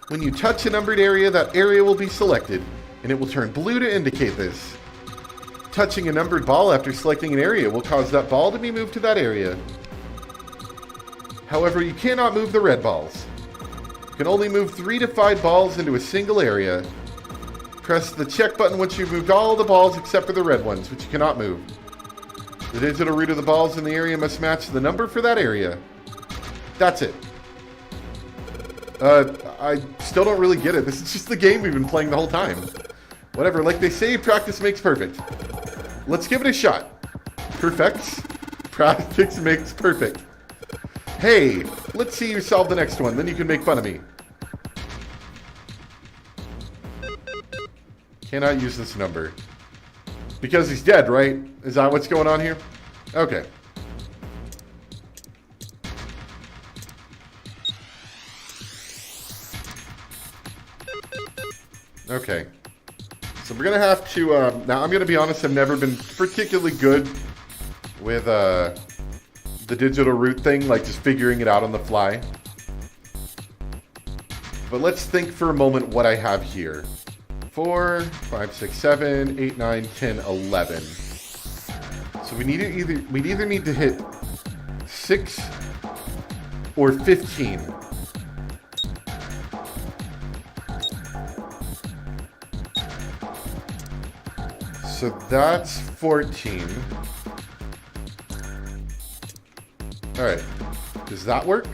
When you touch a numbered area, that area will be selected, and it will turn blue to indicate this. Touching a numbered ball after selecting an area will cause that ball to be moved to that area. However, you cannot move the red balls. You can only move 3 to 5 balls into a single area. Press the check button once you've moved all the balls except for the red ones, which you cannot move. The digital root of the balls in the area must match the number for that area. That's it. I still don't really get it. This is just the game we've been playing the whole time. Whatever, like they say, practice makes perfect. Let's give it a shot. Perfect? Practice makes perfect. Hey, let's see you solve the next one, then you can make fun of me. Cannot use this number. Because he's dead, right? Is that what's going on here? Okay. Okay. So we're going to have to... now, I'm going to be honest, I've never been particularly good with the digital root thing, like just figuring it out on the fly. But let's think for a moment what I have here. 4, 5, 6, 7, 8, 9, 10, 11. So we either need to hit 6 or 15. So that's 14. Alright. Does that work?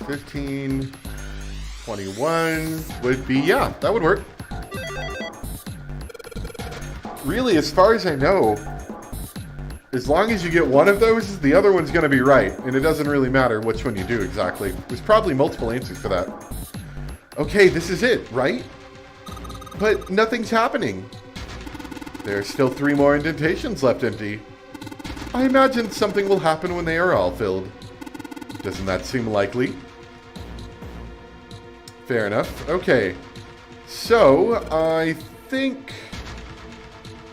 $15, 21 would be, yeah, that would work. Really, as far as I know, as long as you get one of those, the other one's going to be right. And it doesn't really matter which one you do exactly. There's probably multiple answers for that. Okay, this is it, right? But nothing's happening. There's still 3 more indentations left empty. I imagine something will happen when they are all filled. Doesn't that seem likely? Fair enough. Okay. So, I think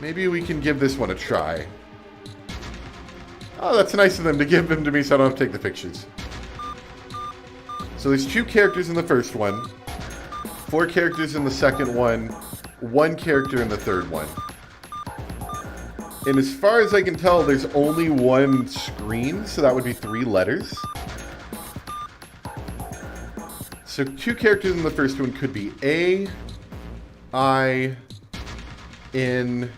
maybe we can give this one a try. Oh, that's nice of them to give them to me so I don't have to take the pictures. So there's 2 characters in the first one, 4 characters in the second one, 1 character in the third one. And as far as I can tell, there's only 1 screen, so that would be 3 letters. So 2 characters in the first one could be A, I, N,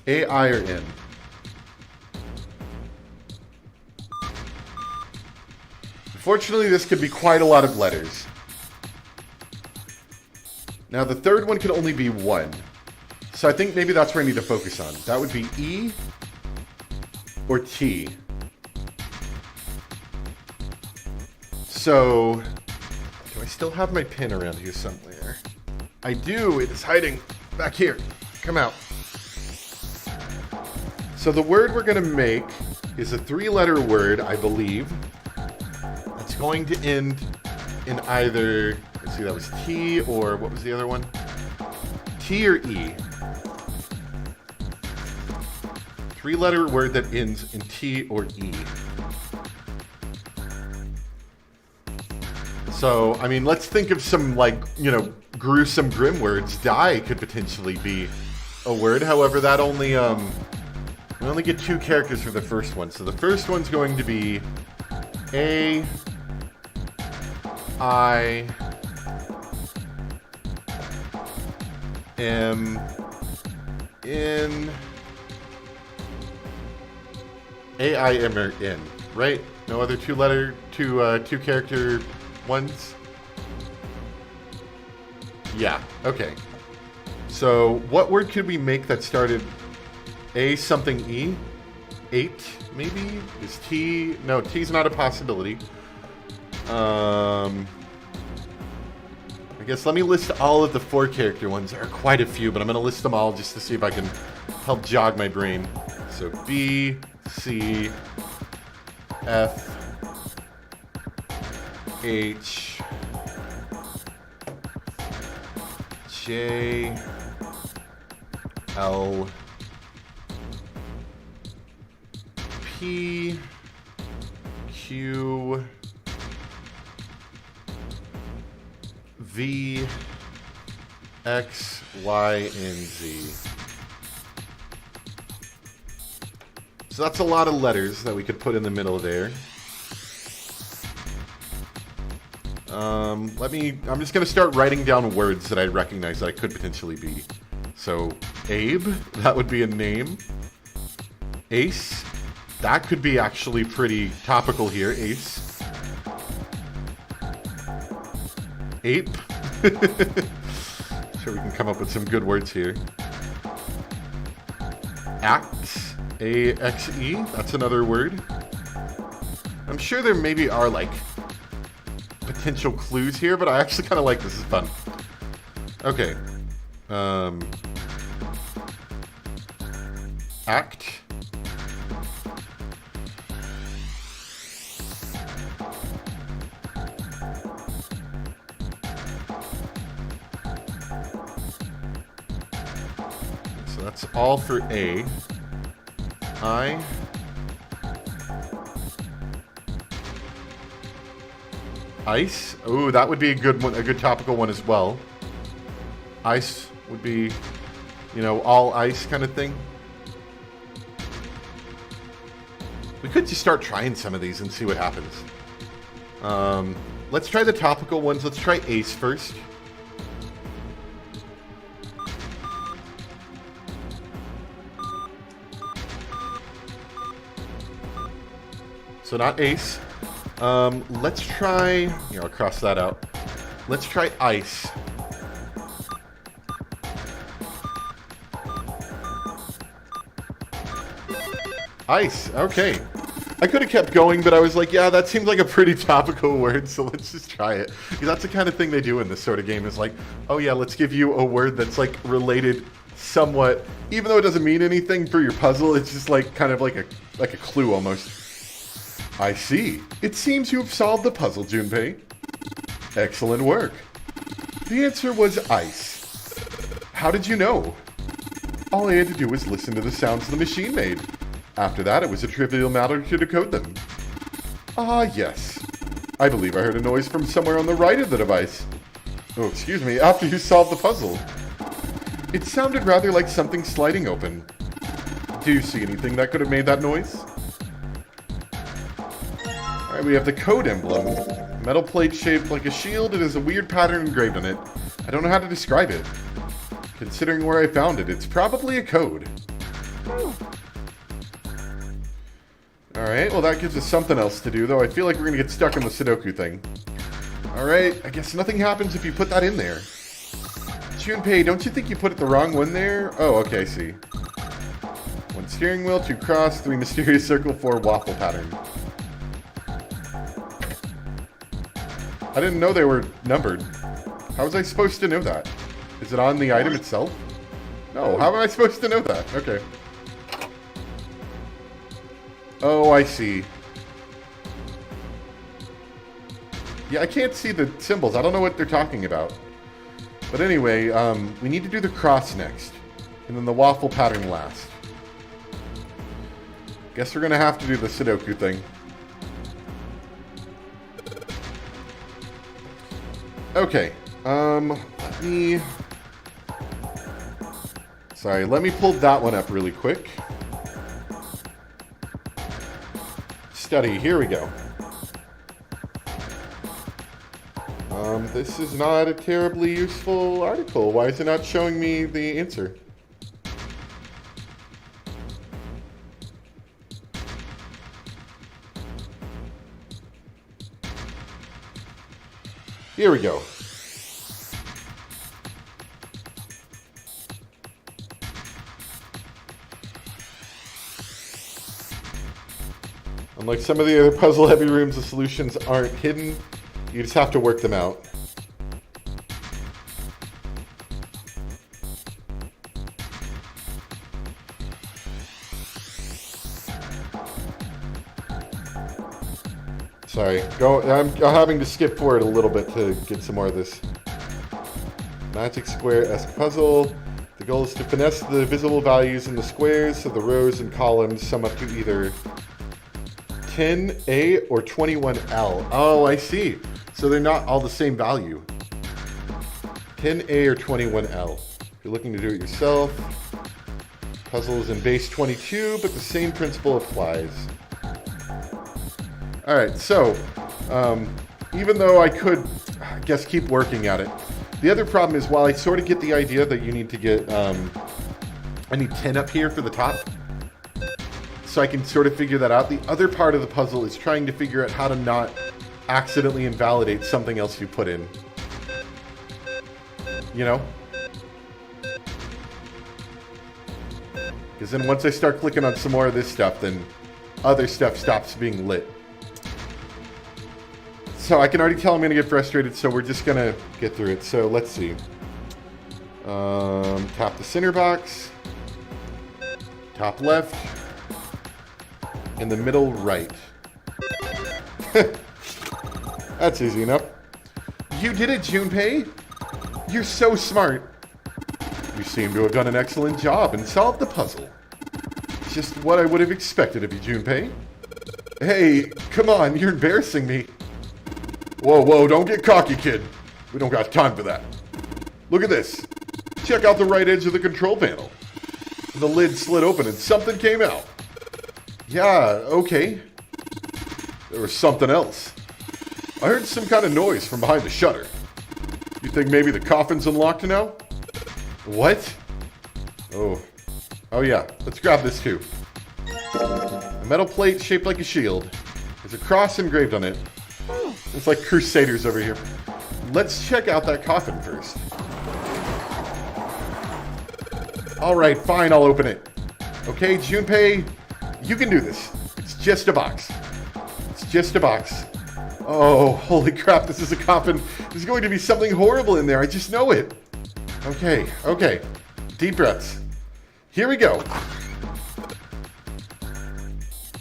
A, I, or N. Unfortunately, this could be quite a lot of letters. Now, the third one could only be 1. So I think maybe that's where I need to focus on. That would be E or T. So, do I still have my pin around here somewhere? I do. It is hiding back here. Come out. So the word we're going to make is a 3-letter word, I believe. It's going to end in either, let's see, that was T or what was the other one? T or E. 3-letter word that ends in T or E. So, I mean, let's think of some, like, you know, gruesome, grim words. Die could potentially be a word. However, that only, we only get 2 characters for the first one. So the first one's going to be A, I, M, N, A, I, M, or N, right? No other 2-letter, 2 character ones? Yeah, okay. So, what word could we make that started A something E? 8, maybe? Is T? No, T's not a possibility. I guess let me list all of the 4 character ones. There are quite a few, but I'm going to list them all just to see if I can help jog my brain. So, B, C, F, H, J, L, P, Q, V, X, Y, and Z. So that's a lot of letters that we could put in the middle there. I'm just going to start writing down words that I recognize that I could potentially be. So, Abe, that would be a name. Ace, that could be actually pretty topical here, Ace. Ape. Sure we can come up with some good words here. Axe. A-X-E. That's another word. I'm sure there maybe are, like, potential clues here, but I actually kind of like this. It's fun. Okay. Act. So that's all for A. I. Ice. Oh, that would be a good one, a good topical one as well. Ice would be, you know, all ice kind of thing. We could just start trying some of these and see what happens. Let's try the topical ones. Let's try Ace first. So not Ace. Let's try... Here, I'll cross that out. Let's try Ice. Ice, okay. I could have kept going, but I was like, yeah, that seems like a pretty topical word, so let's just try it. Because that's the kind of thing they do in this sort of game, is like, oh yeah, let's give you a word that's like related somewhat, even though it doesn't mean anything for your puzzle, it's just like kind of like a clue almost. I see. It seems you have solved the puzzle, Junpei. Excellent work. The answer was ice. How did you know? All I had to do was listen to the sounds the machine made. After that, it was a trivial matter to decode them. Ah, yes. I believe I heard a noise from somewhere on the right of the device. Oh, excuse me, after you solved the puzzle. It sounded rather like something sliding open. Do you see anything that could have made that noise? Alright, we have the code emblem. Metal plate shaped like a shield. It has a weird pattern engraved on it. I don't know how to describe it. Considering where I found it, it's probably a code. Alright, well that gives us something else to do, though I feel like we're going to get stuck in the Sudoku thing. Alright, I guess nothing happens if you put that in there. Junpei, don't you think you put it the wrong one there? Oh, okay, I see. 1 steering wheel, 2 cross, 3 mysterious circle, 4 waffle pattern. I didn't know they were numbered. How was I supposed to know that? Is it on the item itself? No, how am I supposed to know that? Okay. Oh, I see. Yeah, I can't see the symbols. I don't know what they're talking about. But anyway, we need to do the cross next. And then the waffle pattern last. Guess we're going to have to do the Sudoku thing. Okay. Let me... Sorry, let me pull that one up really quick. Study, here we go. This is not a terribly useful article. Why is it not showing me the answer? Here we go. Unlike some of the other puzzle-heavy rooms, the solutions aren't hidden. You just have to work them out. Sorry, I'm having to skip forward a little bit to get some more of this. Magic square-esque puzzle. The goal is to finesse the visible values in the squares so the rows and columns sum up to either 10A or 21L. Oh, I see. So they're not all the same value. 10A or 21L. If you're looking to do it yourself, puzzle is in base 22, but the same principle applies. Alright, so, even though I could, I guess, keep working at it, the other problem is, while I sort of get the idea that you need to get, I need 10 up here for the top, so I can sort of figure that out. The other part of the puzzle is trying to figure out how to not accidentally invalidate something else you put in. You know? Because then once I start clicking on some more of this stuff, then other stuff stops being lit. So I can already tell I'm going to get frustrated, so we're just going to get through it. So let's see. Tap the center box. Top left. In the middle right. That's easy enough. You did it, Junpei! You're so smart. You seem to have done an excellent job and solved the puzzle. Just what I would have expected of you, Junpei. Hey, come on, you're embarrassing me. Whoa, whoa, don't get cocky, kid. We don't got time for that. Look at this. Check out the right edge of the control panel. The lid slid open and something came out. Yeah, okay. There was something else. I heard some kind of noise from behind the shutter. You think maybe the coffin's unlocked now? What? Oh. Oh yeah, let's grab this too. A metal plate shaped like a shield. There's a cross engraved on it. It's like Crusaders over here. Let's check out that coffin first. Alright, fine, I'll open it. Okay, Junpei, you can do this. It's just a box. It's just a box. Oh, holy crap, this is a coffin. There's going to be something horrible in there, I just know it. Okay, okay. Deep breaths. Here we go.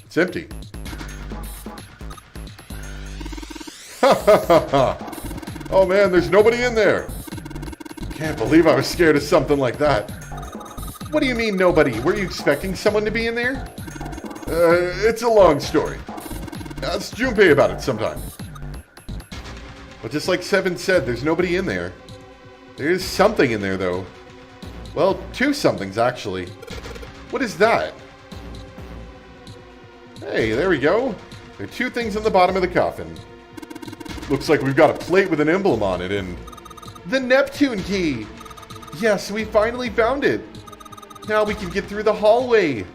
It's empty. Ha ha ha ha. Oh man, there's nobody in there. Can't believe I was scared of something like that. What do you mean nobody? Were you expecting someone to be in there? It's a long story. Ask Junpei about it sometime. But just like Seven said, there's nobody in there. There's something in there, though. Well, two somethings, actually. What is that? Hey, there we go. There are two things on the bottom of the coffin. Looks like we've got a plate with an emblem on it and... The Neptune key! Yes, we finally found it. Now we can get through the hallway.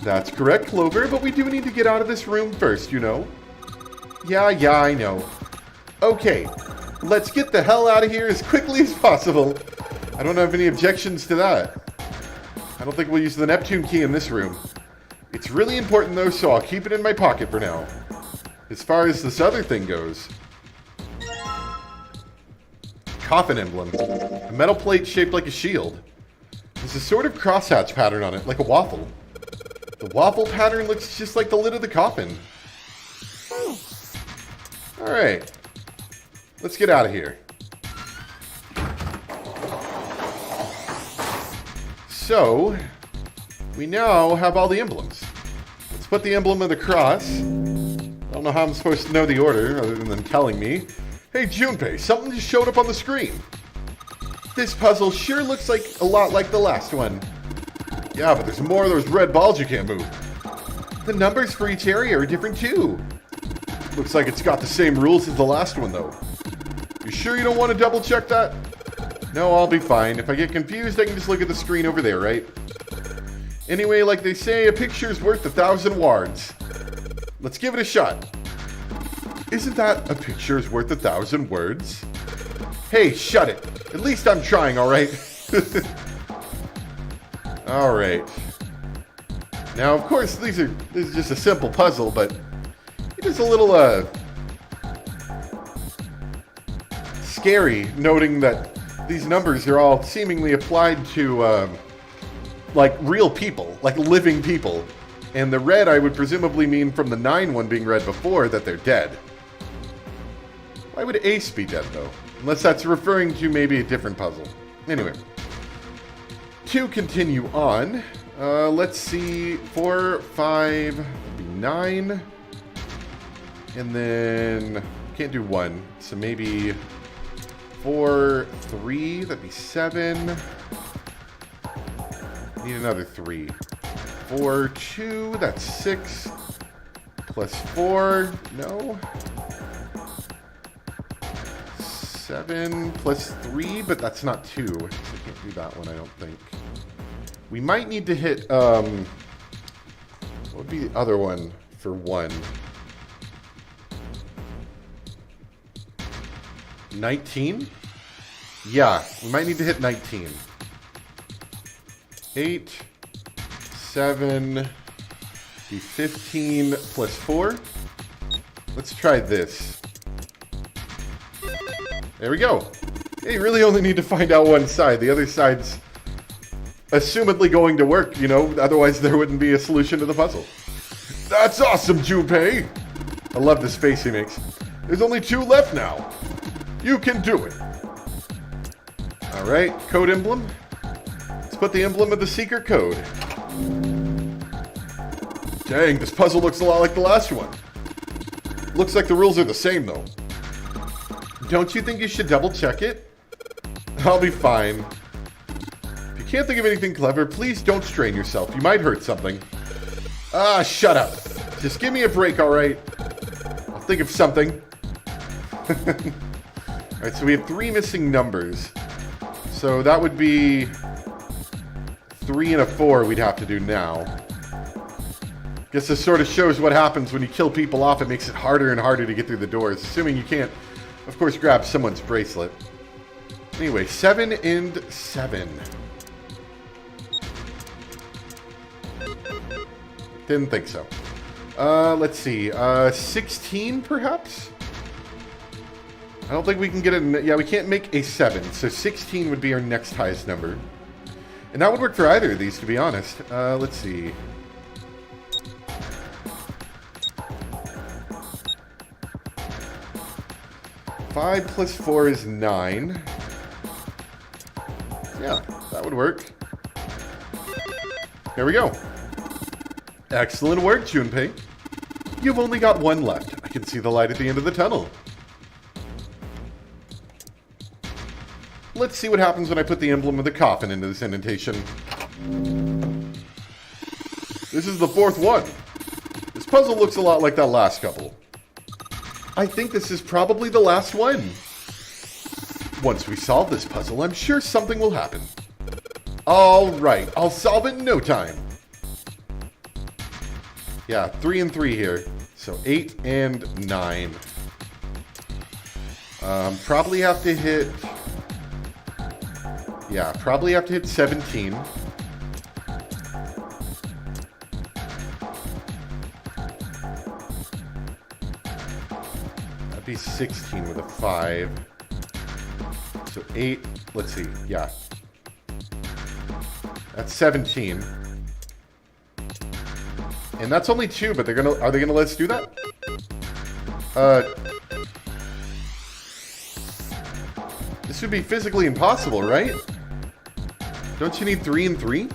That's correct, Clover, but we do need to get out of this room first, you know. Yeah, I know. Okay, let's get the hell out of here as quickly as possible. I don't have any objections to that. I don't think we'll use the Neptune key in this room. It's really important though, so I'll keep it in my pocket for now. As far as this other thing goes... Coffin emblem. A metal plate shaped like a shield. There's a sort of crosshatch pattern on it, like a waffle. The waffle pattern looks just like the lid of the coffin. Alright. Let's get out of here. So, we now have all the emblems. Let's put the emblem of the cross. I don't know how I'm supposed to know the order, other than them telling me. Hey Junpei, something just showed up on the screen. This puzzle sure looks like a lot like the last one. Yeah, but there's more of those red balls you can't move. The numbers for each area are different too. Looks like it's got the same rules as the last one though. You sure you don't want to double check that? No, I'll be fine. If I get confused, I can just look at the screen over there, right? Anyway, like they say, a picture's worth 1,000 words. Let's give it a shot. Isn't that a picture's worth 1,000 words? Hey, shut it. At least I'm trying, alright? Alright. Now, of course, this is just a simple puzzle, but it is a little, scary, noting that these numbers are all seemingly applied to, like, real people, like living people. And the red, I would presumably mean from the 9 one being read before, that they're dead. Why would Ace be dead, though? Unless that's referring to maybe a different puzzle. Anyway. To continue on, let's see, 4, 5, that'd be 9. And then, can't do 1, so maybe 4, 3, that'd be 7. Need another 3. 4, 2, that's 6. Plus 4, no. 7 plus 3, but that's not 2. So I can't do that one, I don't think. We might need to hit, what would be the other one for 1? 19? Yeah, we might need to hit 19. 8, 7 be 15 plus 4. Let's try this. There we go. You really only need to find out one side. The other side's assumedly going to work, you know, otherwise there wouldn't be a solution to the puzzle. That's awesome, Junpei! I love this face he makes. There's only 2 left now. You can do it. Alright, code emblem. Let's put the emblem of the secret code. Dang, this puzzle looks a lot like the last one. Looks like the rules are the same, though. Don't you think you should double check it? I'll be fine. If you can't think of anything clever, please don't strain yourself. You might hurt something. Ah, shut up. Just give me a break, alright? I'll think of something. Alright, so we have 3 missing numbers. So that would be 3 and a 4 we'd have to do now. Guess this sort of shows what happens when you kill people off. It makes it harder and harder to get through the doors. Assuming you can't, of course, grab someone's bracelet. Anyway, 7 and 7. Didn't think so. Let's see. 16, perhaps? I don't think we can get it. Yeah, we can't make a 7. So 16 would be our next highest number. And that would work for either of these, to be honest. Let's see. Five plus 4 is 9. Yeah, that would work. There we go. Excellent work, Junpei. You've only got 1 left. I can see the light at the end of the tunnel. Let's see what happens when I put the emblem of the coffin into this indentation. This is the 4th one. This puzzle looks a lot like that last couple. I think this is probably the last one. Once we solve this puzzle, I'm sure something will happen. Alright, I'll solve it in no time. Yeah, 3 and 3 here. So 8 and 9. Probably have to hit... Yeah, probably have to hit 17. That'd be 16 with a 5. So 8, let's see, yeah. That's 17. And that's only 2, but are they gonna let us do that? This would be physically impossible, right? Don't you need 3 and 3?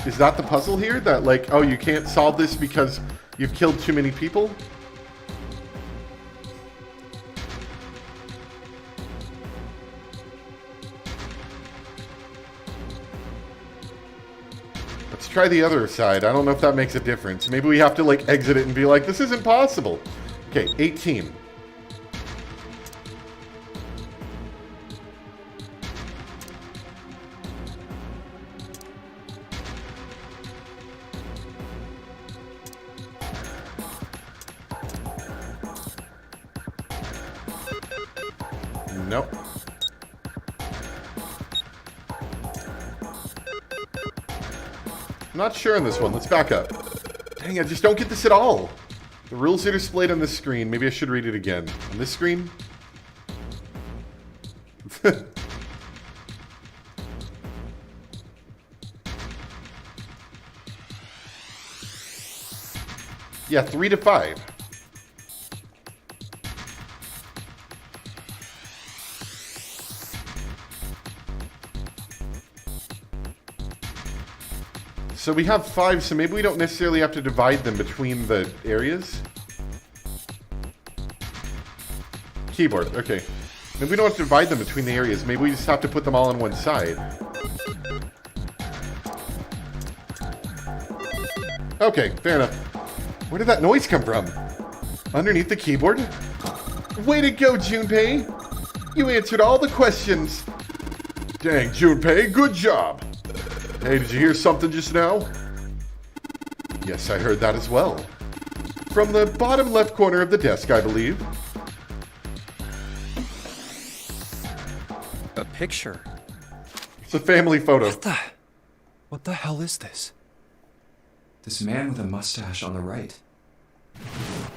Is that the puzzle here? That, like, oh, you can't solve this because you've killed too many people? Let's try the other side. I don't know if that makes a difference. Maybe we have to, like, exit it and be like, this isn't possible. Okay, 18. Nope. I'm not sure on this one. Let's back up. Dang, I just don't get this at all. The rules are displayed on this screen. Maybe I should read it again. On this screen? Yeah, 3 to 5. So we have 5, so maybe we don't necessarily have to divide them between the areas. Keyboard, okay. Maybe we don't have to divide them between the areas. Maybe we just have to put them all on one side. Okay, fair enough. Where did that noise come from? Underneath the keyboard? Way to go, Junpei! You answered all the questions. Dang, Junpei, good job! Hey, did you hear something just now? Yes, I heard that as well. From the bottom left corner of the desk, I believe. picture. It's a family photo. What the hell is this? This man with a mustache on the right.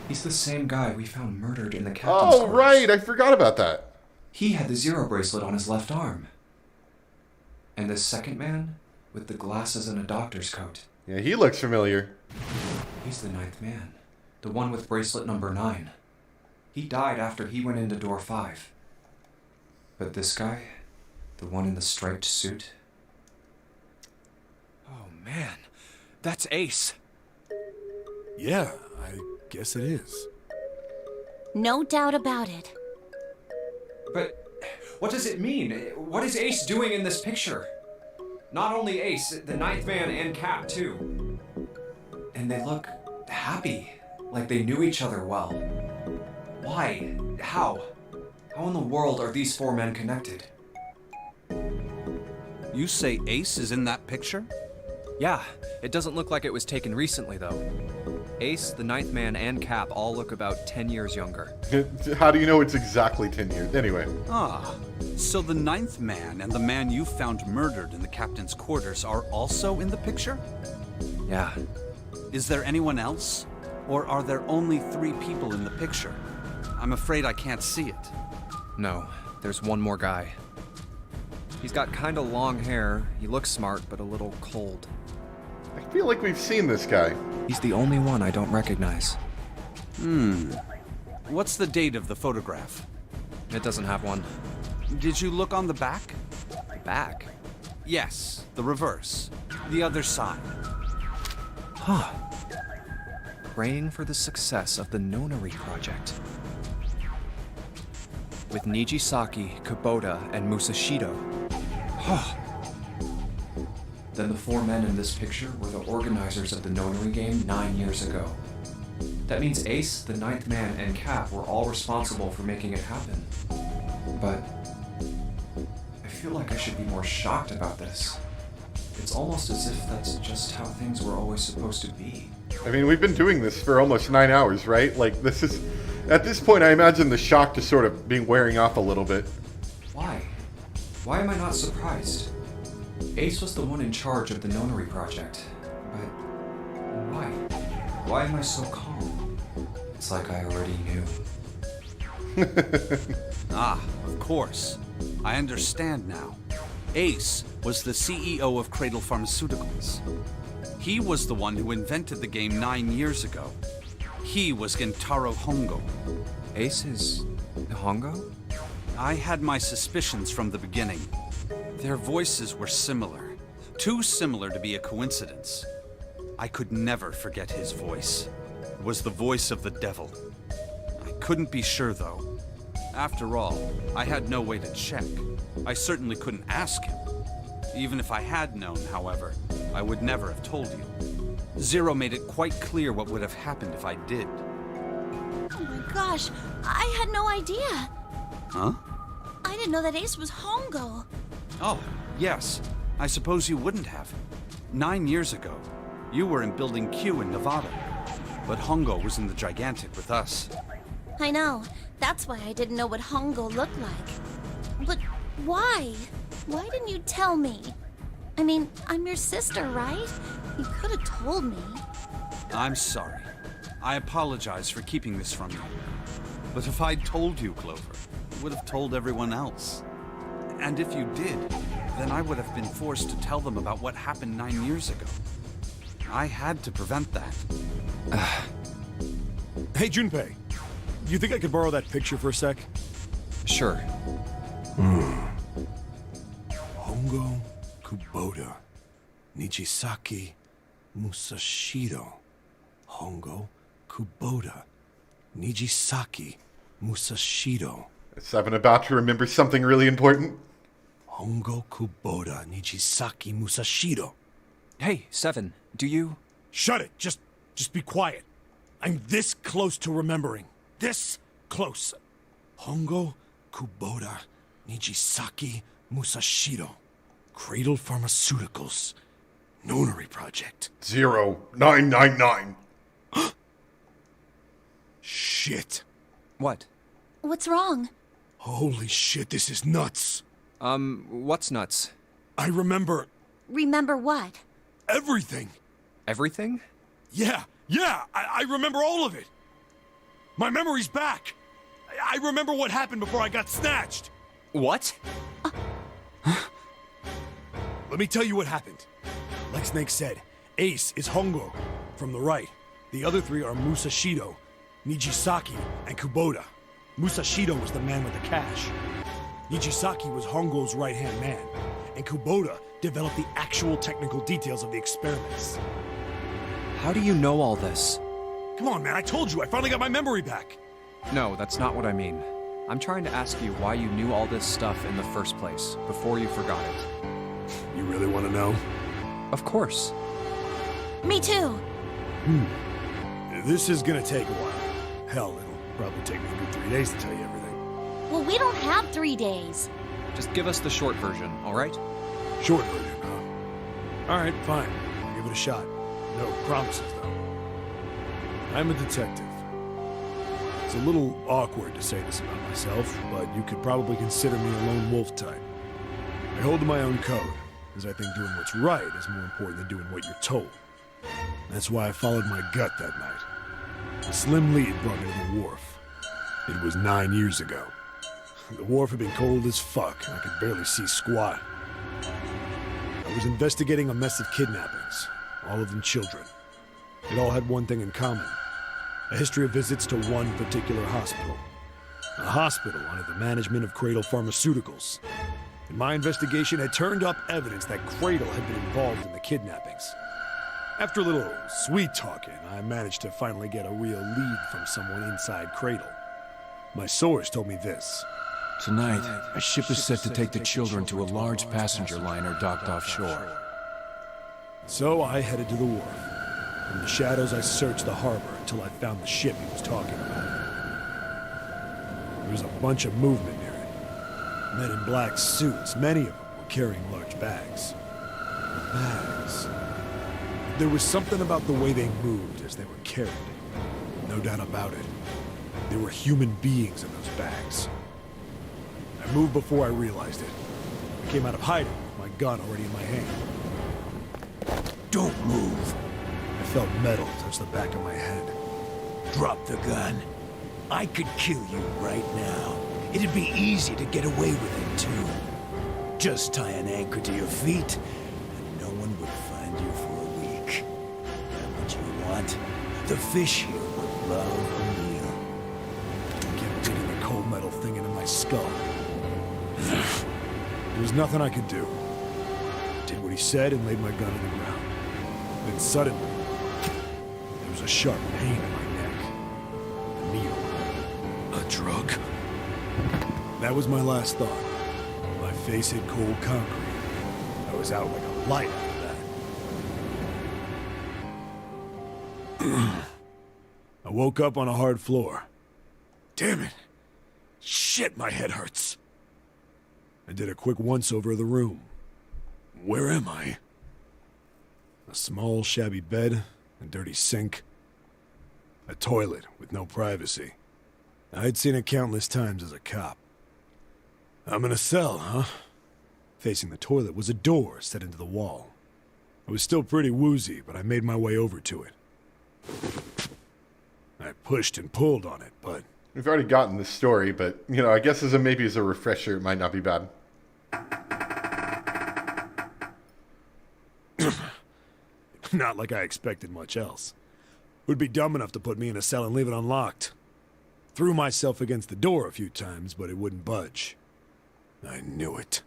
He's the same guy we found murdered in the captain's Oh, quarters. right. I forgot about that. He had the zero bracelet on his left arm. And this second man, with the glasses and a doctor's coat. Yeah, he looks familiar. He's the ninth man. The one with bracelet number 9. He died after he went into door 5. But this guy, the one in the striped suit, Oh man, that's Ace. Yeah, I guess it is. No doubt about it. But what does it mean? What is Ace doing in this picture? Not only Ace, the ninth man and Cap too. And they look happy, like they knew each other well. Why? How? How in the world are these 4 men connected? You say Ace is in that picture? Yeah, it doesn't look like it was taken recently though. Ace, the ninth man, and Cap all look about 10 years younger. How do you know it's exactly 10 years? Anyway. Ah, so the ninth man and the man you found murdered in the captain's quarters are also in the picture? Yeah. Is there anyone else? Or are there only 3 people in the picture? I'm afraid I can't see it. No, there's one more guy. He's got kinda long hair, he looks smart, but a little cold. I feel like we've seen this guy. He's the only one I don't recognize. What's the date of the photograph? It doesn't have one. Did you look on the back? Back? Yes, the reverse. The other side. Huh. Praying for the success of the Nonary project. With Nijisaki, Kubota, and Musashido. Huh. Then the 4 men in this picture were the organizers of the Nonary game 9 years ago. That means Ace, the ninth man, and Cap were all responsible for making it happen. But I feel like I should be more shocked about this. It's almost as if that's just how things were always supposed to be. I mean, we've been doing this for almost 9 hours, right? Like, this is... At this point, I imagine the shock just sort of being wearing off a little bit. Why? Why am I not surprised? Ace was the one in charge of the Nonary project. But why? Why am I so calm? It's like I already knew. Ah, of course. I understand now. Ace was the CEO of Cradle Pharmaceuticals. He was the one who invented the game 9 years ago. He was Gentaro Hongo. Ace is Hongo? I had my suspicions from the beginning. Their voices were similar. Too similar to be a coincidence. I could never forget his voice. It was the voice of the devil. I couldn't be sure, though. After all, I had no way to check. I certainly couldn't ask him. Even if I had known, however, I would never have told you. Zero made it quite clear what would have happened if I did. Oh my gosh, I had no idea. Huh? I didn't know that Ace was Hongo. Oh, yes. I suppose you wouldn't have. 9 years ago, you were in Building Q in Nevada. But Hongo was in the Gigantic with us. I know. That's why I didn't know what Hongo looked like. But why? Why didn't you tell me? I mean, I'm your sister, right? You could have told me. I'm sorry. I apologize for keeping this from you. But if I'd told you, Clover, I would have told everyone else. And if you did, then I would have been forced to tell them about what happened 9 years ago. I had to prevent that. Hey, Junpei. You think I could borrow that picture for a sec? Sure. Hongo, Kubota, Nijisaki, Musashido. Hongo, Kubota, Nijisaki, Musashido. Is Seven about to remember something really important? Hongo, Kubota, Nijisaki, Musashido. Hey, Seven, do you... Shut it! Just be quiet. I'm this close to remembering. This close. Hongo, Kubota, Nijisaki, Musashido. Cradle Pharmaceuticals. Nonary Project. 0999. Shit. What? What's wrong? Holy shit, this is nuts. What's nuts? I remember Remember what? everything. Everything? Yeah, I remember all of it. My memory's back. I remember what happened before I got snatched. What? Let me tell you what happened. Like Snake said, Ace is Hongo from the right. The other three are Musashido, Nijisaki, and Kubota. Musashido was the man with the cash. Nijisaki was Hongo's right-hand man, and Kubota developed the actual technical details of the experiments. How do you know all this? Come on, man, I told you, I finally got my memory back. No, that's not what I mean. I'm trying to ask you why you knew all this stuff in the first place, before you forgot it. You really want to know? Of course. Me too. This is gonna take a while. Hell, it'll probably take me a good 3 days to tell you everything. Well, we don't have 3 days. Just give us the short version, alright? Short version, huh? Alright, fine. I'll give it a shot. No promises, though. I'm a detective. It's a little awkward to say this about myself, but you could probably consider me a lone wolf type. I hold to my own code, as I think doing what's right is more important than doing what you're told. That's why I followed my gut that night. A slim lead brought me to the wharf. It was 9 years ago. The wharf had been cold as fuck, and I could barely see squat. I was investigating a mess of kidnappings, all of them children. It all had one thing in common: a history of visits to one particular hospital. A hospital under the management of Cradle Pharmaceuticals. And my investigation had turned up evidence that Cradle had been involved in the kidnappings. After a little sweet-talking, I managed to finally get a real lead from someone inside Cradle. My source told me this. Tonight, a ship is set to take the children to a large passenger liner docked offshore. So I headed to the wharf. In the shadows, I searched the harbor until I found the ship he was talking about. There was a bunch of movement near it. Men in black suits, many of them were carrying large bags. Bags. There was something about the way they moved as they were carried. No doubt about it. There were human beings in those bags. I moved before I realized it. I came out of hiding with my gun already in my hand. Don't move. I felt metal touch the back of my head. Drop the gun. I could kill you right now. It'd be easy to get away with it, too. Just tie an anchor to your feet, and no one would find you for a week. That what you want? The fish here would love a meal. I kept getting the cold metal thing into my skull. There was nothing I could do. I did what he said and laid my gun on the ground. Then suddenly, there was a sharp pain in my neck. A needle. A drug? That was my last thought. My face hit cold concrete. I was out like a light after that. I woke up on a hard floor. Damn it! Shit, my head hurts. I did a quick once-over of the room. Where am I? A small, shabby bed, a dirty sink, a toilet with no privacy. I'd seen it countless times as a cop. I'm in a cell, huh? Facing the toilet was a door set into the wall. I was still pretty woozy, but I made my way over to it. I pushed and pulled on it, but... We've already gotten this story, but, you know, I guess maybe as a refresher, it might not be bad. Not like I expected much else. Would be dumb enough to put me in a cell and leave it unlocked. Threw myself against the door a few times, but it wouldn't budge. I knew it.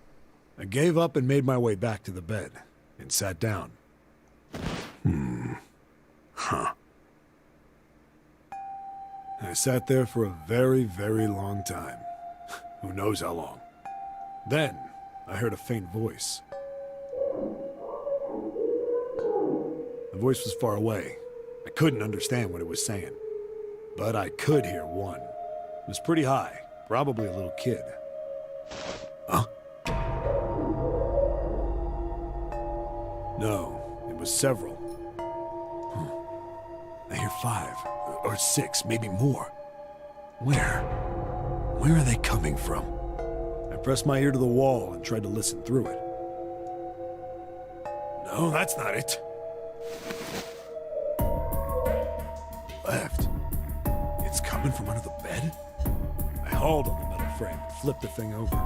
I gave up and made my way back to the bed, and sat down. Huh. I sat there for a very, very long time. Who knows how long. Then, I heard a faint voice. The voice was far away. I couldn't understand what it was saying. But I could hear one. It was pretty high, probably a little kid. Huh? No, it was several. I hear 5, or 6, maybe more. Where? Where are they coming from? I pressed my ear to the wall and tried to listen through it. No, that's not it. Left. It's coming from under the bed? I hauled on the metal frame and flipped the thing over.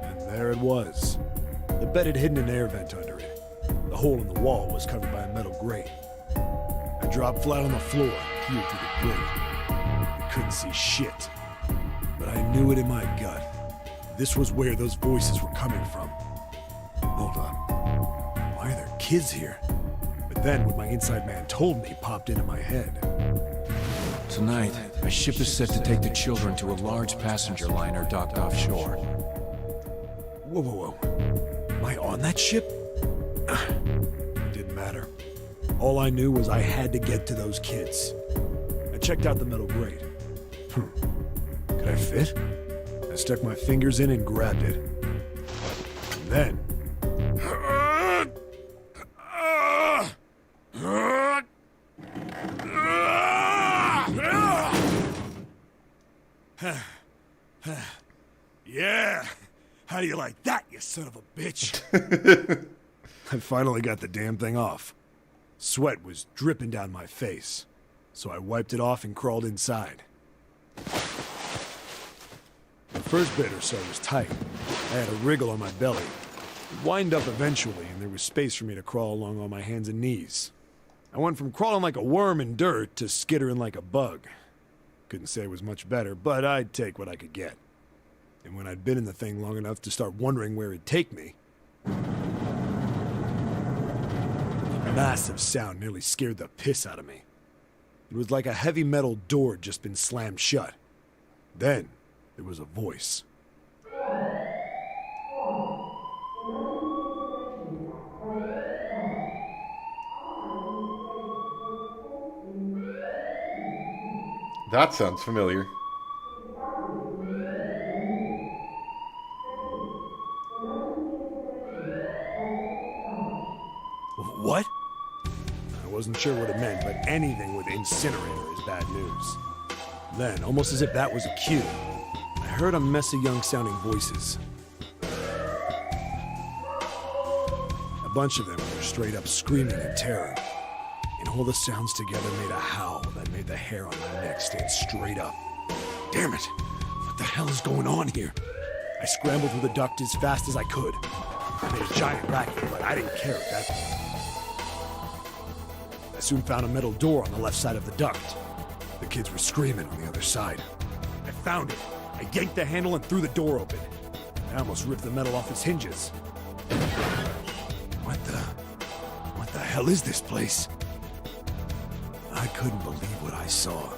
And there it was. The bed had hidden an air vent under it. The hole in the wall was covered by a metal grate. I dropped flat on the floor and peered through the grate. I couldn't see shit, but I knew it in my gut. This was where those voices were coming from. Hold on. Why are there kids here? But then what my inside man told me popped into my head. Tonight, a ship is set to take the children to a large passenger liner docked offshore. Whoa, whoa, whoa. Am I on that ship? It didn't matter. All I knew was I had to get to those kids. I checked out the metal grate. Could I fit? I stuck my fingers in and grabbed it. And then... Yeah! How do you like that, you son of a bitch? I finally got the damn thing off. Sweat was dripping down my face, so I wiped it off and crawled inside. The first bit or so was tight. I had a wriggle on my belly. It wind up eventually, and there was space for me to crawl along on my hands and knees. I went from crawling like a worm in dirt to skittering like a bug. Couldn't say it was much better, but I'd take what I could get. And when I'd been in the thing long enough to start wondering where it'd take me, a massive sound nearly scared the piss out of me. It was like a heavy metal door had just been slammed shut. Then, there was a voice. That sounds familiar. What? I wasn't sure what it meant, but anything with incinerator is bad news. Then, almost as if that was a cue, I heard a mess of young-sounding voices. A bunch of them were straight up screaming in terror. And all the sounds together made a howl that made the hair on my neck stand straight up. Damn it! What the hell is going on here? I scrambled through the duct as fast as I could. I made a giant racket, but I didn't care at that point. I soon found a metal door on the left side of the duct. The kids were screaming on the other side. I found it. I yanked the handle and threw the door open. I almost ripped the metal off its hinges. What the hell is this place? I couldn't believe what I saw.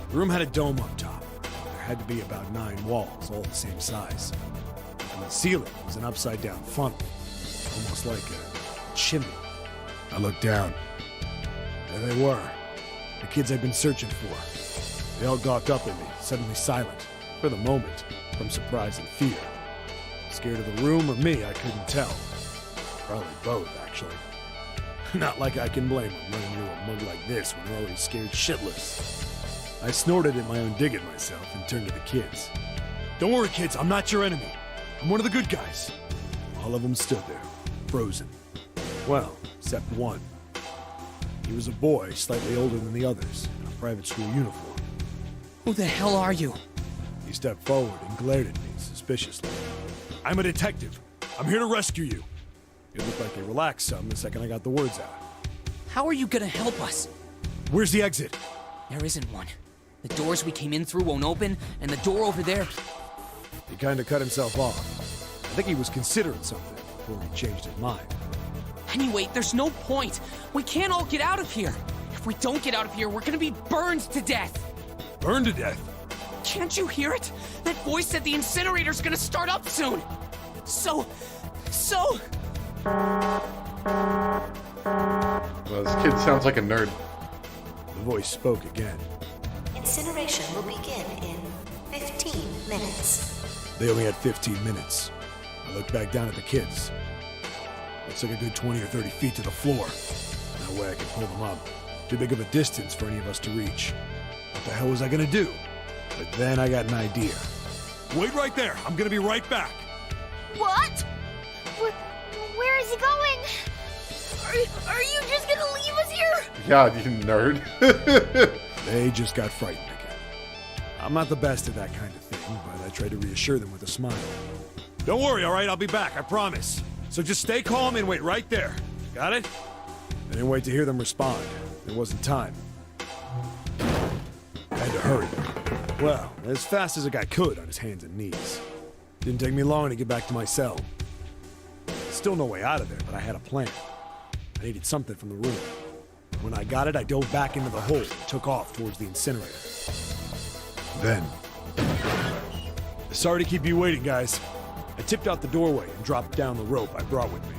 The room had a dome up top. There had to be about 9 walls, all the same size. And the ceiling was an upside-down funnel, almost like a chimney. I looked down. There they were, the kids I'd been searching for. They all gawked up at me, suddenly silent, for the moment, from surprise and fear. Scared of the room or me, I couldn't tell. Probably both, actually. Not like I can blame them running into a mug like this when they're already scared shitless. I snorted at my own dig at myself and turned to the kids. Don't worry, kids, I'm not your enemy. I'm one of the good guys. All of them stood there, frozen. Well, except one. He was a boy, slightly older than the others, in a private school uniform. Who the hell are you? He stepped forward and glared at me suspiciously. I'm a detective. I'm here to rescue you. It looked like they relaxed some the second I got the words out. How are you gonna help us? Where's the exit? There isn't one. The doors we came in through won't open, and the door over there... He kinda cut himself off. I think he was considering something before he changed his mind. Anyway, there's no point. We can't all get out of here. If we don't get out of here, we're gonna be burned to death. Burned to death? Can't you hear it? That voice said the incinerator's gonna start up soon. So... Well, this kid sounds like a nerd. The voice spoke again. Incineration will begin in 15 minutes. They only had 15 minutes. I looked back down at the kids. Looks like a good 20 or 30 feet to the floor. No way I could pull them up. Too big of a distance for any of us to reach. What the hell was I gonna do? But then I got an idea. Wait right there. I'm gonna be right back. What? Where is he going? Are you just gonna leave us here? Yeah, you nerd. They just got frightened again. I'm not the best at that kind of thing, but I tried to reassure them with a smile. Don't worry, all right? I'll be back, I promise. So just stay calm and wait right there. Got it? I didn't wait to hear them respond. There wasn't time. I had to hurry. Well, as fast as a guy could on his hands and knees. Didn't take me long to get back to my cell. Still no way out of there, but I had a plan. I needed something from the room. When I got it, I dove back into the hole and took off towards the incinerator. Then... Sorry to keep you waiting, guys. I tipped out the doorway and dropped down the rope I brought with me.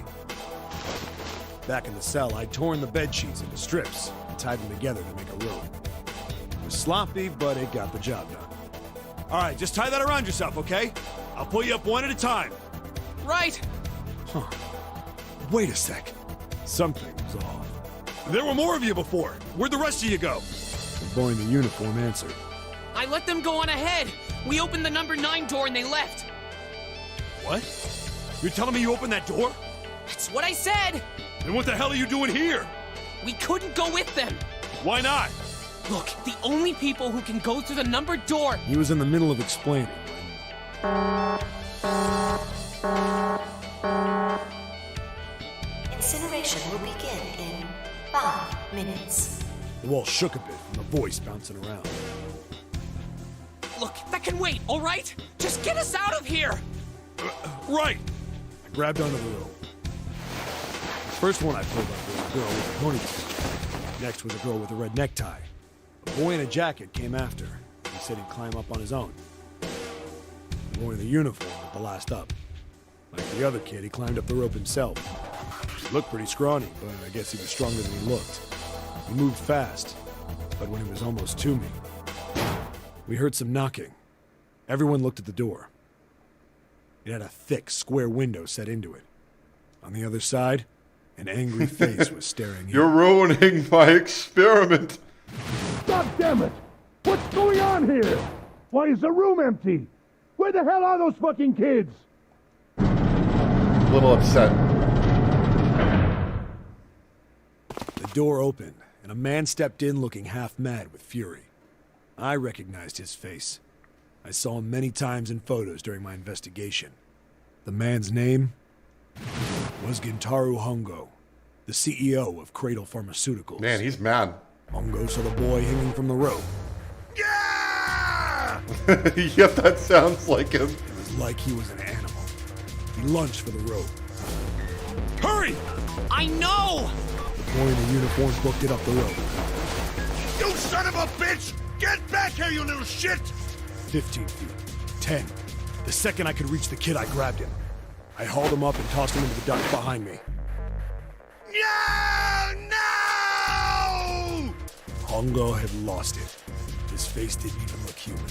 Back in the cell, I'd torn the bed sheets into strips and tied them together to make a rope. It was sloppy, but it got the job done. All right, just tie that around yourself, okay? I'll pull you up one at a time. Right. Huh. Wait a sec. Something was off. There were more of you before. Where'd the rest of you go? The boy in the uniform answered. I let them go on ahead. We opened the number 9 door and they left. What? You're telling me you opened that door? That's what I said. Then what the hell are you doing here? We couldn't go with them. Why not? Look, the only people who can go through the numbered door... He was in the middle of explaining when... Incineration will begin in 5 minutes. The wall shook a bit from the voice bouncing around. Look, that can wait, all right? Just get us out of here! Right! I grabbed onto the rope. The first one I pulled up was a girl with a ponytail. Next was a girl with a red necktie. A boy in a jacket came after. He said he'd climb up on his own. The boy in the uniform was the last up. Like the other kid, he climbed up the rope himself. He looked pretty scrawny, but I guess he was stronger than he looked. He moved fast, but when he was almost to me, we heard some knocking. Everyone looked at the door. It had a thick, square window set into it. On the other side, an angry face was staring in. You're ruining my experiment. God damn it! What's going on here? Why is the room empty? Where the hell are those fucking kids? A little upset. The door opened, and a man stepped in looking half mad with fury. I recognized his face. I saw him many times in photos during my investigation. The man's name was Gintaro Hongo, the CEO of Cradle Pharmaceuticals. Man, he's mad. Hongo saw the boy hanging from the rope. Yeah! Yep, that sounds like him. It was like he was an animal. He lunged for the rope. Hurry! I know! The boy in the uniform booked it up the rope. You son of a bitch! Get back here, you little shit! 15 feet. 10. The second I could reach the kid, I grabbed him. I hauled him up and tossed him into the duct behind me. No! No! Hongo had lost it. His face didn't even look human.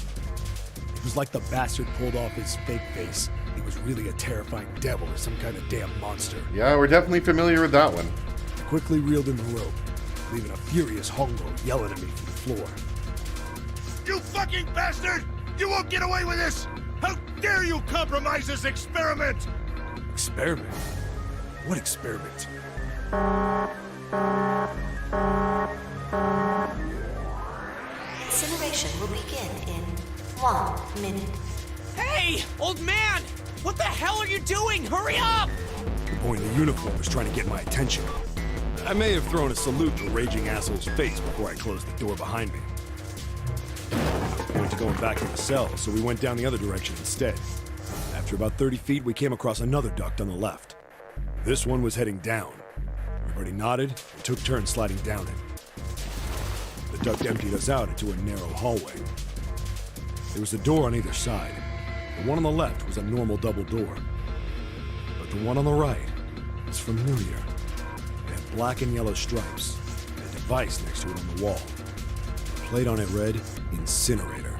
It was like the bastard pulled off his fake face. He was really a terrifying devil or some kind of damn monster. Yeah, we're definitely familiar with that one. I quickly reeled in the rope, leaving a furious Hongo yelling at me from the floor. You fucking bastard! You won't get away with this! How dare you compromise this experiment! Experiment? What experiment? Incineration will begin in 1 minute. Hey, old man! What the hell are you doing? Hurry up! The boy in the uniform was trying to get my attention. I may have thrown a salute in the raging asshole's face before I closed the door behind me. I went to going back to the cell, so we went down the other direction instead. After about 30 feet, we came across another duct on the left. This one was heading down. Everybody nodded and took turns sliding down it. The duct emptied us out into a narrow hallway. There was a door on either side. The one on the left was a normal double door. But the one on the right was familiar. It had black and yellow stripes, and a device next to it on the wall. The plate on it read, Incinerator.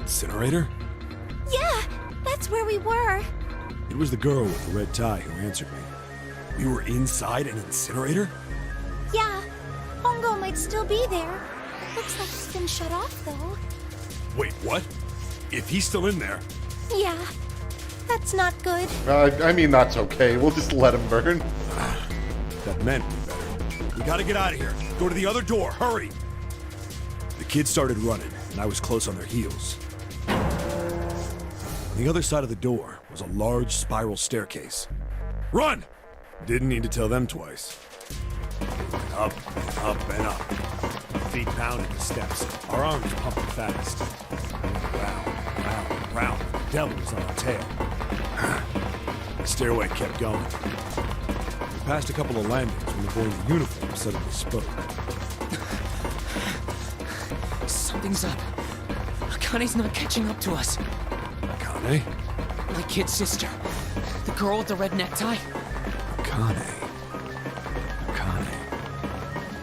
Incinerator? Yeah, that's where we were. It was the girl with the red tie who answered me. We were inside an incinerator? Yeah, Hongo might still be there. Looks like it's been shut off, though. Wait, what? If he's still in there... Yeah, that's not good. I mean, that's okay. We'll just let him burn. That meant we better. We gotta get out of here. Go to the other door, hurry! The kids started running, and I was close on their heels. On the other side of the door was a large spiral staircase. Run! Didn't need to tell them twice. Up and up and up. Feet pounding the steps, our arms pumping fast. Round, round, round. The devil was on our tail. The stairway kept going. We passed a couple of landings when the boy in the uniform suddenly spoke. Something's up. Akane's not catching up to us. Akane? My kid's sister. The girl with the red necktie. Akane.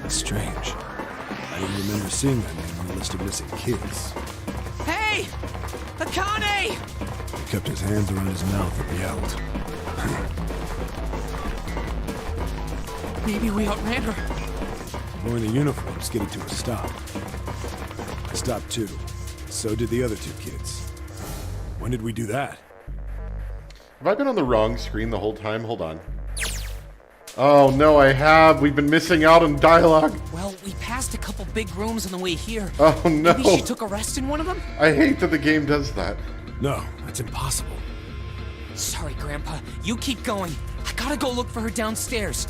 That's strange. I didn't remember seeing that name on the list of missing kids. Hey! Akane! He kept his hands around his mouth and yelled. Maybe we outran her. The boy in the uniform skidded to a stop. I stopped too. So did the other two kids. When did we do that? Have I been on the wrong screen the whole time? Hold on. Oh, no, I have. We've been missing out on dialogue. Well, we passed a couple big rooms on the way here. Oh, no. Maybe she took a rest in one of them? I hate that the game does that. No, that's impossible. Sorry, Grandpa. You keep going. I gotta go look for her downstairs.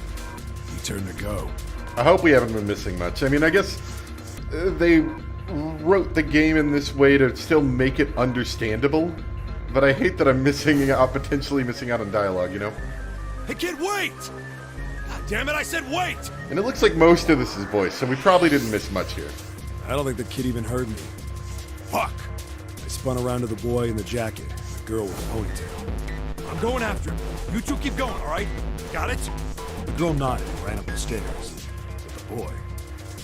You turn to go. I hope we haven't been missing much. I mean, I guess they wrote the game in this way to still make it understandable. But I hate that I'm potentially missing out on dialogue, you know? Hey, kid, wait! God damn it, I said wait! And it looks like most of this is voice, so we probably didn't miss much here. I don't think the kid even heard me. Fuck! I spun around to the boy in the jacket, and the girl with the ponytail. I'm going after him. You two keep going, alright? Got it? The girl nodded and ran up the stairs. But the boy...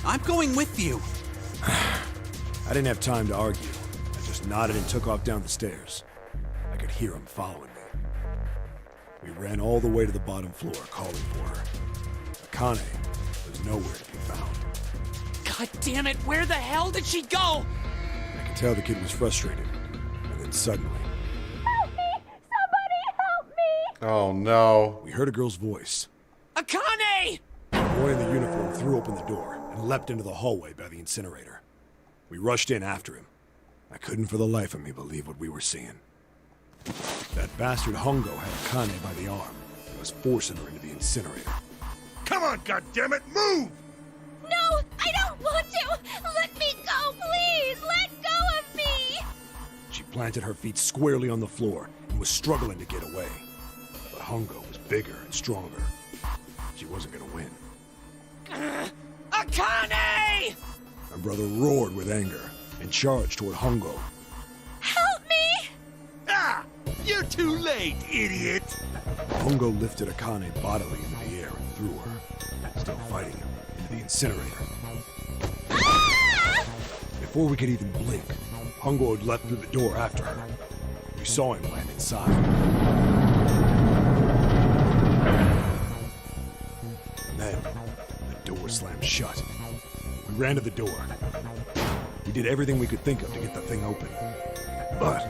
I'm going with you. I didn't have time to argue. I just nodded and took off down the stairs. I could hear him following me. We ran all the way to the bottom floor, calling for her. Akane was nowhere to be found. God damn it, where the hell did she go? I could tell the kid was frustrated. And then suddenly... Help me! Somebody help me! Oh, no. We heard a girl's voice. Akane! The boy in the uniform threw open the door and leapt into the hallway by the incinerator. We rushed in after him. I couldn't for the life of me believe what we were seeing. That bastard Hongo had Akane by the arm and was forcing her into the incinerator. Come on, goddammit, move! No, I don't want to! Let me go, please! Let go of me! She planted her feet squarely on the floor and was struggling to get away. But Hongo was bigger and stronger. She wasn't gonna win. Akane! My brother roared with anger and charged toward Hongo. Help me! Ah! You're too late, idiot! Hongo lifted Akane bodily into the air and threw her, still fighting him, into the incinerator. Ah! Before we could even blink, Hongo had leapt through the door after her. We saw him land inside. And then, the door slammed shut. We ran to the door. We did everything we could think of to get the thing open. But...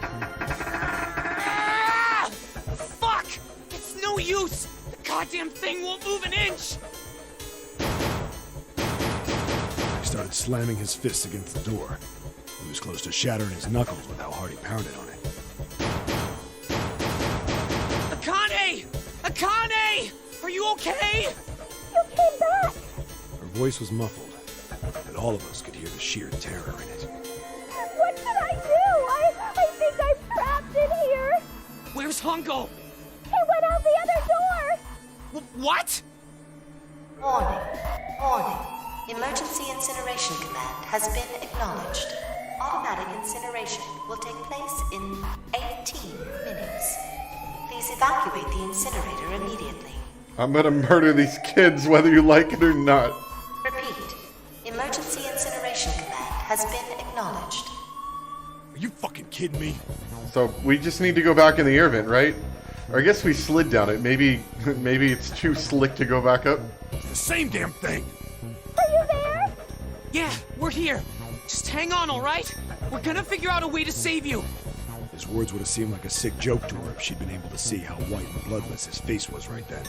Ah! Fuck! It's no use! The goddamn thing won't move an inch! He started slamming his fists against the door. He was close to shattering his knuckles with how hard he pounded on it. Akane! Akane! Are you okay? You came back! Her voice was muffled, but all of us could hear the sheer terror in it. What should I do? I think I'm trapped in here! Where's Hongo? He went out the other door! What? Warning. Warning. Emergency incineration command has been acknowledged. Automatic incineration will take place in 18 minutes. Please evacuate the incinerator immediately. I'm gonna murder these kids whether you like it or not. Repeat. Emergency incineration command has been acknowledged. Are you fucking kidding me? So we just need to go back in the air vent, right? Or I guess we slid down it. Maybe it's too slick to go back up. It's the same damn thing! Are you there? Yeah, we're here. Just hang on, all right? We're gonna figure out a way to save you. His words would have seemed like a sick joke to her if she'd been able to see how white and bloodless his face was right then.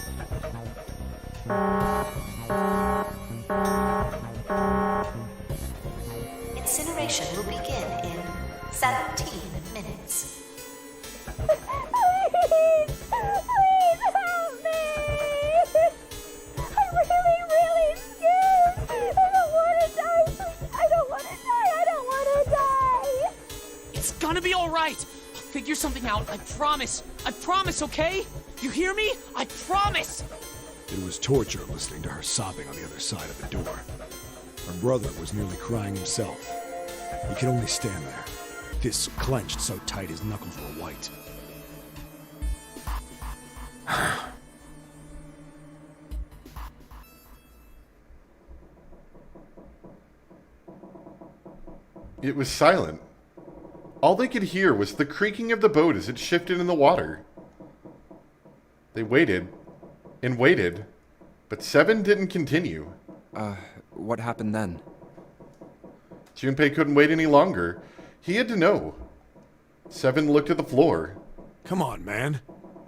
Incineration will begin in 17 minutes. Please help me! I'm really scared! I don't want to die! I don't want to die! I don't want to die! It's gonna be alright. I'll figure something out. I promise. I promise, okay? You hear me? I promise! It was torture listening to her sobbing on the other side of the door. Her brother was nearly crying himself. He could only stand there, fists clenched so tight his knuckles were white. It was silent. All they could hear was the creaking of the boat as it shifted in the water. They waited and waited, but Seven didn't continue. What happened then? Junpei couldn't wait any longer. He had to know. Seven looked at the floor. Come on, man.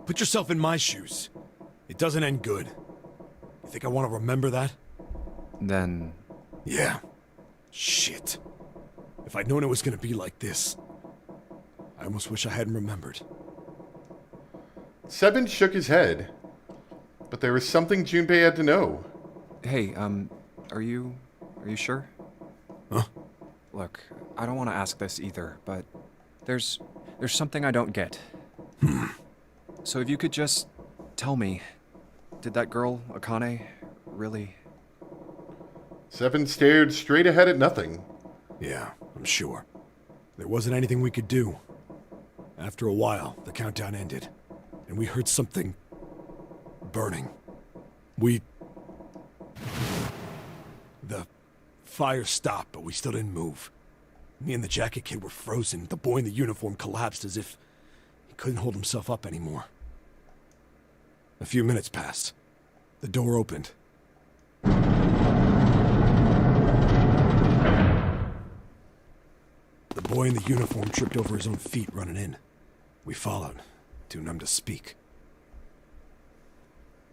Put yourself in my shoes. It doesn't end good. You think I want to remember that? Then... Yeah. Shit. If I'd known it was gonna be like this, I almost wish I hadn't remembered. Seven shook his head. But there was something Junpei had to know. Hey, are you sure? Huh? Look, I don't want to ask this either, but there's something I don't get. So if you could just tell me, did that girl, Akane, really... Seven stared straight ahead at nothing. Yeah, I'm sure. There wasn't anything we could do. After a while, the countdown ended, and we heard something... burning. The fire stopped, but we still didn't move. Me and the jacket kid were frozen. The boy in the uniform collapsed as if he couldn't hold himself up anymore. A few minutes passed. The door opened. The boy in the uniform tripped over his own feet running in. We followed, too numb to speak.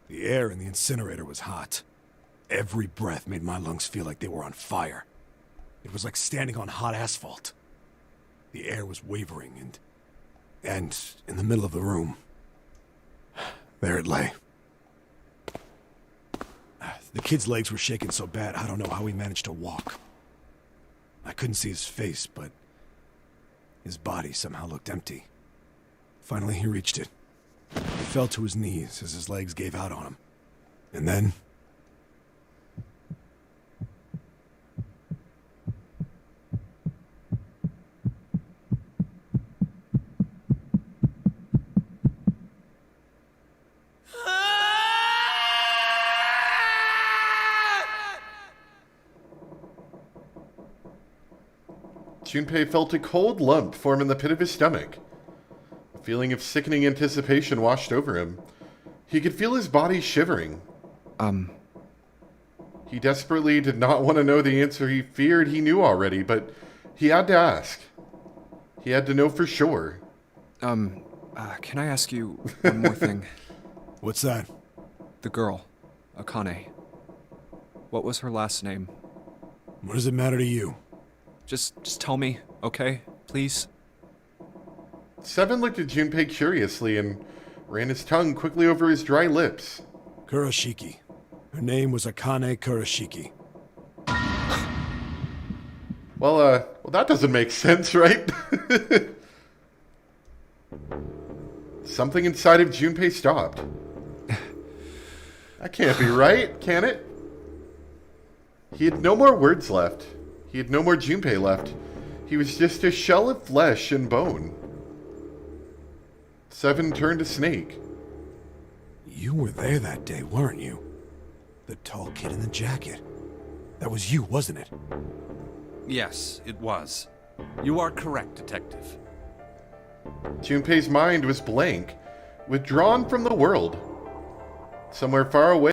The air in the incinerator was hot. Every breath made my lungs feel like they were on fire. It was like standing on hot asphalt. The air was wavering, and in the middle of the room, there it lay. The kid's legs were shaking so bad, I don't know how he managed to walk. I couldn't see his face, but his body somehow looked empty. Finally, he reached it. He fell to his knees as his legs gave out on him. And then... Junpei felt a cold lump form in the pit of his stomach. A feeling of sickening anticipation washed over him. He could feel his body shivering. He desperately did not want to know the answer he feared he knew already, but he had to ask. He had to know for sure. Can I ask you one more thing? What's that? The girl, Akane. What was her last name? What does it matter to you? Just tell me, okay? Please? Seven looked at Junpei curiously and ran his tongue quickly over his dry lips. Kurashiki. Her name was Akane Kurashiki. Well, that doesn't make sense, right? Something inside of Junpei stopped. That can't be right, can it? He had no more words left. He had no more Junpei left. He was just a shell of flesh and bone. Seven turned to Snake. You were there that day, weren't you? The tall kid in the jacket. That was you, wasn't it? Yes, it was. You are correct, Detective. Junpei's mind was blank, withdrawn from the world. Somewhere far away.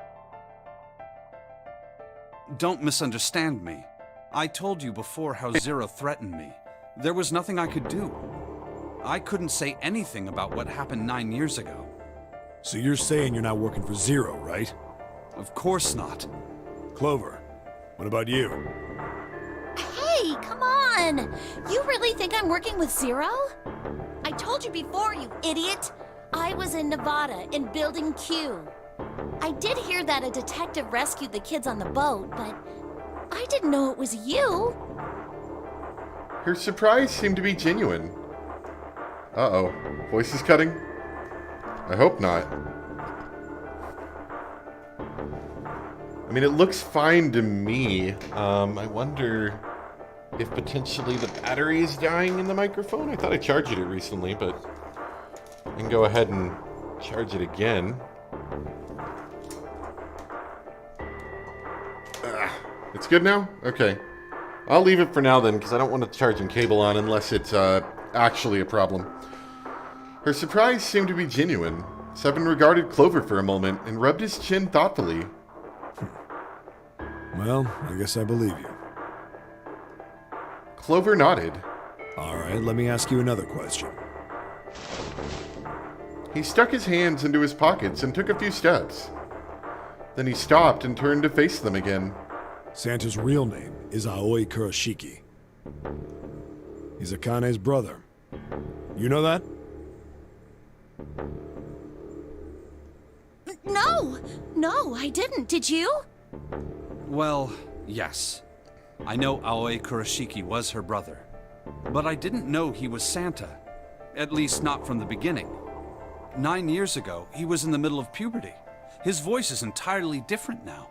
Don't misunderstand me. I told you before how Zero threatened me. There was nothing I could do. I couldn't say anything about what happened 9 years ago. So you're saying you're not working for Zero, right? Of course not. Clover, what about you? Hey, come on! You really think I'm working with Zero? I told you before, you idiot! I was in Nevada, in Building Q. I did hear that a detective rescued the kids on the boat, but I didn't know it was you. Her surprise seemed to be genuine. Uh-oh. Voice is cutting? I hope not. I mean, it looks fine to me. I wonder if potentially the battery is dying in the microphone. I thought I charged it recently, but I can go ahead and charge it again. It's good now? Okay. I'll leave it for now then, because I don't want the charging cable on unless it's actually a problem. Her surprise seemed to be genuine. Seven regarded Clover for a moment and rubbed his chin thoughtfully. Well, I guess I believe you. Clover nodded. All right, let me ask you another question. He stuck his hands into his pockets and took a few steps. Then he stopped and turned to face them again. Santa's real name is Aoi Kurashiki. He's Akane's brother. You know that? No, I didn't. Did you? Well, yes. I know Aoi Kurashiki was her brother. But I didn't know he was Santa. At least not from the beginning. 9 years ago, he was in the middle of puberty. His voice is entirely different now.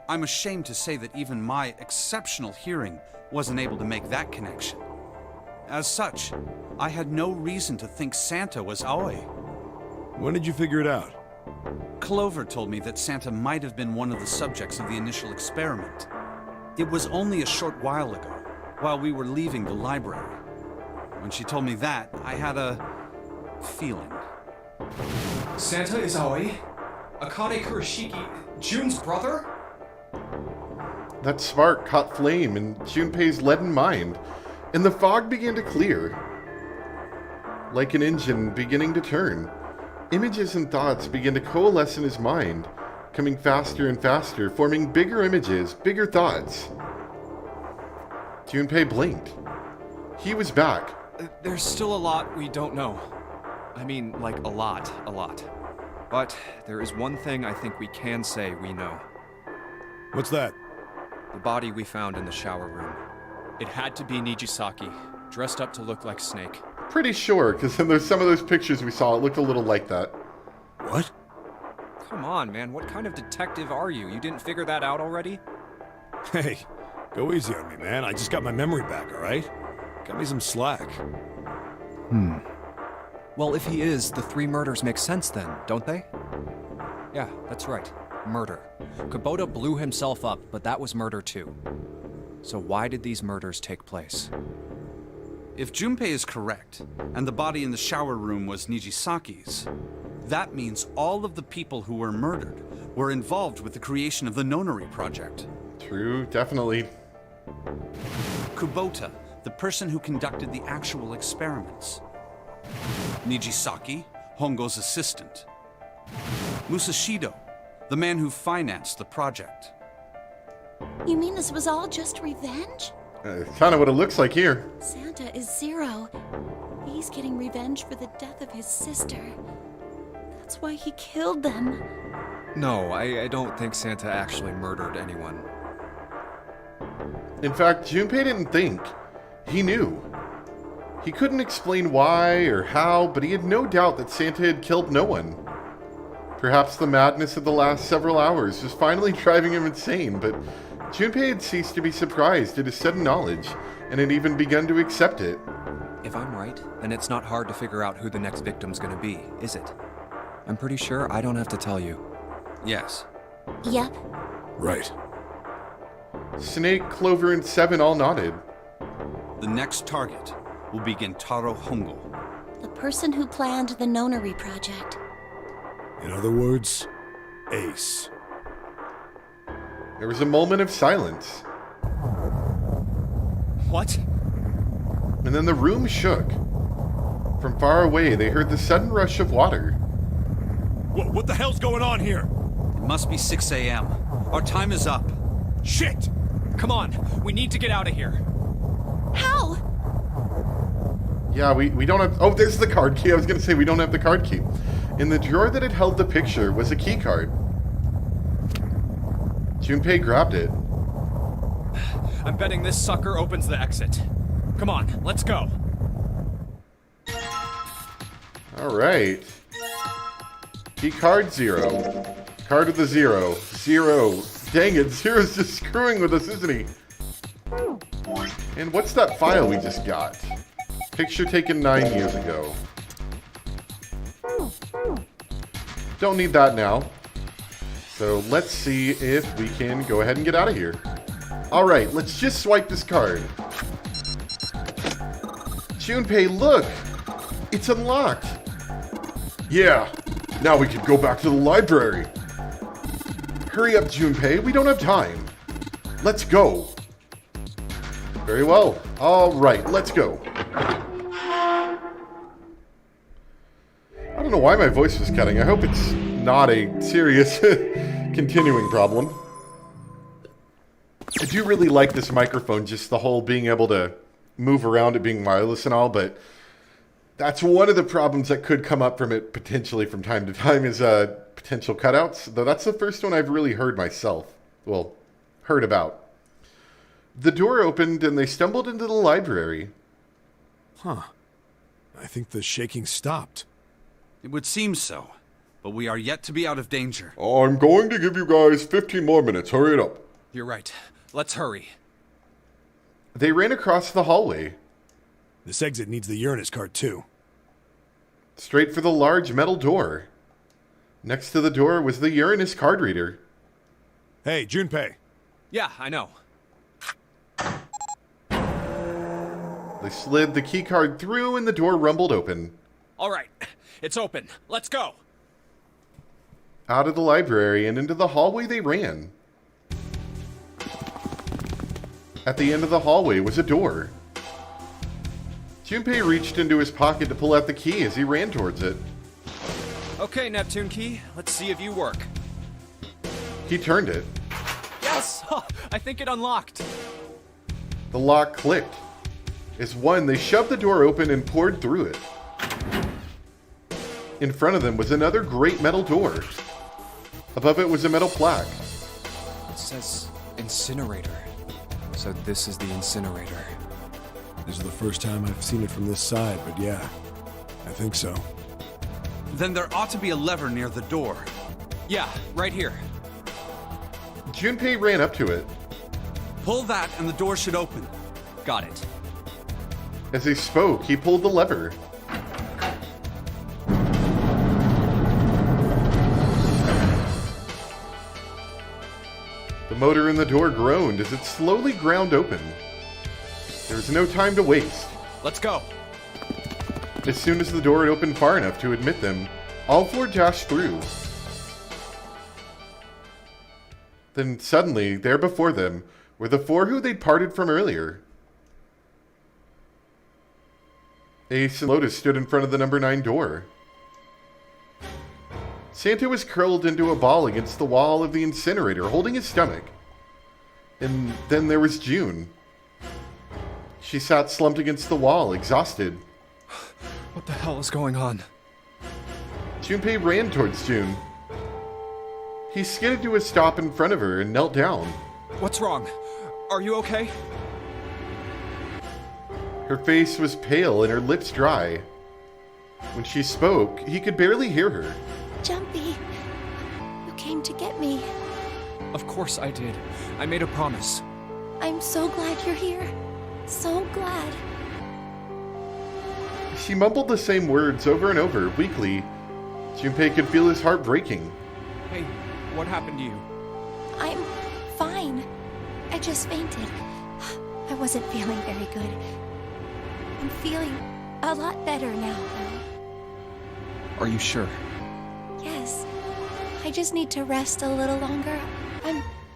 I'm ashamed to say that even my exceptional hearing wasn't able to make that connection. As such, I had no reason to think Santa was Aoi. When did you figure it out? Clover told me that Santa might have been one of the subjects of the initial experiment. It was only a short while ago, while we were leaving the library. When she told me that, I had a feeling. Santa is Aoi? Akane Kurashiki, June's brother? That spark caught flame in Junpei's leaden mind, and the fog began to clear. Like an engine beginning to turn, images and thoughts began to coalesce in his mind, coming faster and faster, forming bigger images, bigger thoughts. Junpei blinked. He was back. There's still a lot we don't know. I mean, like a lot. But there is one thing I think we can say we know. What's that? The body we found in the shower room. It had to be Nijisaki, dressed up to look like Snake. Pretty sure, because there's some of those pictures we saw, it looked a little like that. What? Come on, man, what kind of detective are you? You didn't figure that out already? Hey, go easy on me, man. I just got my memory back, all right? Cut me some slack. Well, if he is, the 3 murders make sense then, don't they? Yeah, that's right. Murder. Kubota blew himself up, but that was murder too. So why did these murders take place? If Junpei is correct, and the body in the shower room was Nijisaki's, that means all of the people who were murdered were involved with the creation of the Nonary project. True, definitely. Kubota, the person who conducted the actual experiments. Nijisaki, Hongo's assistant. Musashido, the man who financed the project. You mean this was all just revenge? Kind of what it looks like here. Santa is Zero. He's getting revenge for the death of his sister. That's why he killed them. No, I don't think Santa actually murdered anyone. In fact, Junpei didn't think. He knew. He couldn't explain why or how, but he had no doubt that Santa had killed no one. Perhaps the madness of the last several hours was finally driving him insane, but Junpei had ceased to be surprised at his sudden knowledge, and had even begun to accept it. If I'm right, then it's not hard to figure out who the next victim's gonna be, is it? I'm pretty sure I don't have to tell you. Yes. Yep. Right. Snake, Clover, and Seven all nodded. The next target will be Gentaro Hongo. The person who planned the Nonary project. In other words, Ace. There was a moment of silence. What? And then the room shook. From far away, they heard the sudden rush of water. What the hell's going on here? It must be 6 a.m. Our time is up. Shit! Come on, we need to get out of here. How? Yeah, we don't have... Oh, there's the card key. I was going to say we don't have the card key. In the drawer that had held the picture was a key card. Junpei grabbed it. I'm betting this sucker opens the exit. Come on, let's go. Alright. Key card 0. Card with a 0. 0. Dang it, Zero's just screwing with us, isn't he? And what's that file we just got? Picture taken 9 years ago. Don't need that now. So let's see if we can go ahead and get out of here. Alright, let's just swipe this card. Junpei, look! It's unlocked! Yeah, now we can go back to the library. Hurry up, Junpei, we don't have time. Let's go. Very well. Alright, let's go. I don't know why my voice was cutting. I hope it's not a serious continuing problem. I do really like this microphone, just the whole being able to move around it being wireless and all, but that's one of the problems that could come up from it potentially from time to time is potential cutouts, though that's the first one I've really heard myself. Well, heard about. The door opened and they stumbled into the library. Huh. I think the shaking stopped. It would seem so, but we are yet to be out of danger. I'm going to give you guys 15 more minutes. Hurry it up. You're right. Let's hurry. They ran across the hallway. This exit needs the Uranus card, too. Straight for the large metal door. Next to the door was the Uranus card reader. Hey, Junpei. Yeah, I know. They slid the key card through and the door rumbled open. All right, it's open. Let's go. Out of the library and into the hallway they ran. At the end of the hallway was a door. Junpei reached into his pocket to pull out the key as he ran towards it. Okay, Neptune Key, let's see if you work. He turned it. Yes! I think it unlocked. The lock clicked. As one, they shoved the door open and poured through it. In front of them was another great metal door. Above it was a metal plaque. It says incinerator. So this is the incinerator. This is the first time I've seen it from this side, but yeah, I think so. Then there ought to be a lever near the door. Yeah, right here. Junpei ran up to it. Pull that and the door should open. Got it. As he spoke, he pulled the lever. The motor in the door groaned as it slowly ground open. There was no time to waste. Let's go. As soon as the door had opened far enough to admit them, all four dashed through. Then suddenly, there before them, were the four who they'd parted from earlier. Ace and Lotus stood in front of the number 9 door. Santa was curled into a ball against the wall of the incinerator, holding his stomach. And then there was June. She sat slumped against the wall, exhausted. What the hell is going on? Junpei ran towards June. He skidded to a stop in front of her and knelt down. What's wrong? Are you okay? Her face was pale and her lips dry. When she spoke, he could barely hear her. Jumpy, you came to get me. Of course I did. I made a promise. I'm so glad you're here. So glad. She mumbled the same words over and over, weakly. Junpei could feel his heart breaking. Hey, what happened to you? I'm fine. I just fainted. I wasn't feeling very good. I'm feeling a lot better now, though. Are you sure? Yes. I just need to rest a little longer.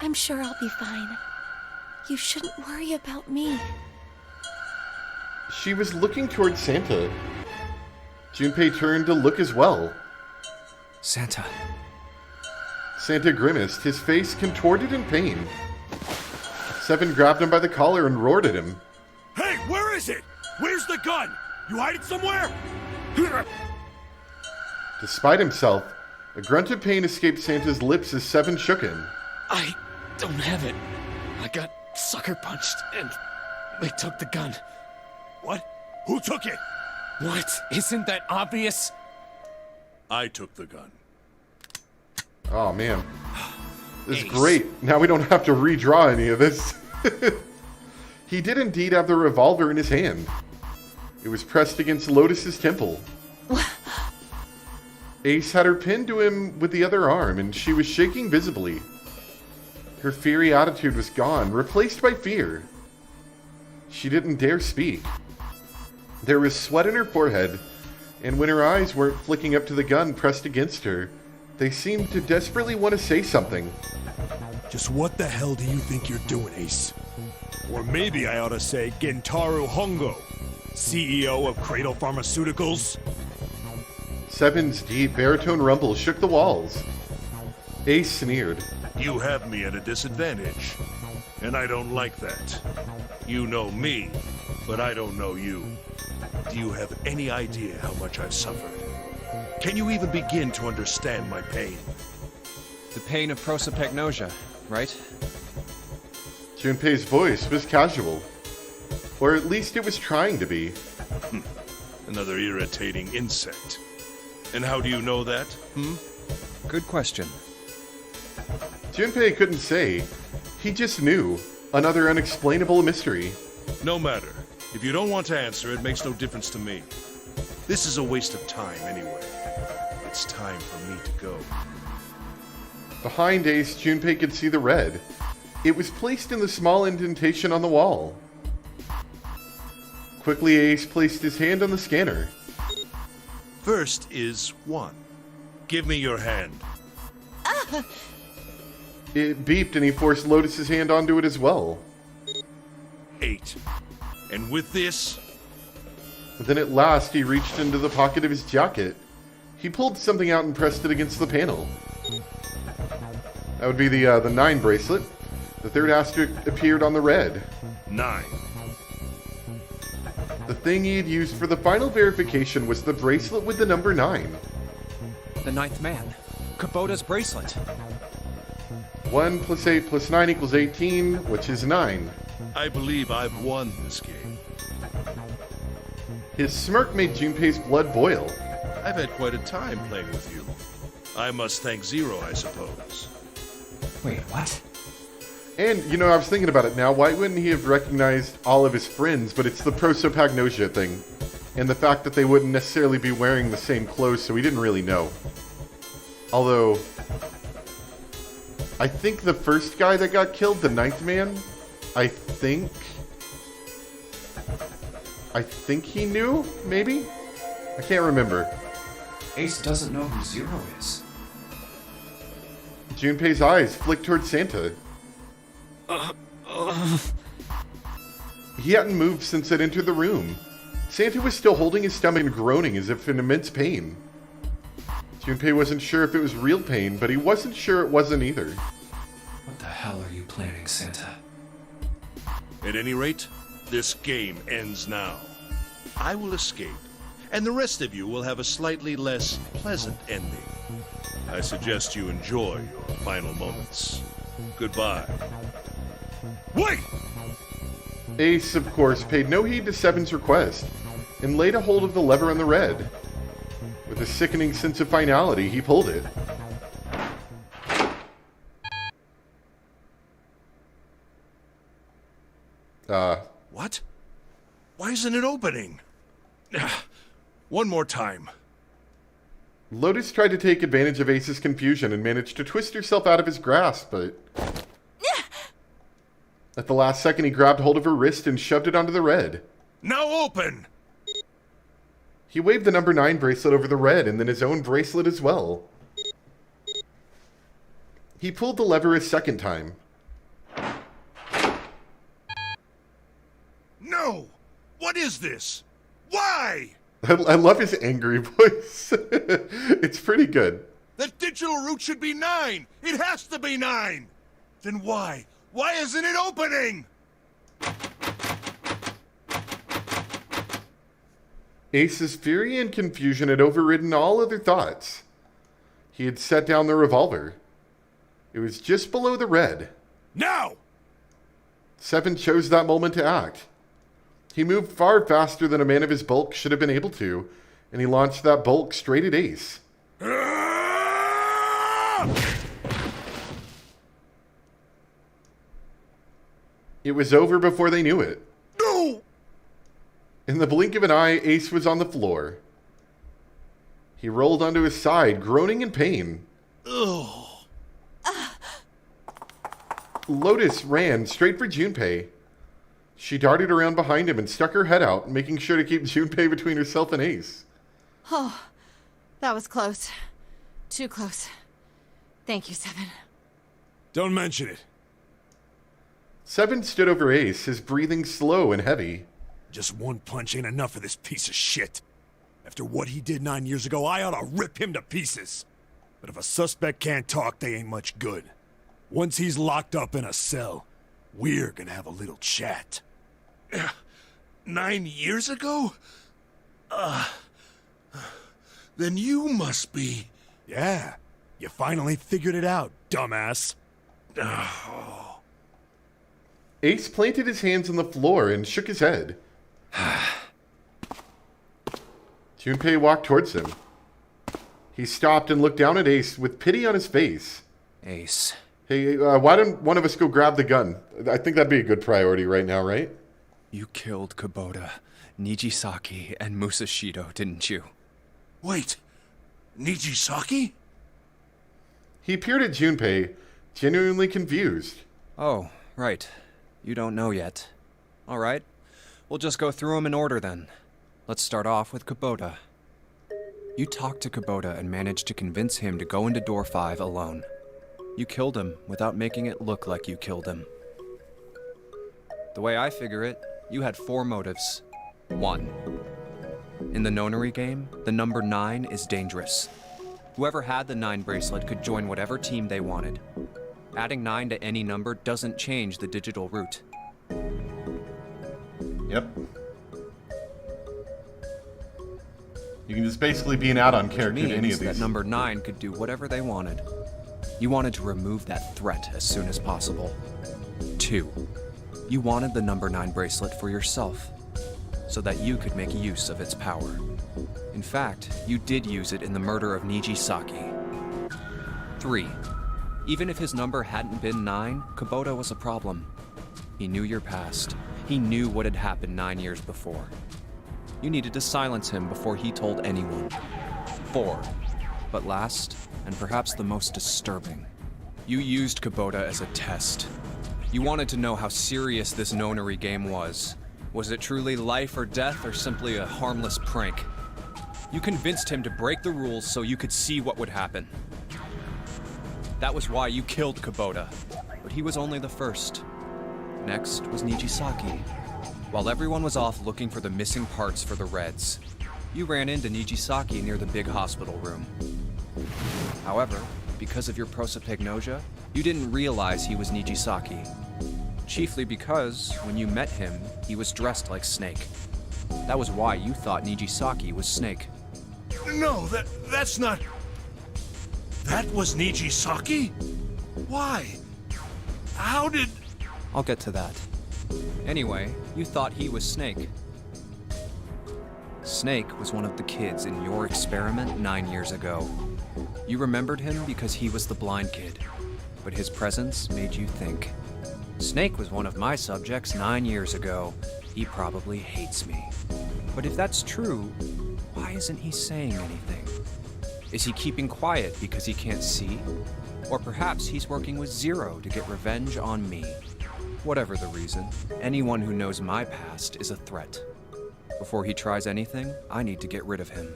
I'm sure I'll be fine. You shouldn't worry about me. She was looking towards Santa. Junpei turned to look as well. Santa. Santa grimaced, his face contorted in pain. Seven grabbed him by the collar and roared at him. Hey, where is it? Where's the gun? You hide it somewhere? Despite himself, a grunt of pain escaped Santa's lips as Seven shook him. I don't have it. I got sucker punched and they took the gun. What? Who took it? What? Isn't that obvious? I took the gun. Oh, man. This is Ace. great. Now we don't have to redraw any of this. He did indeed have the revolver in his hand. It was pressed against Lotus's temple. Ace had her pinned to him with the other arm, and she was shaking visibly. Her fiery attitude was gone, replaced by fear. She didn't dare speak. There was sweat in her forehead, and when her eyes weren't flicking up to the gun pressed against her, they seemed to desperately want to say something. Just what the hell do you think you're doing, Ace? Or maybe I ought to say Gentaro Hongo, CEO of Cradle Pharmaceuticals. Seven's deep baritone rumble shook the walls. Ace sneered. You have me at a disadvantage, and I don't like that. You know me, but I don't know you. Do you have any idea how much I've suffered? Can you even begin to understand my pain? The pain of prosopagnosia, right? Junpei's voice was casual. Or at least it was trying to be. Another irritating insect. And how do you know that, Good question. Junpei couldn't say. He just knew. Another unexplainable mystery. No matter. If you don't want to answer, it makes no difference to me. This is a waste of time anyway. It's time for me to go. Behind Ace, Junpei could see the red. It was placed in the small indentation on the wall. Quickly, Ace placed his hand on the scanner. First is 1. Give me your hand. It beeped and he forced Lotus's hand onto it as well. 8. And with this... Then at last he reached into the pocket of his jacket. He pulled something out and pressed it against the panel. That would be the 9 bracelet. The third asterisk appeared on the red. 9. The thing he had used for the final verification was the bracelet with the number 9. The ninth man. Kubota's bracelet. 1 plus 8 plus 9 equals 18, which is 9. I believe I've won this game. His smirk made Junpei's blood boil. I've had quite a time playing with you. I must thank Zero, I suppose. Wait, what? And, you know, I was thinking about it now. Why wouldn't he have recognized all of his friends? But it's the prosopagnosia thing. And the fact that they wouldn't necessarily be wearing the same clothes, so he didn't really know. Although, I think the first guy that got killed, the ninth man, I think he knew, maybe? I can't remember. Ace doesn't know who Zero is. Junpei's eyes flicked towards Santa. He hadn't moved since it entered the room. Santa was still holding his stomach and groaning as if in immense pain. Junpei wasn't sure if it was real pain, but he wasn't sure it wasn't either. What the hell are you planning, Santa? At any rate, this game ends now. I will escape, and the rest of you will have a slightly less pleasant ending. I suggest you enjoy your final moments. Goodbye. Wait! Ace, of course, paid no heed to Seven's request, and laid a hold of the lever on the red. With a sickening sense of finality, he pulled it. What? Why isn't it opening? One more time. Lotus tried to take advantage of Ace's confusion and managed to twist herself out of his grasp, but... At the last second, he grabbed hold of her wrist and shoved it onto the red. Now open! He waved the number 9 bracelet over the red and then his own bracelet as well. He pulled the lever a second time. No! What is this? Why? I love his angry voice. It's pretty good. The digital route should be 9. It has to be 9. Then why? Why isn't it opening? Ace's fury and confusion had overridden all other thoughts. He had set down the revolver. It was just below the red. Now! Seven chose that moment to act. He moved far faster than a man of his bulk should have been able to, and he launched that bulk straight at Ace. It was over before they knew it. No! In the blink of an eye, Ace was on the floor. He rolled onto his side, groaning in pain. Ugh. Lotus ran straight for Junpei. She darted around behind him and stuck her head out, making sure to keep Junpei between herself and Ace. Oh, that was close. Too close. Thank you, Seven. Don't mention it. Seven stood over Ace, his breathing slow and heavy. Just one punch ain't enough for this piece of shit. After what he did 9 years ago, I ought to rip him to pieces. But if a suspect can't talk, they ain't much good. Once he's locked up in a cell, we're gonna have a little chat. 9 years ago? Then you must be... Yeah, you finally figured it out, dumbass. Oh. Ace planted his hands on the floor and shook his head. Junpei walked towards him. He stopped and looked down at Ace with pity on his face. Ace. Hey, why don't one of us go grab the gun? I think that'd be a good priority right now, right? You killed Kubota, Nijisaki, and Musashido, didn't you? Wait, Nijisaki? He peered at Junpei, genuinely confused. Oh, right. You don't know yet. All right. We'll just go through them in order then. Let's start off with Kubota. You talked to Kubota and managed to convince him to go into door 5 alone. You killed him without making it look like you killed him. The way I figure it, you had 4 motives. 1. In the nonary game, the number 9 is dangerous. Whoever had the 9 bracelet could join whatever team they wanted. Adding 9 to any number doesn't change the digital route. Yep. You can just basically be an add-on character to any of these. That number 9 could do whatever they wanted. You wanted to remove that threat as soon as possible. 2. You wanted the number 9 bracelet for yourself, so that you could make use of its power. In fact, you did use it in the murder of Nijisaki. 3. Even if his number hadn't been 9, Kubota was a problem. He knew your past. He knew what had happened 9 years before. You needed to silence him before he told anyone. 4. But last, and perhaps the most disturbing, you used Kubota as a test. You wanted to know how serious this nonary game was. Was it truly life or death, or simply a harmless prank? You convinced him to break the rules so you could see what would happen. That was why you killed Kubota, but he was only the first. Next was Nijisaki. While everyone was off looking for the missing parts for the Reds, you ran into Nijisaki near the big hospital room. However, because of your prosopagnosia, you didn't realize he was Nijisaki. Chiefly because, when you met him, he was dressed like Snake. That was why you thought Nijisaki was Snake. No, that's not... That was Nijisaki? Why? How did... I'll get to that. Anyway, you thought he was Snake. Snake was one of the kids in your experiment 9 years ago. You remembered him because he was the blind kid, but his presence made you think. Snake was one of my subjects 9 years ago. He probably hates me. But if that's true, why isn't he saying anything? Is he keeping quiet because he can't see? Or perhaps he's working with Zero to get revenge on me. Whatever the reason, anyone who knows my past is a threat. Before he tries anything, I need to get rid of him.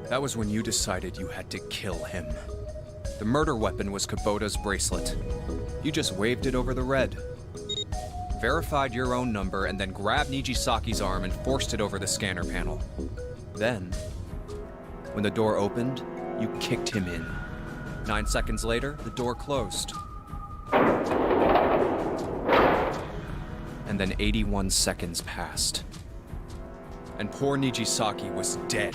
That was when you decided you had to kill him. The murder weapon was Kubota's bracelet. You just waved it over the red. verified your own number, and then grabbed Nijisaki's arm and forced it over the scanner panel. Then, when the door opened, you kicked him in. 9 seconds later, the door closed. And then 81 seconds passed. And poor Nijisaki was dead.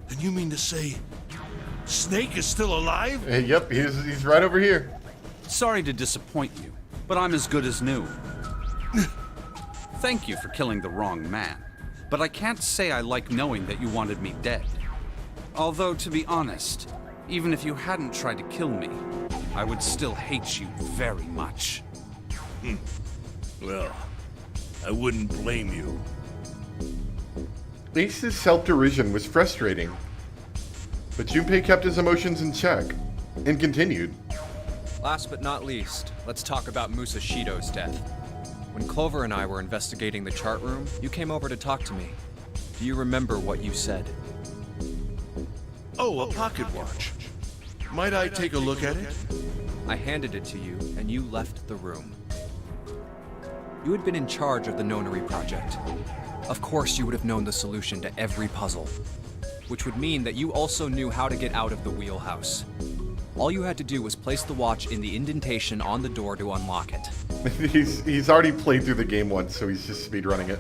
Then you mean to say Snake is still alive? Yep, he's right over here. Sorry to disappoint you, but I'm as good as new. Thank you for killing the wrong man, but I can't say I like knowing that you wanted me dead. Although, to be honest, even if you hadn't tried to kill me, I would still hate you very much. Well, I wouldn't blame you. Ace's self-derision was frustrating, but Junpei kept his emotions in check and continued. Last but not least, let's talk about Musashido's death. When Clover and I were investigating the chart room, you came over to talk to me. Do you remember what you said? Oh, a pocket watch. Might I take a look at it? I handed it to you, and you left the room. You had been in charge of the Nonary project. Of course you would have known the solution to every puzzle, which would mean that you also knew how to get out of the wheelhouse. All you had to do was place the watch in the indentation on the door to unlock it. He's already played through the game once, so he's just speedrunning it.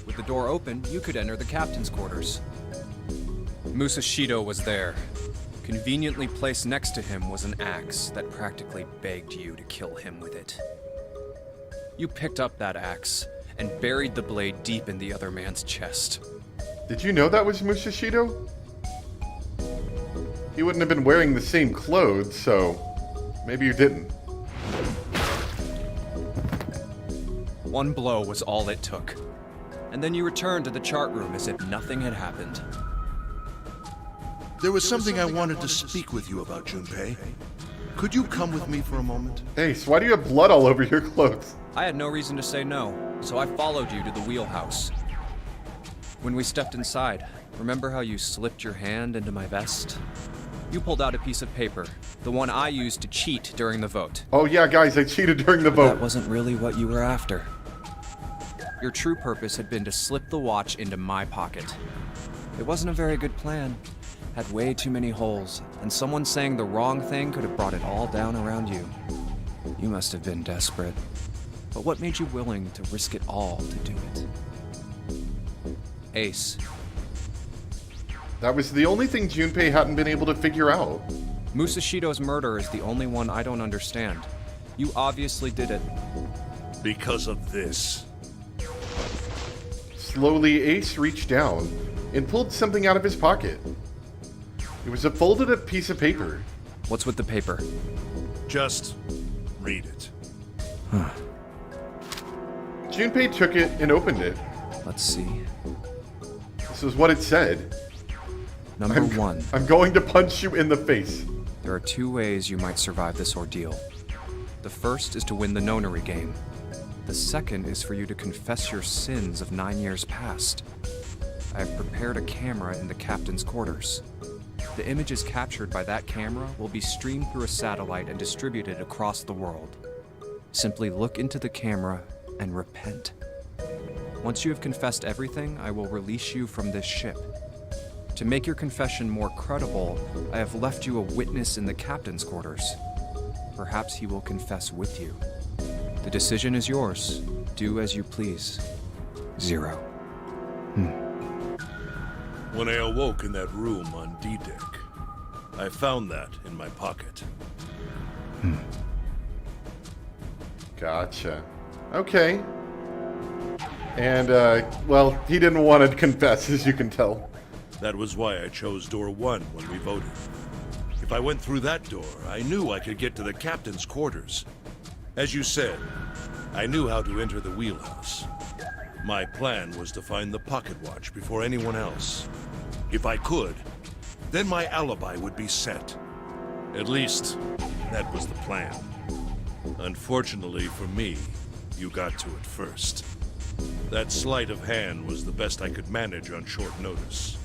With the door open, you could enter the captain's quarters. Musashido was there. Conveniently placed next to him was an axe that practically begged you to kill him with it. You picked up that axe and buried the blade deep in the other man's chest. Did you know that was Musashido? He wouldn't have been wearing the same clothes, so maybe you didn't. One blow was all it took. And then you returned to the chart room as if nothing had happened. There was something I wanted to speak with you about, Junpei. Could you come with me for a moment? Ace, why do you have blood all over your clothes? I had no reason to say no, so I followed you to the wheelhouse. When we stepped inside, remember how you slipped your hand into my vest? You pulled out a piece of paper, the one I used to cheat during the vote. Oh yeah, guys, I cheated during the vote. That wasn't really what you were after. Your true purpose had been to slip the watch into my pocket. It wasn't a very good plan. Had way too many holes, and someone saying the wrong thing could have brought it all down around you. You must have been desperate. But what made you willing to risk it all to do it? Ace. That was the only thing Junpei hadn't been able to figure out. Musashido's murder is the only one I don't understand. You obviously did it. Because of this. Slowly, Ace reached down and pulled something out of his pocket. It was a folded up piece of paper. What's with the paper? Just read it. Huh. Junpei took it and opened it. Let's see. This is what it said. Number 1. I'm going to punch you in the face. There are 2 ways you might survive this ordeal. The first is to win the Nonary game. The second is for you to confess your sins of 9 years past. I have prepared a camera in the captain's quarters. The images captured by that camera will be streamed through a satellite and distributed across the world. Simply look into the camera and repent. Once you have confessed everything, I will release you from this ship. To make your confession more credible, I have left you a witness in the captain's quarters. Perhaps he will confess with you. The decision is yours. Do as you please. 0. When I awoke in that room on D-Deck, I found that in my pocket. Gotcha. Okay. And, well, he didn't want to confess, as you can tell. That was why I chose door 1 when we voted. If I went through that door, I knew I could get to the captain's quarters. As you said, I knew how to enter the wheelhouse. My plan was to find the pocket watch before anyone else. If I could, then my alibi would be set. At least, that was the plan. Unfortunately for me, you got to it first. That sleight of hand was the best I could manage on short notice.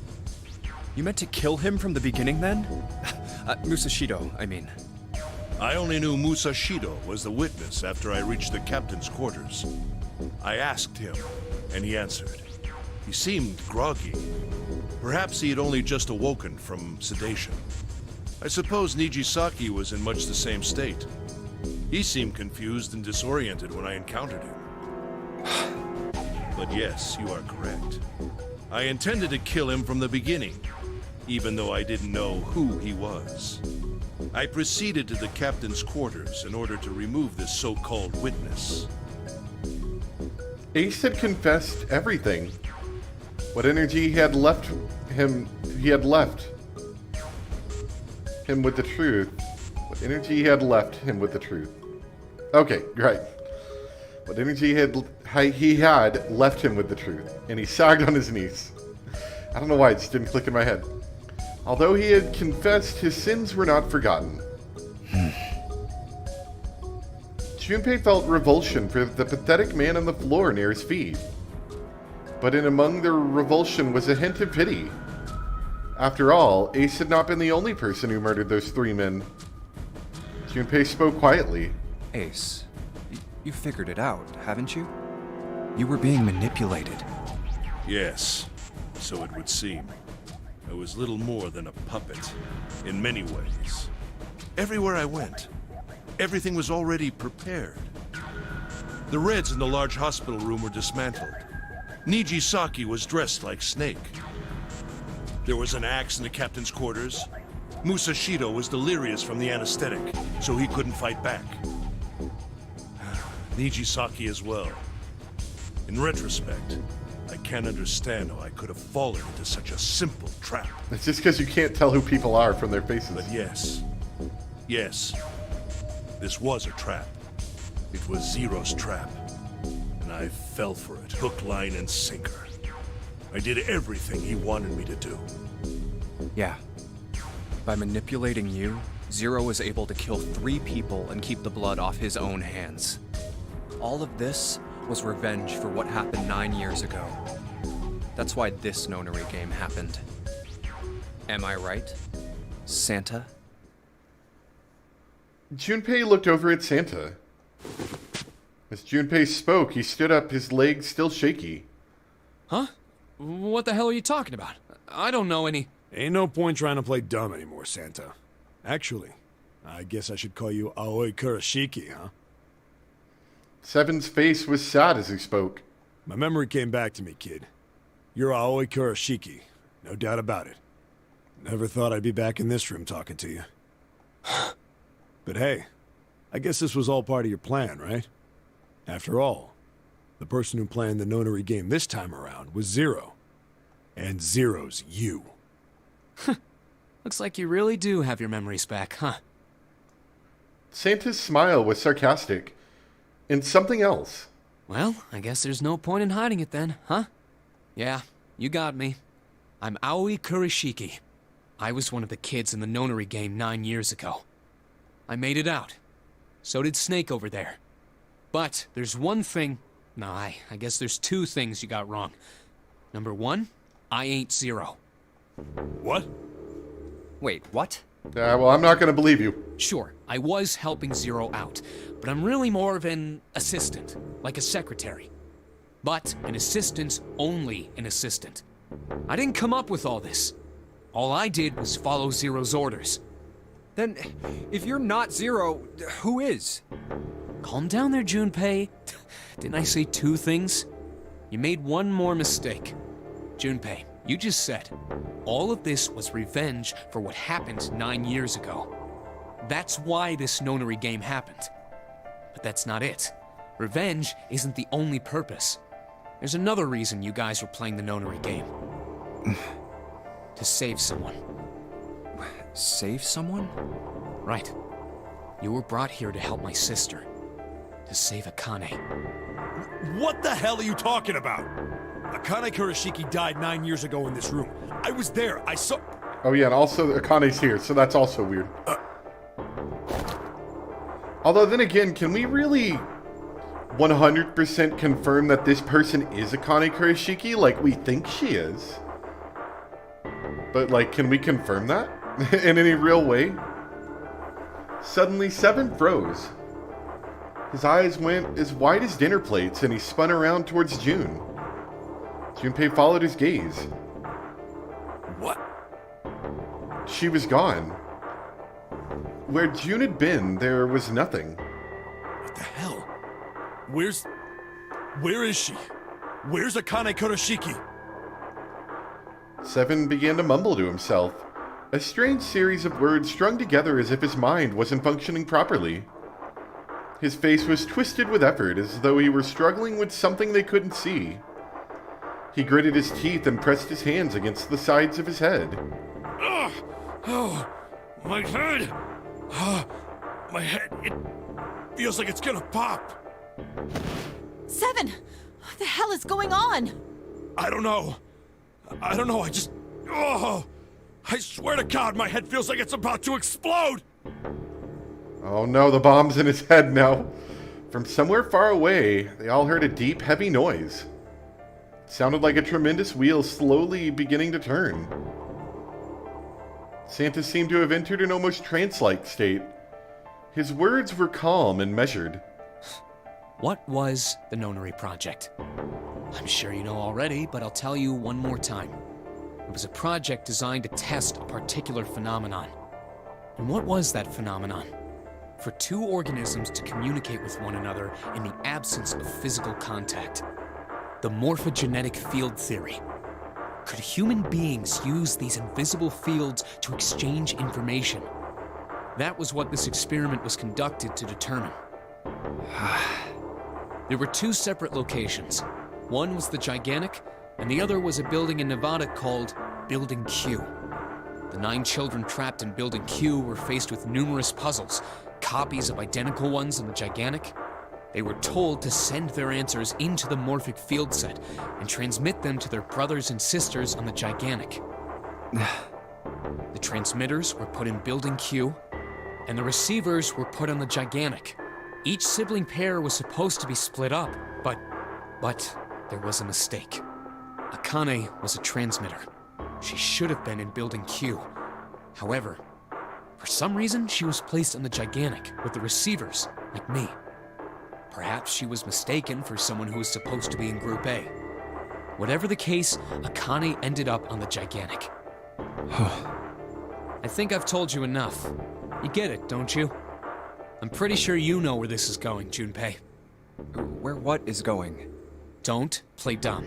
You meant to kill him from the beginning, then? Musashido, I mean. I only knew Musashido was the witness after I reached the captain's quarters. I asked him, and he answered. He seemed groggy. Perhaps he had only just awoken from sedation. I suppose Nijisaki was in much the same state. He seemed confused and disoriented when I encountered him. But yes, you are correct. I intended to kill him from the beginning, even though I didn't know who he was. I proceeded to the captain's quarters in order to remove this so-called witness. Ace had confessed everything. What energy he had left him with the truth. What energy he had left him with the truth. Okay, right. What energy he had left him with the truth. And he sagged on his knees. I don't know why, it just didn't click in my head. Although he had confessed, his sins were not forgotten. Junpei felt revulsion for the pathetic man on the floor near his feet. But in among the revulsion was a hint of pity. After all, Ace had not been the only person who murdered those 3 men. Junpei spoke quietly. Ace, you figured it out, haven't you? You were being manipulated. Yes, so it would seem. I was little more than a puppet, in many ways. Everywhere I went, everything was already prepared. The Reds in the large hospital room were dismantled. Nijisaki was dressed like Snake. There was an axe in the captain's quarters. Musashido was delirious from the anesthetic, so he couldn't fight back. Nijisaki as well. In retrospect, I can't understand how I could have fallen into such a simple trap. It's just because you can't tell who people are from their faces. But yes, this was a trap. It was Zero's trap. And I fell for it, hook, line, and sinker. I did everything he wanted me to do. Yeah. By manipulating you, Zero was able to kill 3 people and keep the blood off his own hands. All of this was revenge for what happened 9 years ago. That's why this nonary game happened. Am I right, Santa? Junpei looked over at Santa. As Junpei spoke, he stood up, his legs still shaky. Huh? What the hell are you talking about? I don't know any... Ain't no point trying to play dumb anymore, Santa. Actually, I guess I should call you Aoi Kurashiki, huh? Seven's face was sad as he spoke. My memory came back to me, kid. You're Aoi Kurashiki, no doubt about it. Never thought I'd be back in this room talking to you. But hey, I guess this was all part of your plan, right? After all, the person who planned the nonary game this time around was Zero. And Zero's you. Looks like you really do have your memories back, huh? Santa's smile was sarcastic. And something else. Well, I guess there's no point in hiding it then, huh? Yeah, you got me. I'm Aoi Kurashiki. I was one of the kids in the nonary game 9 years ago. I made it out. So did Snake over there. But there's one thing... No, I guess there's 2 things you got wrong. Number 1, I ain't Zero. What? Wait, what? Well, I'm not gonna believe you. Sure, I was helping Zero out, but I'm really more of an assistant, like a secretary. But an assistant's only an assistant. I didn't come up with all this. All I did was follow Zero's orders. Then, if you're not Zero, who is? Calm down there, Junpei. Didn't I say 2 things? You made one more mistake. Junpei, you just said, all of this was revenge for what happened 9 years ago. That's why this nonary game happened. But that's not it. Revenge isn't the only purpose. There's another reason you guys were playing the nonary game. To save someone. Save someone? Right. You were brought here to help my sister. To save Akane. What the hell are you talking about? Akane Kurashiki died 9 years ago in this room. I was there. I saw... Oh yeah, and also Akane's here, so that's also weird. Although then again, can we really 100% confirm that this person is Akane Kurashiki like we think she is? But like, can we confirm that in any real way? Suddenly, Seven froze. His eyes went as wide as dinner plates and he spun around towards June. Junpei followed his gaze. What? She was gone. Where June had been, there was nothing. What the hell? Where is she? Where's Akane Kuroshiki? Seven began to mumble to himself, a strange series of words strung together as if his mind wasn't functioning properly. His face was twisted with effort, as though he were struggling with something they couldn't see. He gritted his teeth and pressed his hands against the sides of his head. Ugh! Oh, my head! My head, it feels like it's gonna pop. Seven! What the hell is going on? I don't know. I just... Oh! I swear to God, my head feels like it's about to explode! Oh no, the bomb's in his head now. From somewhere far away, they all heard a deep, heavy noise. It sounded like a tremendous wheel slowly beginning to turn. Santa seemed to have entered an almost trance-like state. His words were calm and measured. What was the Nonary Project? I'm sure you know already, but I'll tell you one more time. It was a project designed to test a particular phenomenon. And what was that phenomenon? For two organisms to communicate with one another in the absence of physical contact. The morphogenetic field theory. Could human beings use these invisible fields to exchange information? That was what this experiment was conducted to determine. There were two separate locations. One was the Gigantic, and the other was a building in Nevada called Building Q. The 9 children trapped in Building Q were faced with numerous puzzles, copies of identical ones on the Gigantic. They were told to send their answers into the morphic field set and transmit them to their brothers and sisters on the Gigantic. The transmitters were put in Building Q, and the receivers were put on the Gigantic. Each sibling pair was supposed to be split up, but there was a mistake. Akane was a transmitter. She should have been in Building Q. However, for some reason, she was placed on the Gigantic with the receivers, like me. Perhaps she was mistaken for someone who was supposed to be in Group A. Whatever the case, Akane ended up on the Gigantic. I think I've told you enough. You get it, don't you? I'm pretty sure you know where this is going, Junpei. Where what is going? Don't play dumb.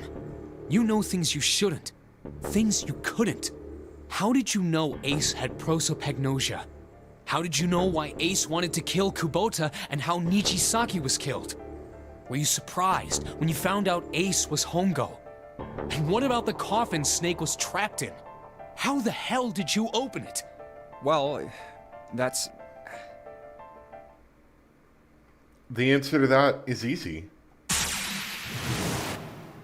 You know things you shouldn't. Things you couldn't. How did you know Ace had prosopagnosia? How did you know why Ace wanted to kill Kubota and how Nichisaki was killed? Were you surprised when you found out Ace was Hongo? And what about the coffin Snake was trapped in? How the hell did you open it? Well, that's... The answer to that is easy.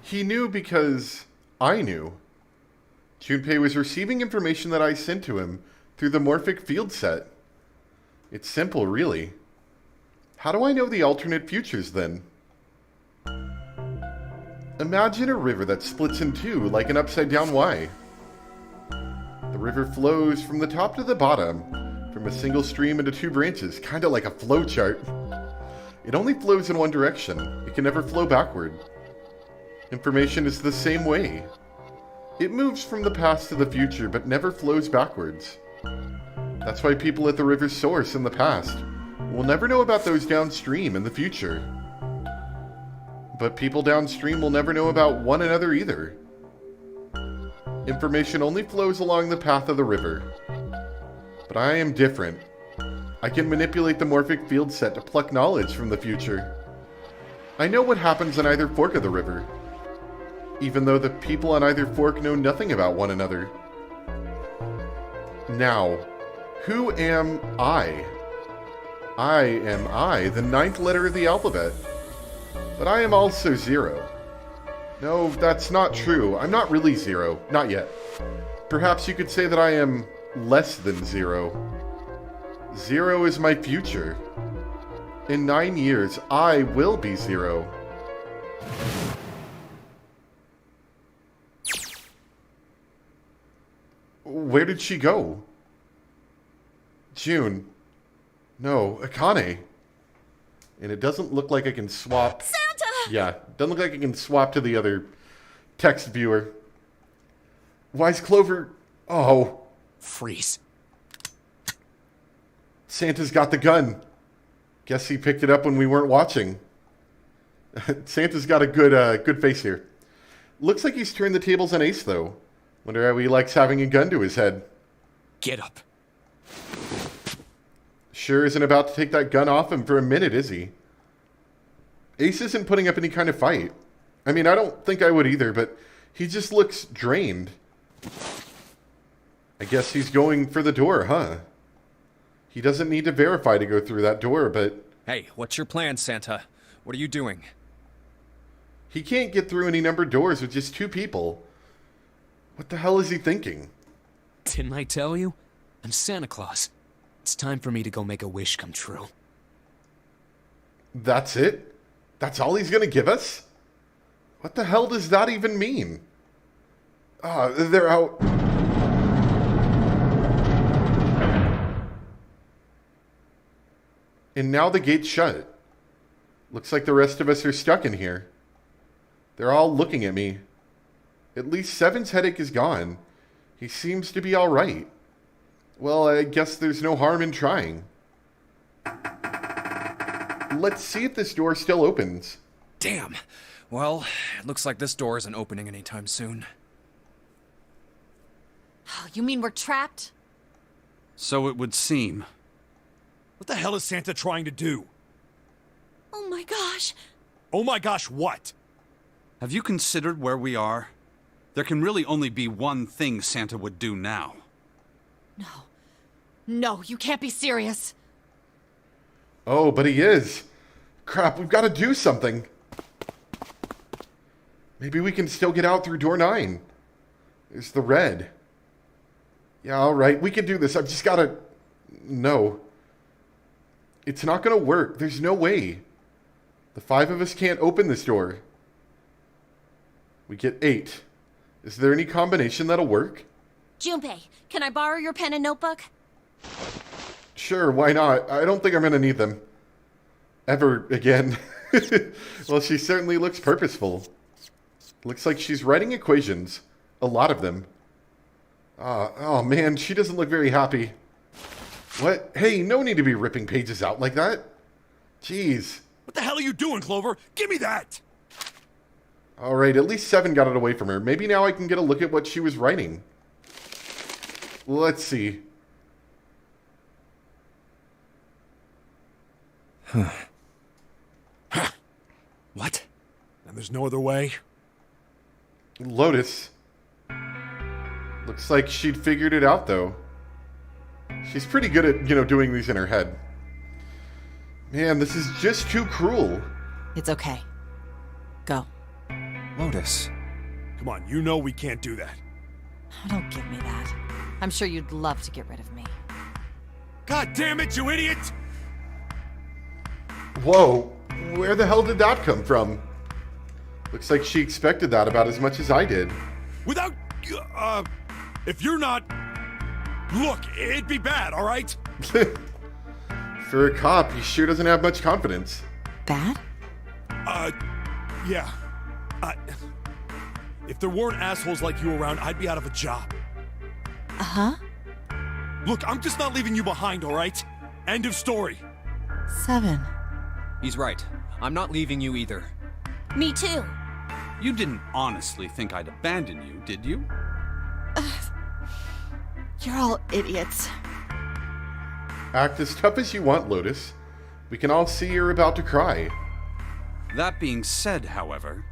He knew because I knew. Junpei was receiving information that I sent to him through the morphic field set. It's simple, really. How do I know the alternate futures, then? Imagine a river that splits in two like an upside-down Y. The river flows from the top to the bottom, from a single stream into 2 branches, kind of like a flow chart. It only flows in one direction. It can never flow backward. Information is the same way. It moves from the past to the future, but never flows backwards. That's why people at the river's source in the past will never know about those downstream in the future. But people downstream will never know about one another either. Information only flows along the path of the river. But I am different. I can manipulate the morphic field set to pluck knowledge from the future. I know what happens on either fork of the river, even though the people on either fork know nothing about one another. Now, who am I? I am I, the 9th letter of the alphabet. But I am also 0. No, that's not true. I'm not really 0. Not yet. Perhaps you could say that I am less than 0. 0 is my future. In 9 years, I will be 0. Where did she go? June. No, Akane. And it doesn't look like I can swap. Santa! Yeah, doesn't look like I can swap to the other text viewer. Why is Clover... Oh. Freeze. Santa's got the gun. Guess he picked it up when we weren't watching. Santa's got a good face here. Looks like he's turned the tables on Ace, though. Wonder how he likes having a gun to his head. Get up. Sure isn't about to take that gun off him for a minute, is he? Ace isn't putting up any kind of fight. I mean, I don't think I would either, but he just looks drained. I guess he's going for the door, huh? He doesn't need to verify to go through that door, but... Hey, what's your plan, Santa? What are you doing? He can't get through any numbered doors with just 2 people. What the hell is he thinking? Didn't I tell you? I'm Santa Claus. It's time for me to go make a wish come true. That's it? That's all he's gonna give us? What the hell does that even mean? They're out. And now the gate's shut. Looks like the rest of us are stuck in here. They're all looking at me. At least Seven's headache is gone. He seems to be alright. Well, I guess there's no harm in trying. Let's see if this door still opens. Damn. Well, it looks like this door isn't opening anytime soon. Oh, you mean we're trapped? So it would seem. What the hell is Santa trying to do? Oh my gosh. Oh my gosh, what? Have you considered where we are? There can really only be one thing Santa would do now. No. No, you can't be serious. Oh, but he is. Crap, we've got to do something. Maybe we can still get out through door 9. There's the red. Yeah, alright, we can do this. I've just got to... No. It's not going to work. There's no way. The 5 of us can't open this door. We get 8. Is there any combination that'll work? Junpei, can I borrow your pen and notebook? Sure, why not? I don't think I'm going to need them. Ever again. Well, she certainly looks purposeful. Looks like she's writing equations. A lot of them. Oh man, she doesn't look very happy. What? Hey, no need to be ripping pages out like that. Jeez. What the hell are you doing, Clover? Give me that! Alright, at least 7 got it away from her. Maybe now I can get a look at what she was writing. Let's see. What? And there's no other way? Lotus. Looks like she'd figured it out, though. She's pretty good at, doing these in her head. Man, this is just too cruel. It's okay. Go. Lotus. Come on, you know we can't do that. Oh, don't give me that. I'm sure you'd love to get rid of me. God damn it, you idiot! Whoa, where the hell did that come from? Looks like she expected that about as much as I did. Without... if you're not... Look, it'd be bad, alright? For a cop, he sure doesn't have much confidence. Bad? Yeah. If there weren't assholes like you around, I'd be out of a job. Uh-huh. Look, I'm just not leaving you behind, alright? End of story. 7. He's right. I'm not leaving you either. Me too. You didn't honestly think I'd abandon you, did you? You're all idiots. Act as tough as you want, Lotus. We can all see you're about to cry. That being said, however,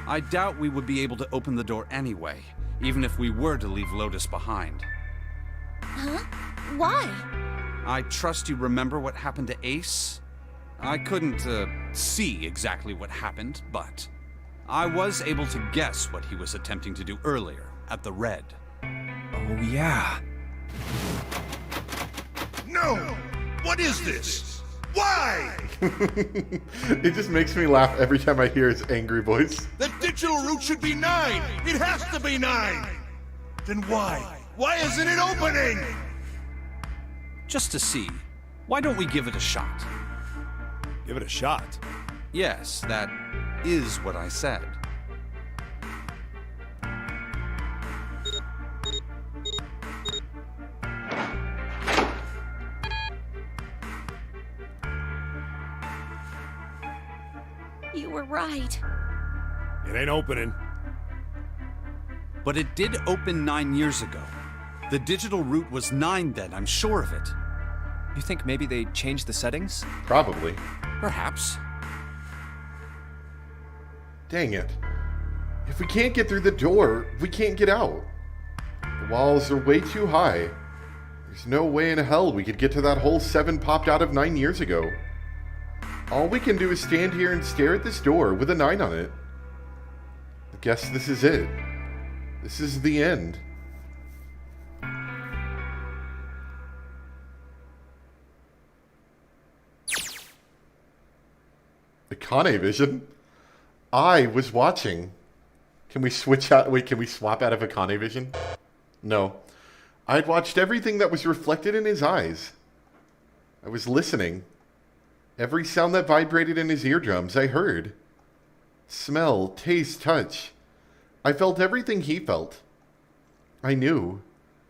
I doubt we would be able to open the door anyway, even if we were to leave Lotus behind. Huh? Why? I trust you remember what happened to Ace? I couldn't, see exactly what happened, but I was able to guess what he was attempting to do earlier at the Red. Oh, yeah. No! What is this? Why? It just makes me laugh every time I hear his angry voice. The digital route should be 9! It has to be 9! Then why? Why isn't it opening? Just to see. Why don't we give it a shot? Give it a shot. Yes, that is what I said. You were right. It ain't opening. But it did open 9 years ago. The digital route was 9 then, I'm sure of it. You think maybe they changed the settings? Probably. Perhaps. Dang it. If we can't get through the door, we can't get out. The walls are way too high. There's no way in hell we could get to that hole 7 popped out of 9 years ago. All we can do is stand here and stare at this door with a 9 on it. I guess this is it. This is the end. Akane Vision? I was watching. Can we switch out? Wait, can we swap out of Akane Vision? No. I'd watched everything that was reflected in his eyes. I was listening. Every sound that vibrated in his eardrums, I heard. Smell, taste, touch. I felt everything he felt. I knew.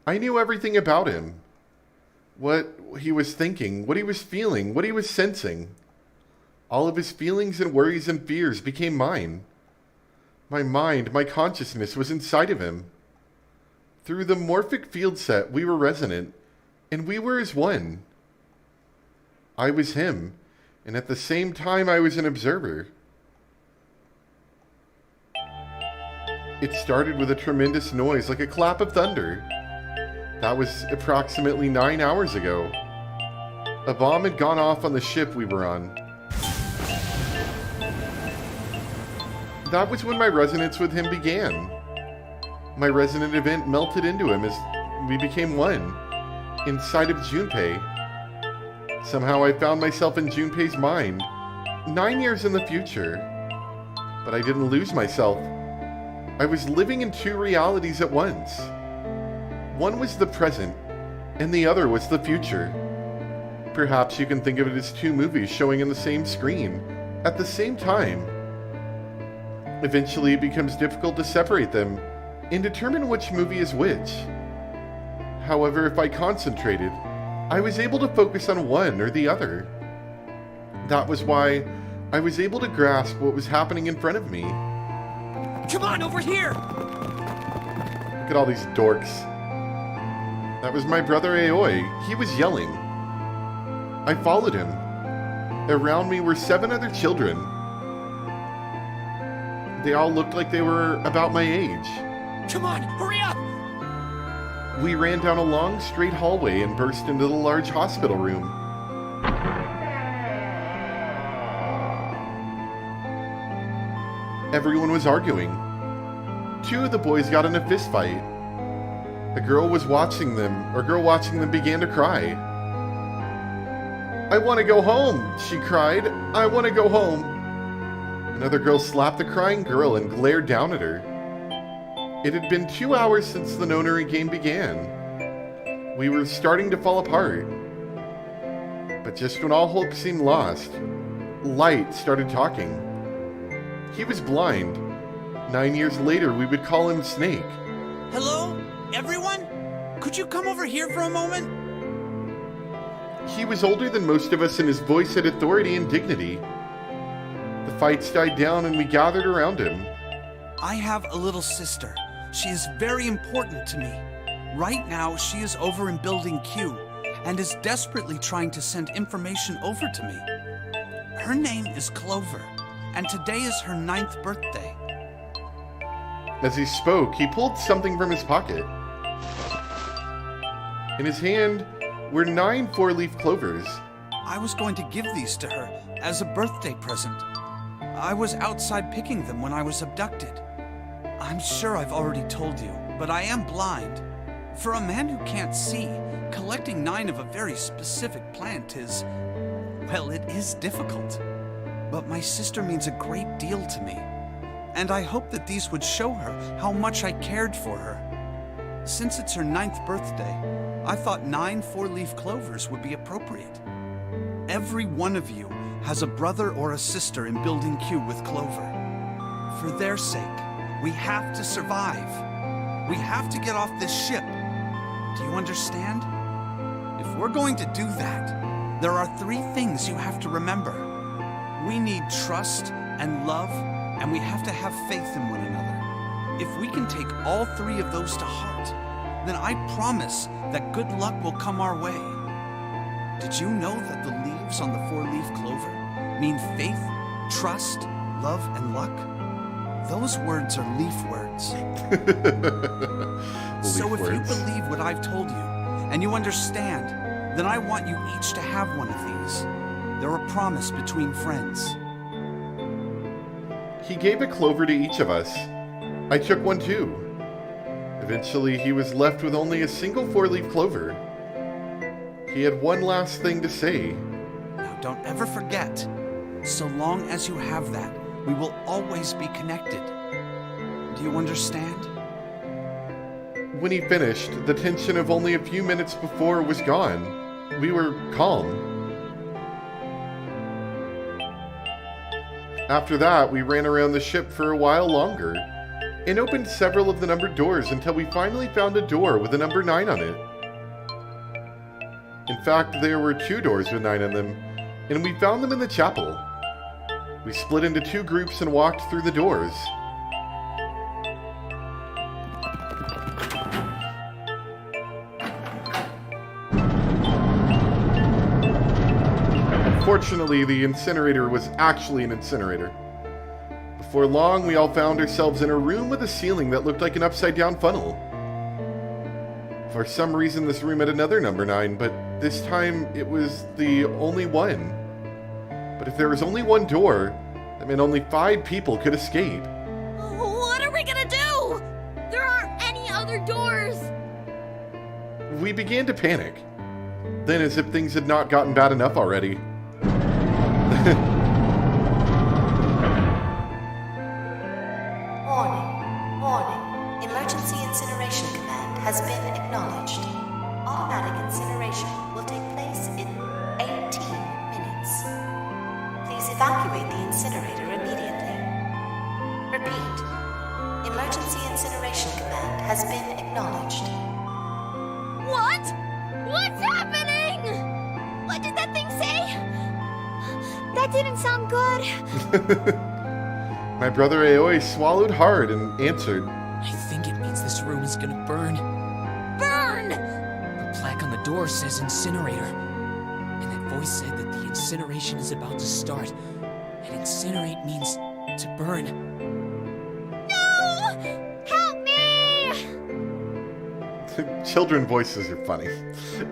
I knew everything about him. What he was thinking, what he was feeling, what he was sensing. All of his feelings and worries and fears became mine. My mind, my consciousness was inside of him. Through the morphic field set, we were resonant, and we were as one. I was him, and at the same time I was an observer. It started with a tremendous noise like a clap of thunder. That was approximately 9 hours ago. A bomb had gone off on the ship we were on. That was when my resonance with him began. My resonant event melted into him as we became one, inside of Junpei. Somehow I found myself in Junpei's mind, 9 years in the future. But I didn't lose myself. I was living in 2 realities at once. One was the present, and the other was the future. Perhaps you can think of it as 2 movies showing on the same screen, at the same time. Eventually it becomes difficult to separate them and determine which movie is which. However, if I concentrated, I was able to focus on one or the other. That was why I was able to grasp what was happening in front of me. Come on, over here! Look at all these dorks. That was my brother Aoi. He was yelling. I followed him. Around me were 7 other children. They all looked like they were about my age. Come on, hurry up! We ran down a long, straight hallway and burst into the large hospital room. Everyone was arguing. 2 of the boys got in a fist fight. A girl watching them began to cry. I want to go home, she cried. I want to go home. Another girl slapped the crying girl and glared down at her. It had been 2 hours since the Nonary game began. We were starting to fall apart. But just when all hope seemed lost, Light started talking. He was blind. 9 years later, we would call him Snake. Hello, everyone? Could you come over here for a moment? He was older than most of us and his voice had authority and dignity. The fights died down and we gathered around him. I have a little sister. She is very important to me. Right now, she is over in Building Q and is desperately trying to send information over to me. Her name is Clover, and today is her 9th birthday. As he spoke, he pulled something from his pocket. In his hand were 9 4-leaf clovers. I was going to give these to her as a birthday present. I was outside picking them when I was abducted. I'm sure I've already told you, but I am blind. For a man who can't see, collecting 9 of a very specific plant is, well, it is difficult. But my sister means a great deal to me, and I hope that these would show her how much I cared for her. Since it's her 9th birthday, I thought 9 four-leaf clovers would be appropriate. Every one of you has a brother or a sister in Building Q with Clover. For their sake, we have to survive. We have to get off this ship. Do you understand? If we're going to do that, there are 3 things you have to remember. We need trust and love, and we have to have faith in one another. If we can take all 3 of those to heart, then I promise that good luck will come our way. Did you know that the leaves on the 4-leaf clover mean faith, trust, love, and luck? Those words are leaf words. So if you believe what I've told you, and you understand, then I want you each to have one of these. They're a promise between friends. He gave a clover to each of us. I took one too. Eventually, he was left with only a single 4-leaf clover. He had one last thing to say. Now don't ever forget, so long as you have that, we will always be connected. Do you understand? When he finished, the tension of only a few minutes before was gone. We were calm. After that, we ran around the ship for a while longer and opened several of the numbered doors until we finally found a door with the number 9 on it. In fact, there were 2 doors with 9 on them, and we found them in the chapel. We split into 2 groups and walked through the doors. Fortunately, the incinerator was actually an incinerator. Before long, we all found ourselves in a room with a ceiling that looked like an upside-down funnel. For some reason, this room had another number 9, but this time it was the only one. But if there was only one door, that meant only 5 people could escape. What are we gonna do? There aren't any other doors. We began to panic. Then, as if things had not gotten bad enough already, Warning. Emergency incineration command has been acknowledged. Automatic incineration will take place in 18 minutes. Please evacuate the incinerator immediately. Repeat. Emergency incineration command has been acknowledged. What? What's happening? What did that thing say? That didn't sound good. my brother Aoi swallowed hard and answered, I think it means this room is gonna burn. Burn! The plaque on the door says incinerator. And that voice said that the incineration is about to start. And incinerate means to burn. No! Help me! Children voices are funny.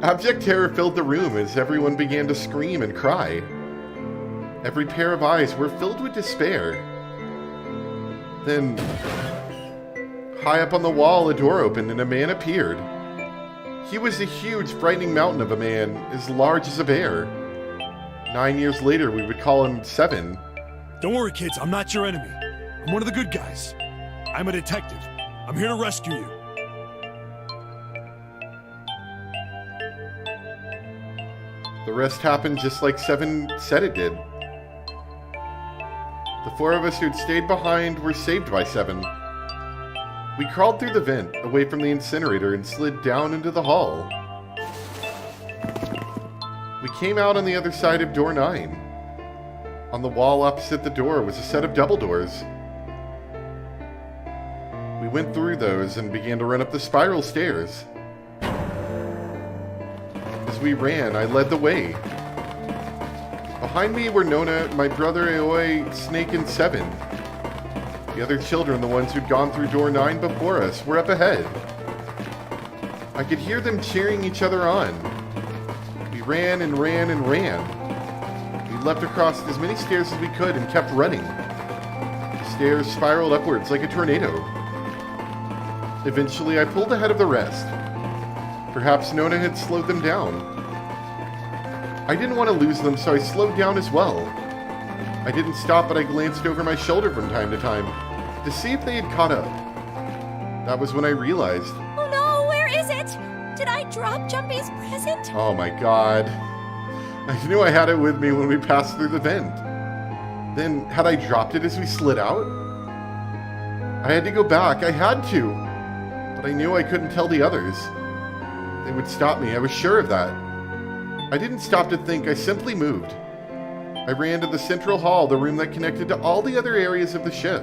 Abject terror filled the room as everyone began to scream and cry. Every pair of eyes were filled with despair. Then, high up on the wall, a door opened and a man appeared. He was a huge, frightening mountain of a man, as large as a bear. 9 years later, we would call him 7. Don't worry, kids. I'm not your enemy. I'm one of the good guys. I'm a detective. I'm here to rescue you. The rest happened just like 7 said it did. The 4 of us who'd stayed behind were saved by 7. We crawled through the vent, away from the incinerator, and slid down into the hall. We came out on the other side of door 9. On the wall opposite the door was a set of double doors. We went through those and began to run up the spiral stairs. As we ran, I led the way. Behind me were Nona, my brother Aoi, Snake, and 7. The other children, the ones who'd gone through door 9 before us, were up ahead. I could hear them cheering each other on. We ran and ran and ran. We leapt across as many stairs as we could and kept running. The stairs spiraled upwards like a tornado. Eventually, I pulled ahead of the rest. Perhaps Nona had slowed them down. I didn't want to lose them, so I slowed down as well. I didn't stop, but I glanced over my shoulder from time to time to see if they had caught up. That was when I realized. Oh no, where is it? Did I drop Jumpy's present? Oh my god. I knew I had it with me when we passed through the vent. Then, had I dropped it as we slid out? I had to go back. I had to. But I knew I couldn't tell the others. They would stop me. I was sure of that. I didn't stop to think. I simply moved. I ran to the central hall, the room that connected to all the other areas of the ship.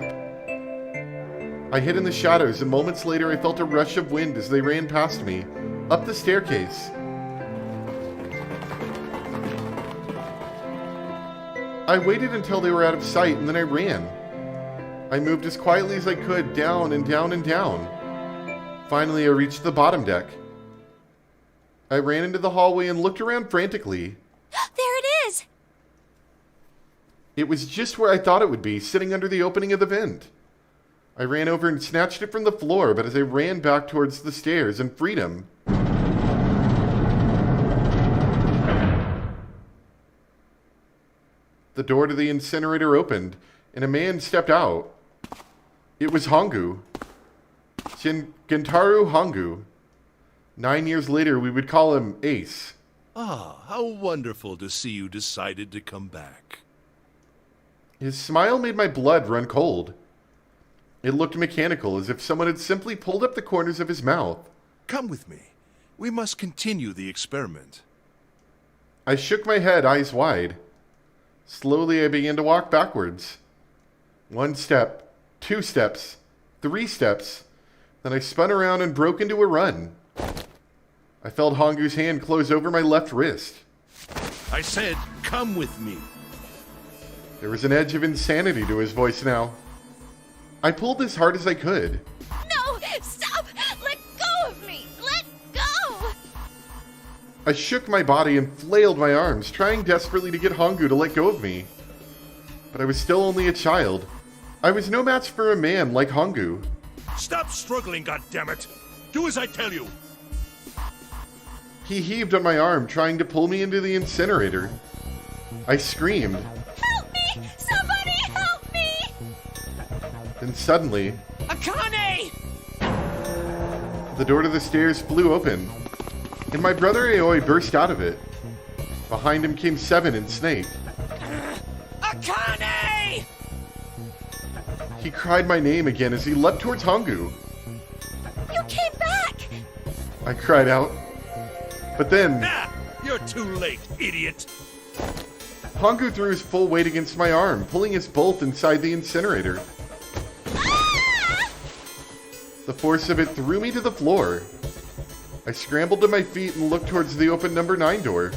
I hid in the shadows, and moments later I felt a rush of wind as they ran past me, up the staircase. I waited until they were out of sight, and then I ran. I moved as quietly as I could, down and down and down. Finally, I reached the bottom deck. I ran into the hallway and looked around frantically. There it is! It was just where I thought it would be, sitting under the opening of the vent. I ran over and snatched it from the floor, but as I ran back towards the stairs and freedom, the door to the incinerator opened, and a man stepped out. It was Hongu. Gentaru Hongu. 9 years later, we would call him Ace. Ah, how wonderful to see you decided to come back. His smile made my blood run cold. It looked mechanical, as if someone had simply pulled up the corners of his mouth. Come with me. We must continue the experiment. I shook my head, eyes wide. Slowly, I began to walk backwards. 1 step, 2 steps, 3 steps. Then I spun around and broke into a run. I felt Hongu's hand close over my left wrist. I said, come with me. There was an edge of insanity to his voice now. I pulled as hard as I could. No! Stop! Let go of me! Let go! I shook my body and flailed my arms, trying desperately to get Hongu to let go of me. But I was still only a child. I was no match for a man like Hongu. Stop struggling, goddammit! Do as I tell you! He heaved on my arm, trying to pull me into the incinerator. I screamed. Help me! Somebody help me! Then suddenly, Akane! the door to the stairs flew open, and my brother Aoi burst out of it. Behind him came Seven and Snake. Akane! He cried my name again as he leapt towards Hongu. You came back! I cried out. But then, Ah! You're too late, idiot! Hongu threw his full weight against my arm, pulling us both inside the incinerator. Ah! The force of it threw me to the floor. I scrambled to my feet and looked towards the open number 9 door.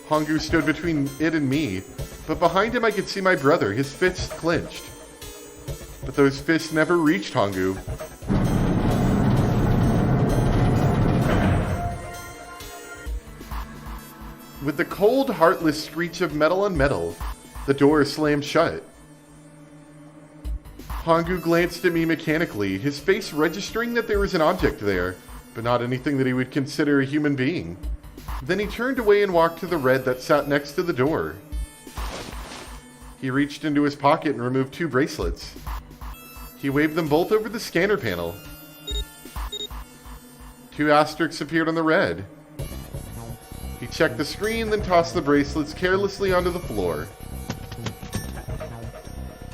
Hongu stood between it and me, but behind him I could see my brother, his fists clenched. But those fists never reached Hongu. With the cold, heartless screech of metal on metal, the door slammed shut. Hongu glanced at me mechanically, his face registering that there was an object there, but not anything that he would consider a human being. Then he turned away and walked to the red that sat next to the door. He reached into his pocket and removed 2 bracelets. He waved them both over the scanner panel. 2 asterisks appeared on the red. He checked the screen, then tossed the bracelets carelessly onto the floor.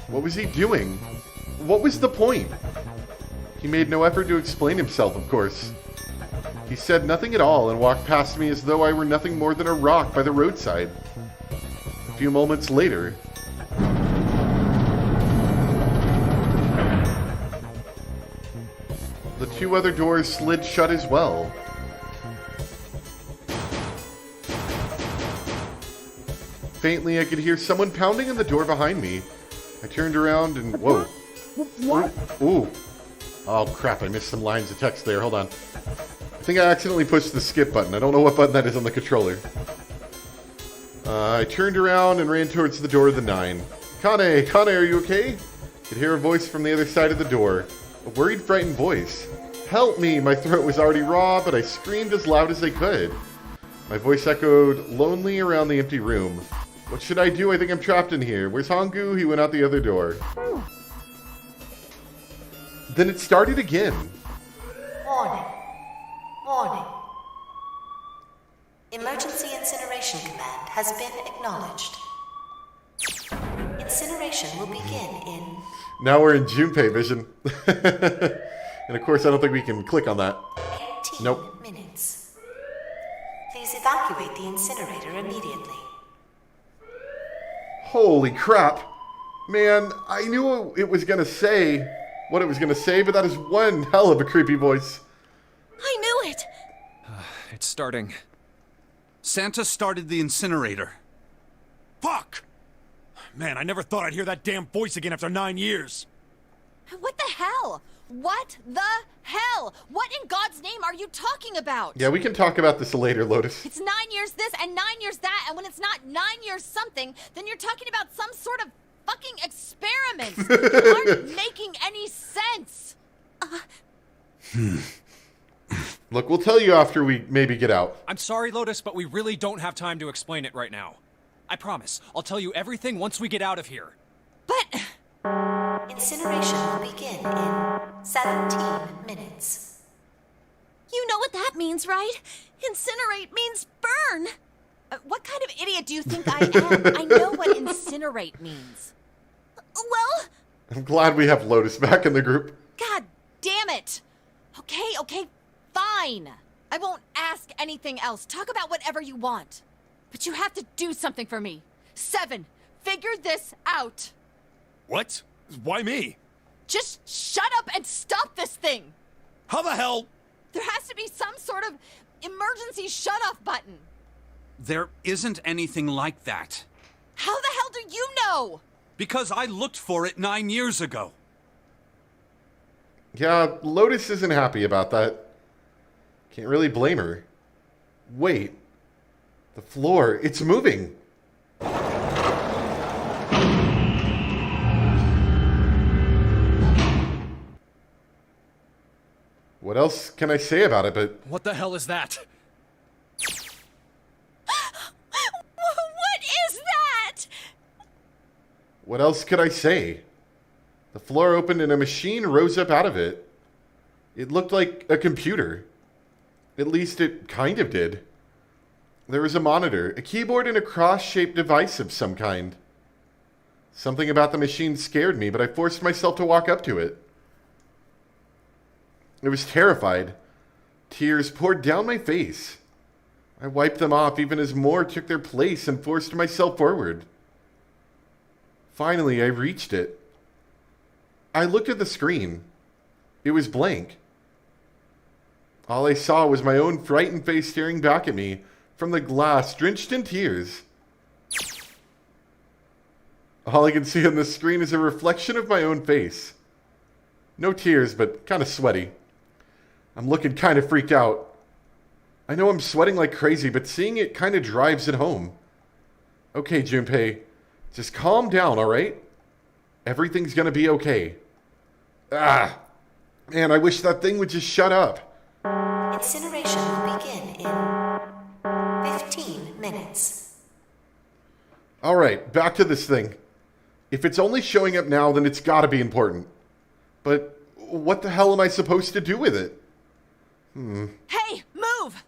What was he doing? What was the point? He made no effort to explain himself, of course. He said nothing at all and walked past me as though I were nothing more than a rock by the roadside. A few moments later, the 2 other doors slid shut as well. Faintly, I could hear someone pounding on the door behind me. I turned around and... Whoa. What? Ooh. Oh, crap. I missed some lines of text there. Hold on. I think I accidentally pushed the skip button. I don't know what button that is on the controller. I turned around and ran towards the door of the 9. Kane, are you okay? I could hear a voice from the other side of the door. A worried, frightened voice. Help me! My throat was already raw, but I screamed as loud as I could. My voice echoed lonely around the empty room. What should I do? I think I'm trapped in here. Where's Hongu? He went out the other door. Then it started again. Warning. Warning. Emergency incineration command has been acknowledged. Incineration will begin in... Now we're in Junpei vision. And of course, I don't think we can click on that. 18 Nope. minutes. Please evacuate the incinerator immediately. Holy crap. Man, I knew it was going to say what it was going to say, but that is one hell of a creepy voice. I knew it! It's starting. Santa started the incinerator. Fuck! Man, I never thought I'd hear that damn voice again after 9 years. What the hell? What the hell? What in God's name are you talking about? Yeah, we can talk about this later, Lotus. It's 9 years this and 9 years that, and when it's not 9 years something, then you're talking about some sort of fucking experiment. You aren't making any sense. Look, we'll tell you after we maybe get out. I'm sorry, Lotus, but we really don't have time to explain it right now. I promise. I'll tell you everything once we get out of here. But... Incineration will begin in 17 minutes. You know what that means, right? Incinerate means burn. What kind of idiot do you think I am? I know what incinerate means. Well... I'm glad we have Lotus back in the group. God damn it! Okay, fine. I won't ask anything else. Talk about whatever you want. But you have to do something for me. 7, figure this out. What? Why me? Just shut up and stop this thing! How the hell? There has to be some sort of emergency shut-off button. There isn't anything like that. How the hell do you know? Because I looked for it 9 years ago. Yeah, Lotus isn't happy about that. Can't really blame her. Wait. The floor, it's moving. What else can I say about it, but... What the hell is that? What is that? What else could I say? The floor opened and a machine rose up out of it. It looked like a computer. At least it kind of did. There was a monitor, a keyboard, and a cross-shaped device of some kind. Something about the machine scared me, but I forced myself to walk up to it. I was terrified. Tears poured down my face. I wiped them off even as more took their place and forced myself forward. Finally, I reached it. I looked at the screen. It was blank. All I saw was my own frightened face staring back at me from the glass, drenched in tears. All I can see on the screen is a reflection of my own face. No tears, but kind of sweaty. I'm looking kind of freaked out. I know I'm sweating like crazy, but seeing it kind of drives it home. Okay, Junpei, just calm down, all right? Everything's gonna be okay. Ah, man, I wish that thing would just shut up. Incineration will begin in 15 minutes. All right, back to this thing. If it's only showing up now, then it's gotta be important. But what the hell am I supposed to do with it? Hey, move!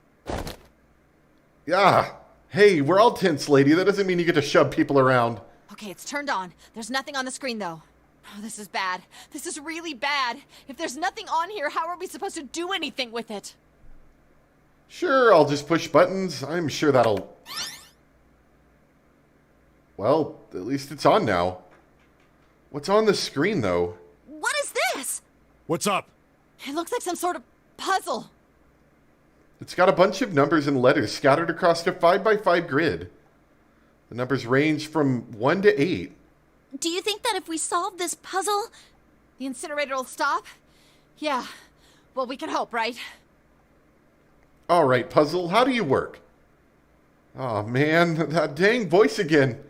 Yeah. Hey, we're all tense, lady. That doesn't mean you get to shove people around. Okay, it's turned on. There's nothing on the screen, though. Oh, this is bad. This is really bad. If there's nothing on here, how are we supposed to do anything with it? Sure, I'll just push buttons. I'm sure that'll... Well, at least it's on now. What's on the screen, though? What is this? What's up? It looks like some sort of puzzle. It's got a bunch of numbers and letters scattered across a 5x5 grid. The numbers range from 1 to 8. Do you think that if we solve this puzzle... The incinerator will stop? Yeah. Well, we can hope, right? All right, puzzle, how do you work? Oh man, that dang voice again.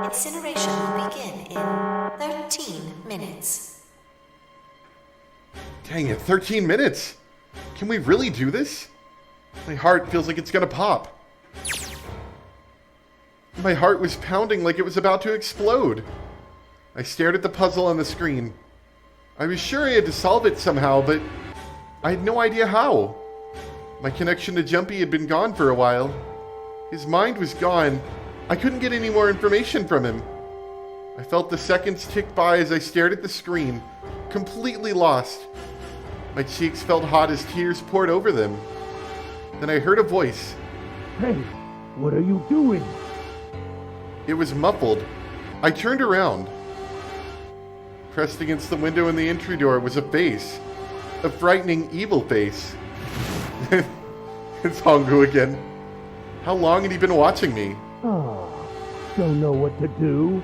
Incineration will begin in 13 minutes. Dang it, 13 minutes? Can we really do this? My heart feels like it's gonna pop. My heart was pounding like it was about to explode. I stared at the puzzle on the screen. I was sure I had to solve it somehow, but I had no idea how. My connection to Jumpy had been gone for a while. His mind was gone. I couldn't get any more information from him. I felt the seconds tick by as I stared at the screen, completely lost. My cheeks felt hot as tears poured over them. Then I heard a voice. Hey, what are you doing? It was muffled. I turned around. Pressed against the window in the entry door was a face. A frightening, evil face. It's Hongu again. How long had he been watching me? Don't know what to do.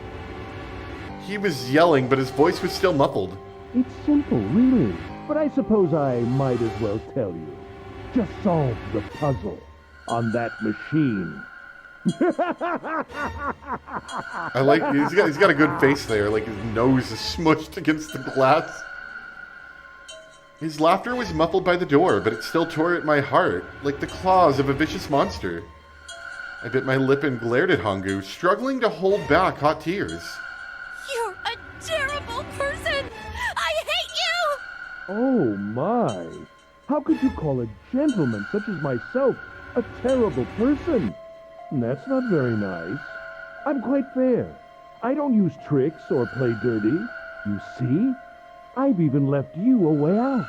He was yelling, but his voice was still muffled. It's simple, really. But I suppose I might as well tell you. Just solve the puzzle on that machine. I like, he's got a good face there, like his nose is smushed against the glass. His laughter was muffled by the door, but it still tore at my heart, like the claws of a vicious monster. I bit my lip and glared at Hongu, struggling to hold back hot tears. You're a terrible person! I hate you! Oh my! How could you call a gentleman such as myself a terrible person? That's not very nice. I'm quite fair. I don't use tricks or play dirty. You see? I've even left you a way out.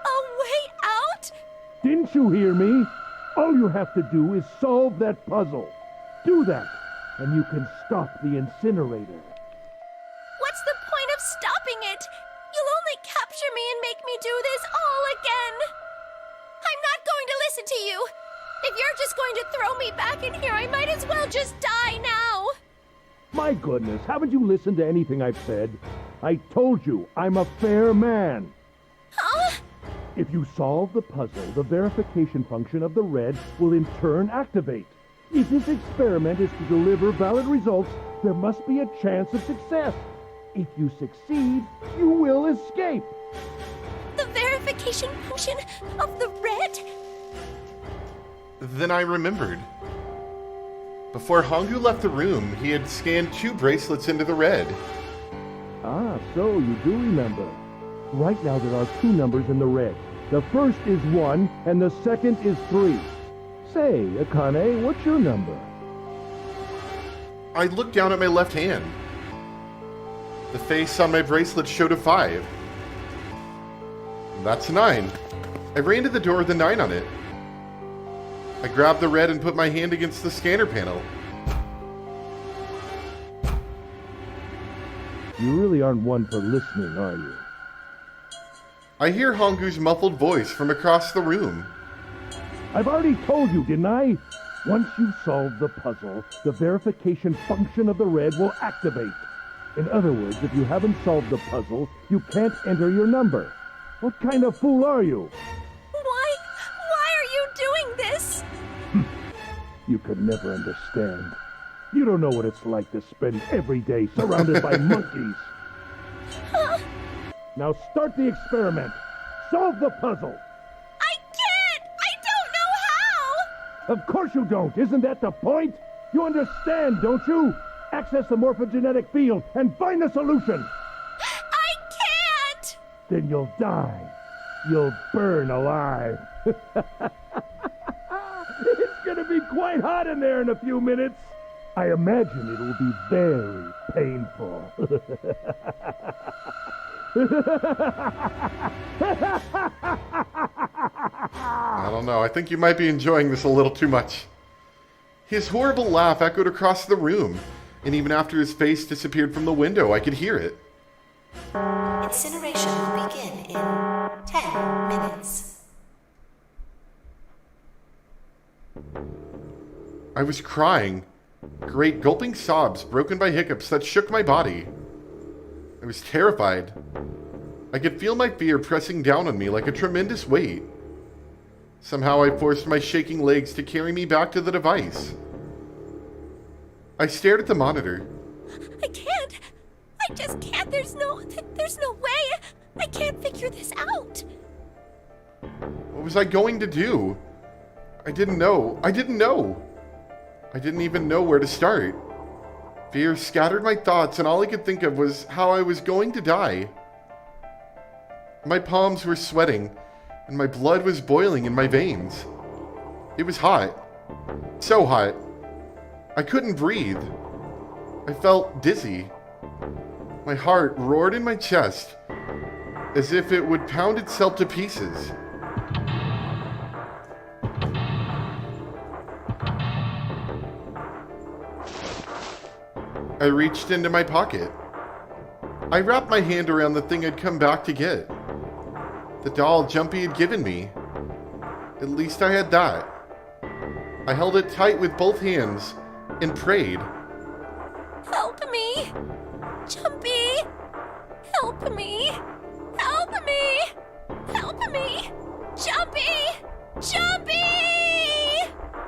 A way out? Didn't you hear me? All you have to do is solve that puzzle. Do that, and you can stop the incinerator. What's the point of stopping it? You'll only capture me and make me do this all again. I'm not going to listen to you. If you're just going to throw me back in here, I might as well just die now. My goodness, haven't you listened to anything I've said? I told you, I'm a fair man. Huh? If you solve the puzzle, the verification function of the red will in turn activate. If this experiment is to deliver valid results, there must be a chance of success. If you succeed, you will escape. The verification function of the red? Then I remembered. Before Hongu left the room, he had scanned 2 bracelets into the red. Ah, so you do remember. Right now there are 2 numbers in the red. The first is 1, and the second is 3. Say, Akane, what's your number? I looked down at my left hand. The face on my bracelet showed a 5. That's a 9. I ran to the door with a 9 on it. I grabbed the red and put my hand against the scanner panel. You really aren't one for listening, are you? I hear Hongu's muffled voice from across the room. I've already told you, didn't I? Once you solve the puzzle, the verification function of the red will activate. In other words, if you haven't solved the puzzle, you can't enter your number. What kind of fool are you? Why are you doing this? You could never understand. You don't know what it's like to spend every day surrounded by monkeys. Now start the experiment. Solve the puzzle. I can't! I don't know how! Of course you don't. Isn't that the point? You understand, don't you? Access the morphogenetic field and find the solution. I can't! Then you'll die. You'll burn alive. It's gonna be quite hot in there in a few minutes. I imagine it will be very painful. I don't know. I think you might be enjoying this a little too much. His horrible laugh echoed across the room, and even after his face disappeared from the window, I could hear it. Incineration will begin in 10 minutes. I was crying. Great gulping sobs broken by hiccups that shook my body. I was terrified. I could feel my fear pressing down on me like a tremendous weight. Somehow I forced my shaking legs to carry me back to the device. I stared at the monitor. I can't. I just can't. There's no way. I can't figure this out. What was I going to do? I didn't know. I didn't even know where to start. Fear scattered my thoughts, and all I could think of was how I was going to die. My palms were sweating, and my blood was boiling in my veins. It was hot. So hot. I couldn't breathe. I felt dizzy. My heart roared in my chest, as if it would pound itself to pieces. I reached into my pocket. I wrapped my hand around the thing I'd come back to get. The doll Jumpy had given me. At least I had that. I held it tight with both hands and prayed. Help me! Jumpy! Help me! Help me! Help me! Jumpy! Jumpy!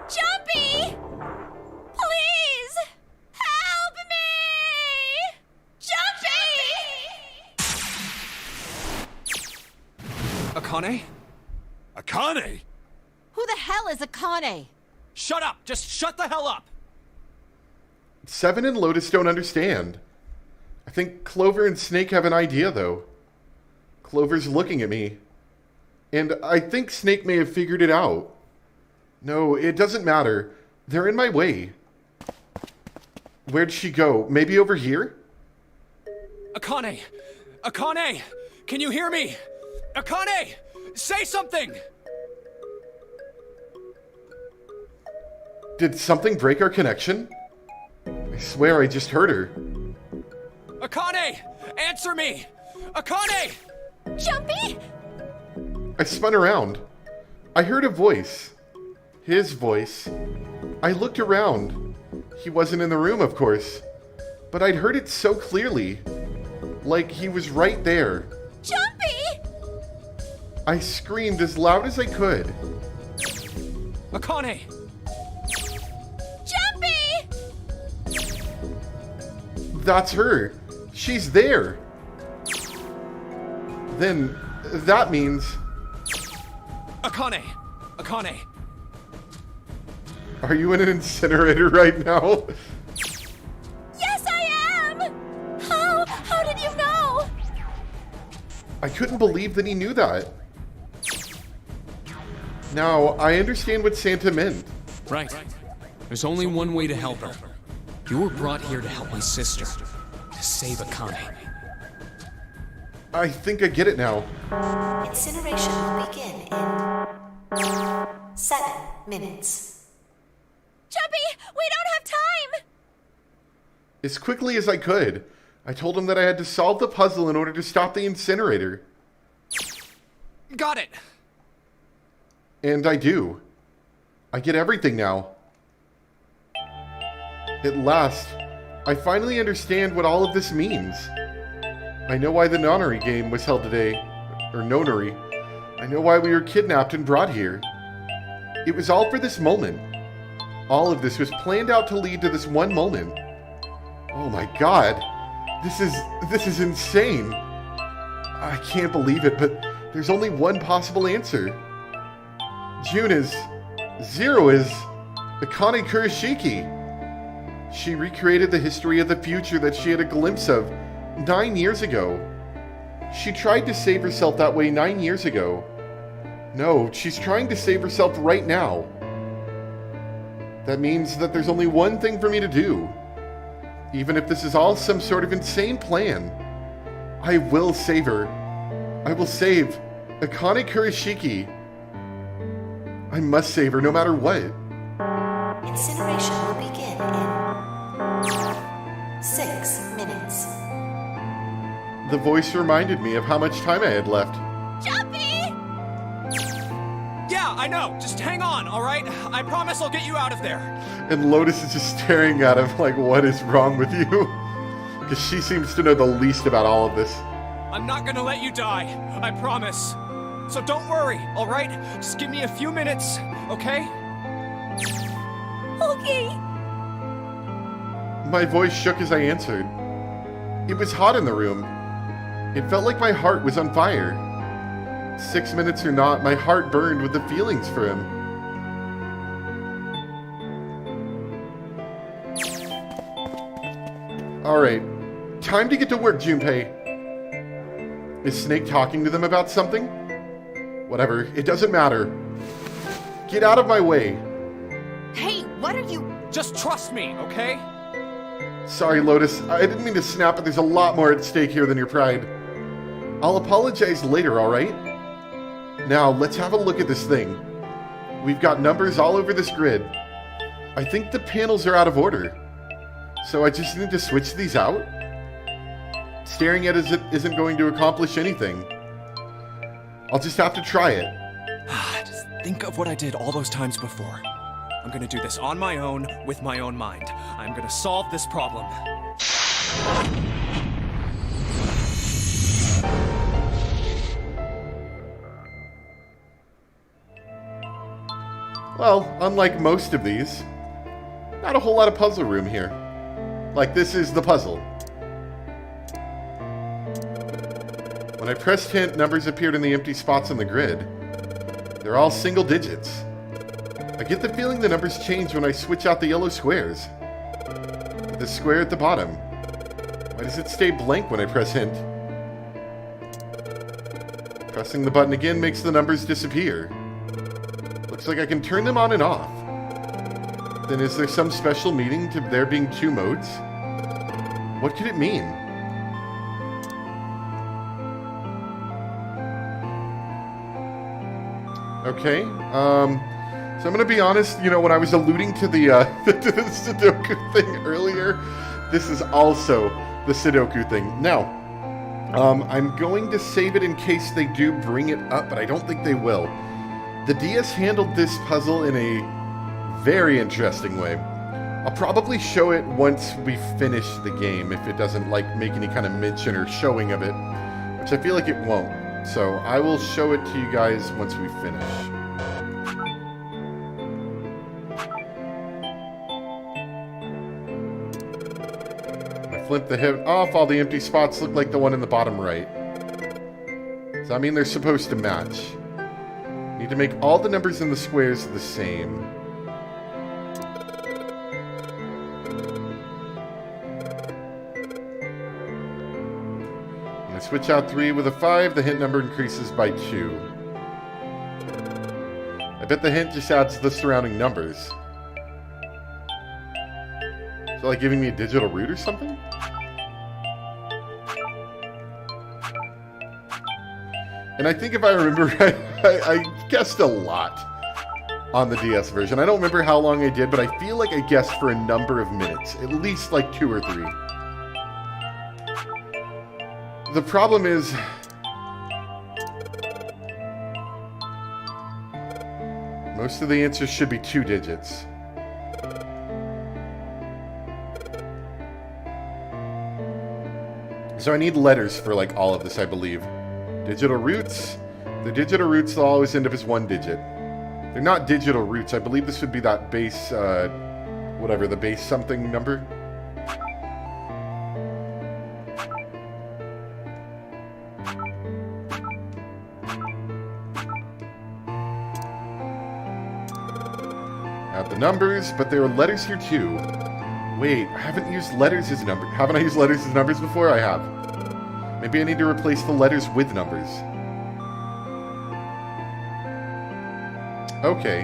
Jumpy! Please! Help me! Jumpy! Akane? Akane? Who the hell is Akane? Shut up! Just shut the hell up! Seven and Lotus don't understand. I think Clover and Snake have an idea, though. Clover's looking at me. And I think Snake may have figured it out. No, it doesn't matter. They're in my way. Where'd she go? Maybe over here? Akane! Akane! Can you hear me? Akane! Say something! Did something break our connection? I swear I just heard her. Akane! Answer me! Akane! Jumpy? I spun around. I heard a voice. His voice. I looked around. He wasn't in the room, of course. But I'd heard it so clearly. Like he was right there. Jumpy! I screamed as loud as I could. Akane! Jumpy! That's her. She's there. Then that means... Akane! Akane! Are you in an incinerator right now? Yes, I am! How did you know? I couldn't believe that he knew that. Now, I understand what Santa meant. Right. There's only one way to help her. You were brought here to help my sister. To save Akane. I think I get it now. Incineration will begin in 7 minutes. Jumpy, we don't have time! As quickly as I could, I told him that I had to solve the puzzle in order to stop the incinerator. Got it! And I do. I get everything now. At last, I finally understand what all of this means. I know why the nonary game was held today. Or nonary. I know why we were kidnapped and brought here. It was all for this moment. All of this was planned out to lead to this one moment. Oh my god. This is insane. I can't believe it, but there's only one possible answer. June is... Zero is... Akane Kurashiki. She recreated the history of the future that she had a glimpse of 9 years ago. She tried to save herself that way 9 years ago. No, she's trying to save herself right now. That means that there's only one thing for me to do. Even if this is all some sort of insane plan, I will save her. I will save Akane Kurashiki. I must save her no matter what. Incineration will begin in 6 minutes. The voice reminded me of how much time I had left. Jumpy! Yeah, I know. Just hang on, alright? I promise I'll get you out of there. And Lotus is just staring at him like, what is wrong with you? Because she seems to know the least about all of this. I'm not gonna let you die. I promise. So don't worry, alright? Just give me a few minutes, okay? Okay. My voice shook as I answered. It was hot in the room. It felt like my heart was on fire. 6 minutes or not, my heart burned with the feelings for him. Alright, time to get to work, Junpei. Is Snake talking to them about something? Whatever, it doesn't matter. Get out of my way. Hey, what are you... Just trust me, okay? Sorry, Lotus. I didn't mean to snap, but there's a lot more at stake here than your pride. I'll apologize later, alright? Now, let's have a look at this thing. We've got numbers all over this grid. I think the panels are out of order. So I just need to switch these out? Staring at it isn't going to accomplish anything. I'll just have to try it. Just think of what I did all those times before. I'm gonna do this on my own, with my own mind. I'm gonna solve this problem. Well, unlike most of these, not a whole lot of puzzle room here. Like, this is the puzzle. When I pressed hint, numbers appeared in the empty spots on the grid. They're all single digits. I get the feeling the numbers change when I switch out the yellow squares. The square at the bottom. Why does it stay blank when I press hint? Pressing the button again makes the numbers disappear. Looks like I can turn them on and off. Then is there some special meaning to there being two modes? What could it mean? Okay, so I'm gonna be honest, you know, when I was alluding to the, to the Sudoku thing earlier, this is also the Sudoku thing. Now, I'm going to save it in case they do bring it up, but I don't think they will. The DS handled this puzzle in a very interesting way. I'll probably show it once we finish the game, if it doesn't, like, make any kind of mention or showing of it, which I feel like it won't. So I will show it to you guys once we finish. I flip the hip off, all the empty spots look like the one in the bottom right. Does that mean they're supposed to match? Need to make all the numbers in the squares the same. When I switch out 3 with a 5, the hint number increases by 2. I bet the hint just adds the surrounding numbers. Is it like giving me a digital root or something? And I think if I remember right, I guessed a lot on the DS version. I don't remember how long I did, but I feel like I guessed for a number of minutes. At least like 2 or 3. The problem is... most of the answers should be 2 digits. So I need letters for like all of this, I believe. Digital roots. The digital roots will always end up as 1 digit. They're not digital roots. I believe this would be that base, whatever, the base something number. Add the numbers, but there are letters here too. Wait, I haven't used letters as numbers. Haven't I used letters as numbers before? I have. Maybe I need to replace the letters with numbers. Okay.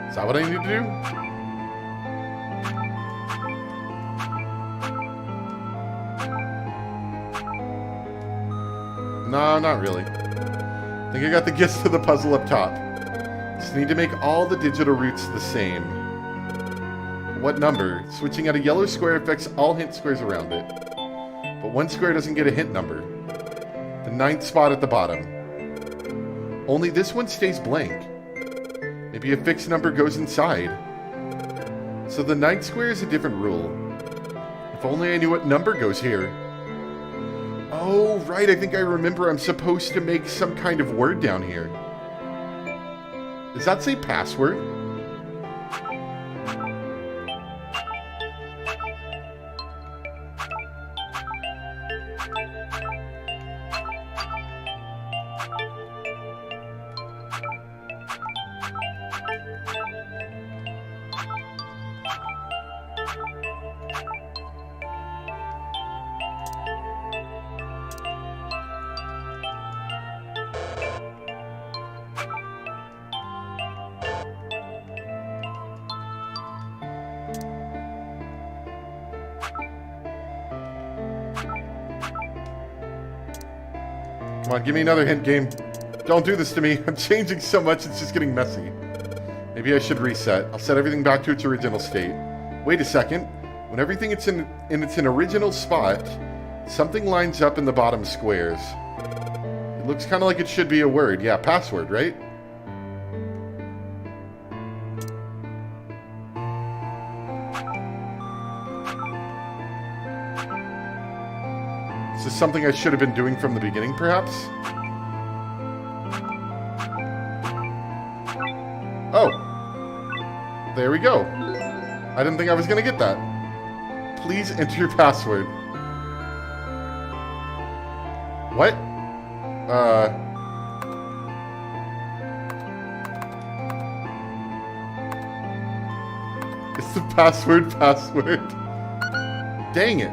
Is that what I need to do? No, not really. I think I got the gist of the puzzle up top. Just need to make all the digital roots the same. What number? Switching out a yellow square affects all hint squares around it. But one square doesn't get a hint number. The 9th spot at the bottom. Only this one stays blank. Maybe a fixed number goes inside. So the 9th square is a different rule. If only I knew what number goes here. Oh, right, I think I remember I'm supposed to make some kind of word down here. Does that say password? Come on, give me another hint, game. Don't do this to me. I'm changing so much, it's just getting messy. Maybe I should reset. I'll set everything back to its original state. Wait a second. When everything is in its original spot, something lines up in the bottom squares. It looks kind of like it should be a word. Yeah, password, right? Is this something I should have been doing from the beginning, perhaps? Oh. There we go. I didn't think I was going to get that. Please enter your password. What? It's the password. Dang it.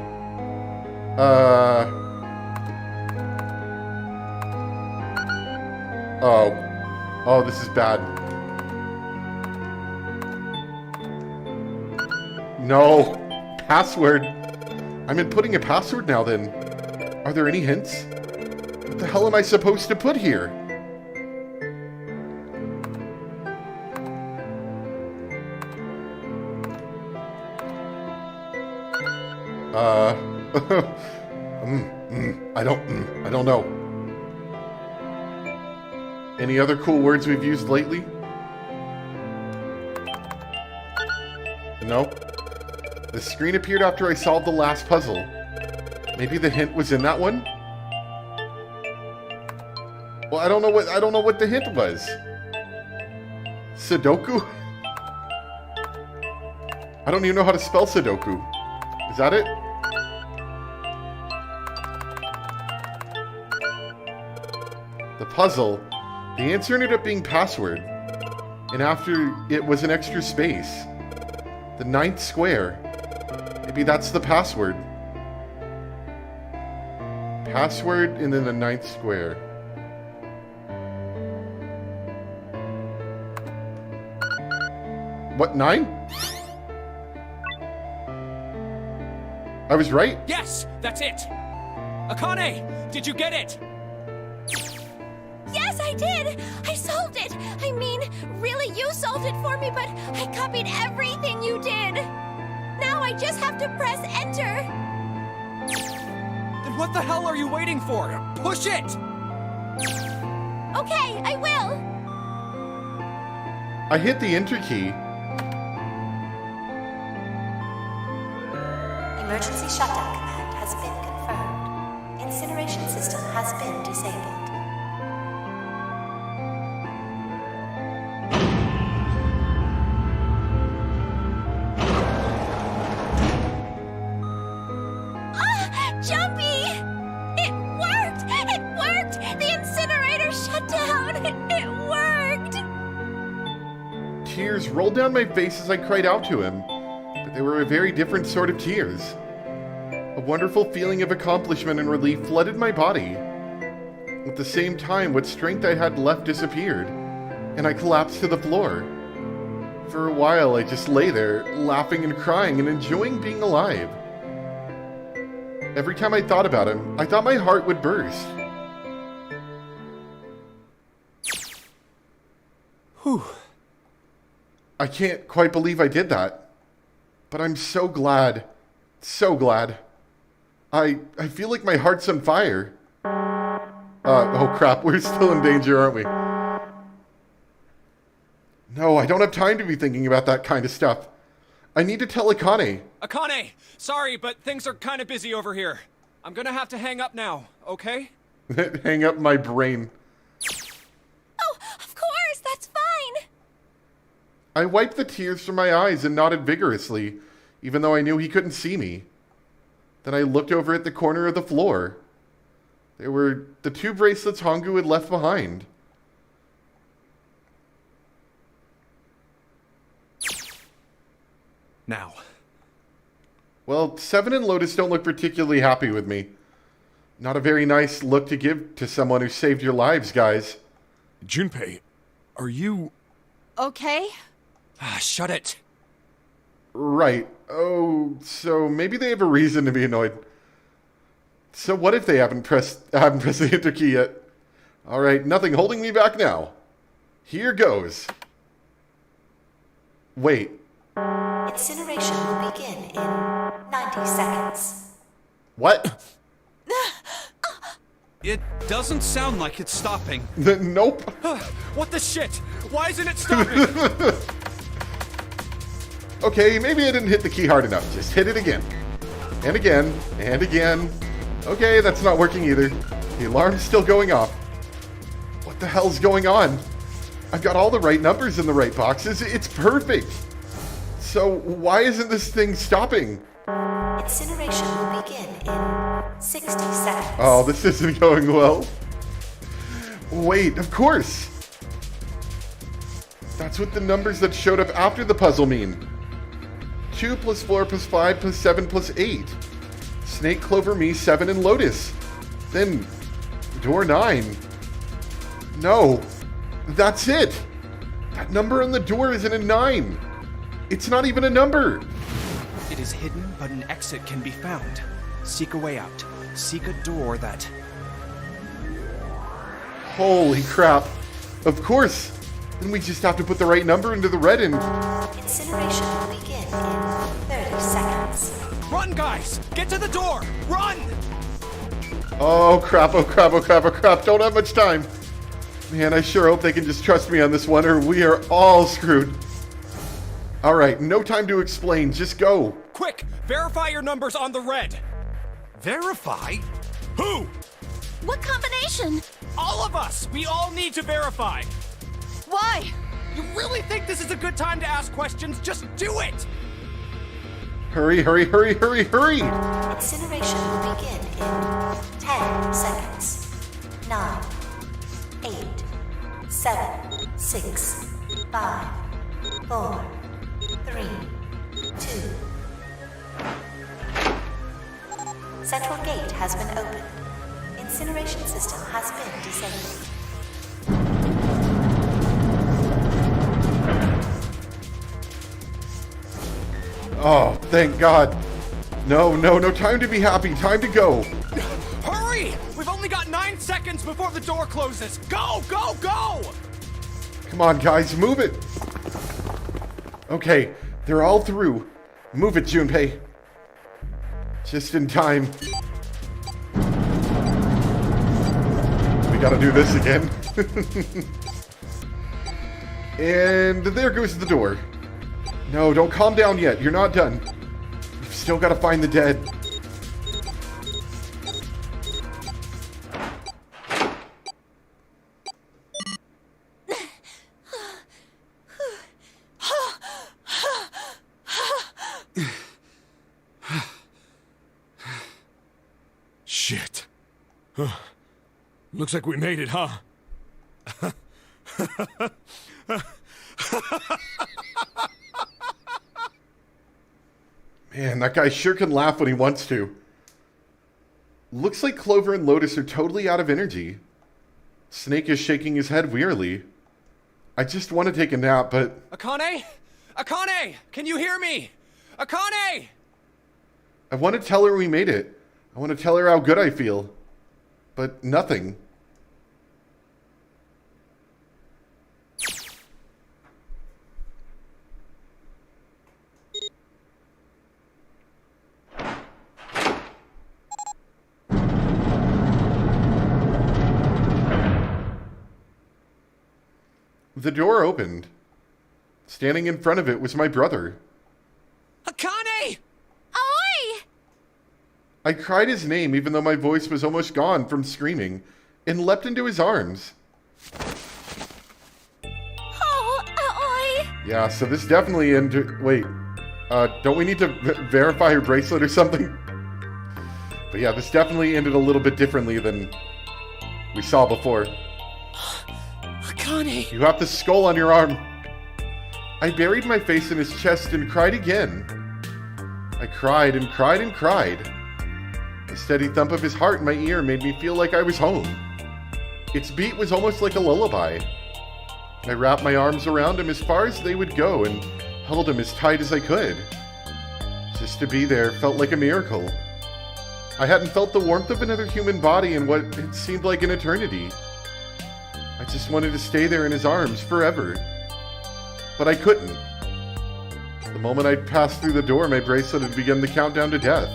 Oh, this is bad. No. Password. I'm inputting a password now then. Are there any hints? What the hell am I supposed to put here? I don't know. Any other cool words we've used lately? No? The screen appeared after I solved the last puzzle. Maybe the hint was in that one? Well, I don't know what the hint was. Sudoku? I don't even know how to spell Sudoku. Is that it? The puzzle. The answer ended up being password. And after it was an extra space. The 9th square. Maybe that's the password. Password and then the 9th square. What, 9? I was right? Yes, that's it. Akane, did you get it? Yes, I did! I solved it! I mean, really, you solved it for me, but I copied everything you did! Now I just have to press enter! Then what the hell are you waiting for? Push it! Okay, I will! I hit the enter key. Emergency shutdown command has been confirmed. Incineration system has been disabled. Jumpy! It worked! It worked! The incinerator shut down! It worked! Tears rolled down my face as I cried out to him, but they were a very different sort of tears. A wonderful feeling of accomplishment and relief flooded my body. At the same time, what strength I had left disappeared, and I collapsed to the floor. For a while, I just lay there, laughing and crying and enjoying being alive. Every time I thought about him, I thought my heart would burst. Whew. I can't quite believe I did that. But I'm so glad. So glad. I feel like my heart's on fire. Oh crap, we're still in danger, aren't we? No, I don't have time to be thinking about that kind of stuff. I need to tell Akane. Akane, sorry, but things are kind of busy over here. I'm gonna have to hang up now, okay? Hang up my brain. Oh, of course, that's fine! I wiped the tears from my eyes and nodded vigorously, even though I knew he couldn't see me. Then I looked over at the corner of the floor. There were the 2 bracelets Hongu had left behind. Now. Well, Seven and Lotus don't look particularly happy with me. Not a very nice look to give to someone who saved your lives, guys. Junpei, are you... Okay? Shut it. Right. Oh, so maybe they have a reason to be annoyed. So what if they haven't pressed the enter key yet? Alright, nothing holding me back now. Here goes. Wait. Incineration will begin in 90 seconds. What? It doesn't sound like it's stopping. Nope. What the shit? Why isn't it stopping? Okay, maybe I didn't hit the key hard enough. Just hit it again. And again. And again. Okay, that's not working either. The alarm's still going off. What the hell's going on? I've got all the right numbers in the right boxes. It's perfect. So why isn't this thing stopping? Incineration will begin in 60 seconds. Oh, this isn't going well. Wait, of course. That's what the numbers that showed up after the puzzle mean. 2 plus 4 plus 5 plus 7 plus 8. Snake, Clover, me, 7, and Lotus. Then, door 9. No, that's it. That number on the door isn't a 9. It's not even a number. It is hidden, but an exit can be found. Seek a way out. Seek a door that... Holy crap. Of course. Then we just have to put the right number into the red and... Incineration will begin in 30 seconds. Run, guys! Get to the door! Run! Oh crap, oh crap, oh crap, oh crap. Don't have much time. Man, I sure hope they can just trust me on this one or we are all screwed. Alright, no time to explain. Just go. Quick! Verify your numbers on the red! Verify? Who? What combination? All of us! We all need to verify! Why? You really think this is a good time to ask questions? Just do it! Hurry, hurry, hurry, hurry, hurry! Incineration will begin in 10 seconds. 9, 8, 7, 6, 5, 4, 3, 2. Central gate has been opened. Incineration system has been disabled. Oh, thank God. No, no, no time to be happy. Time to go. Hurry! We've only got 9 seconds before the door closes. Go, go, go! Come on, guys, move it. Okay, they're all through. Move it, Junpei. Just in time. We gotta do this again. And there goes the door. No, don't calm down yet. You're not done. You've still gotta find the dead. Shit. Looks like we made it, huh? Man, that guy sure can laugh when he wants to. Looks like Clover and Lotus are totally out of energy. Snake is shaking his head wearily. I just want to take a nap, but... Akane? Akane! Can you hear me? Akane! I want to tell her we made it. I want to tell her how good I feel. But nothing. The door opened. Standing in front of it was my brother. Akane! Oi! I cried his name even though my voice was almost gone from screaming and leapt into his arms. Oh, oi! Yeah, so this definitely wait, don't we need to verify her bracelet or something? But yeah, this definitely ended a little bit differently than we saw before. Akane! You have the skull on your arm. I buried my face in his chest and cried again. I cried and cried and cried. The steady thump of his heart in my ear made me feel like I was home. Its beat was almost like a lullaby. I wrapped my arms around him as far as they would go and held him as tight as I could. Just to be there felt like a miracle. I hadn't felt the warmth of another human body in what it seemed like an eternity. I just wanted to stay there in his arms forever. But I couldn't. The moment I'd passed through the door, my bracelet had begun the countdown to death.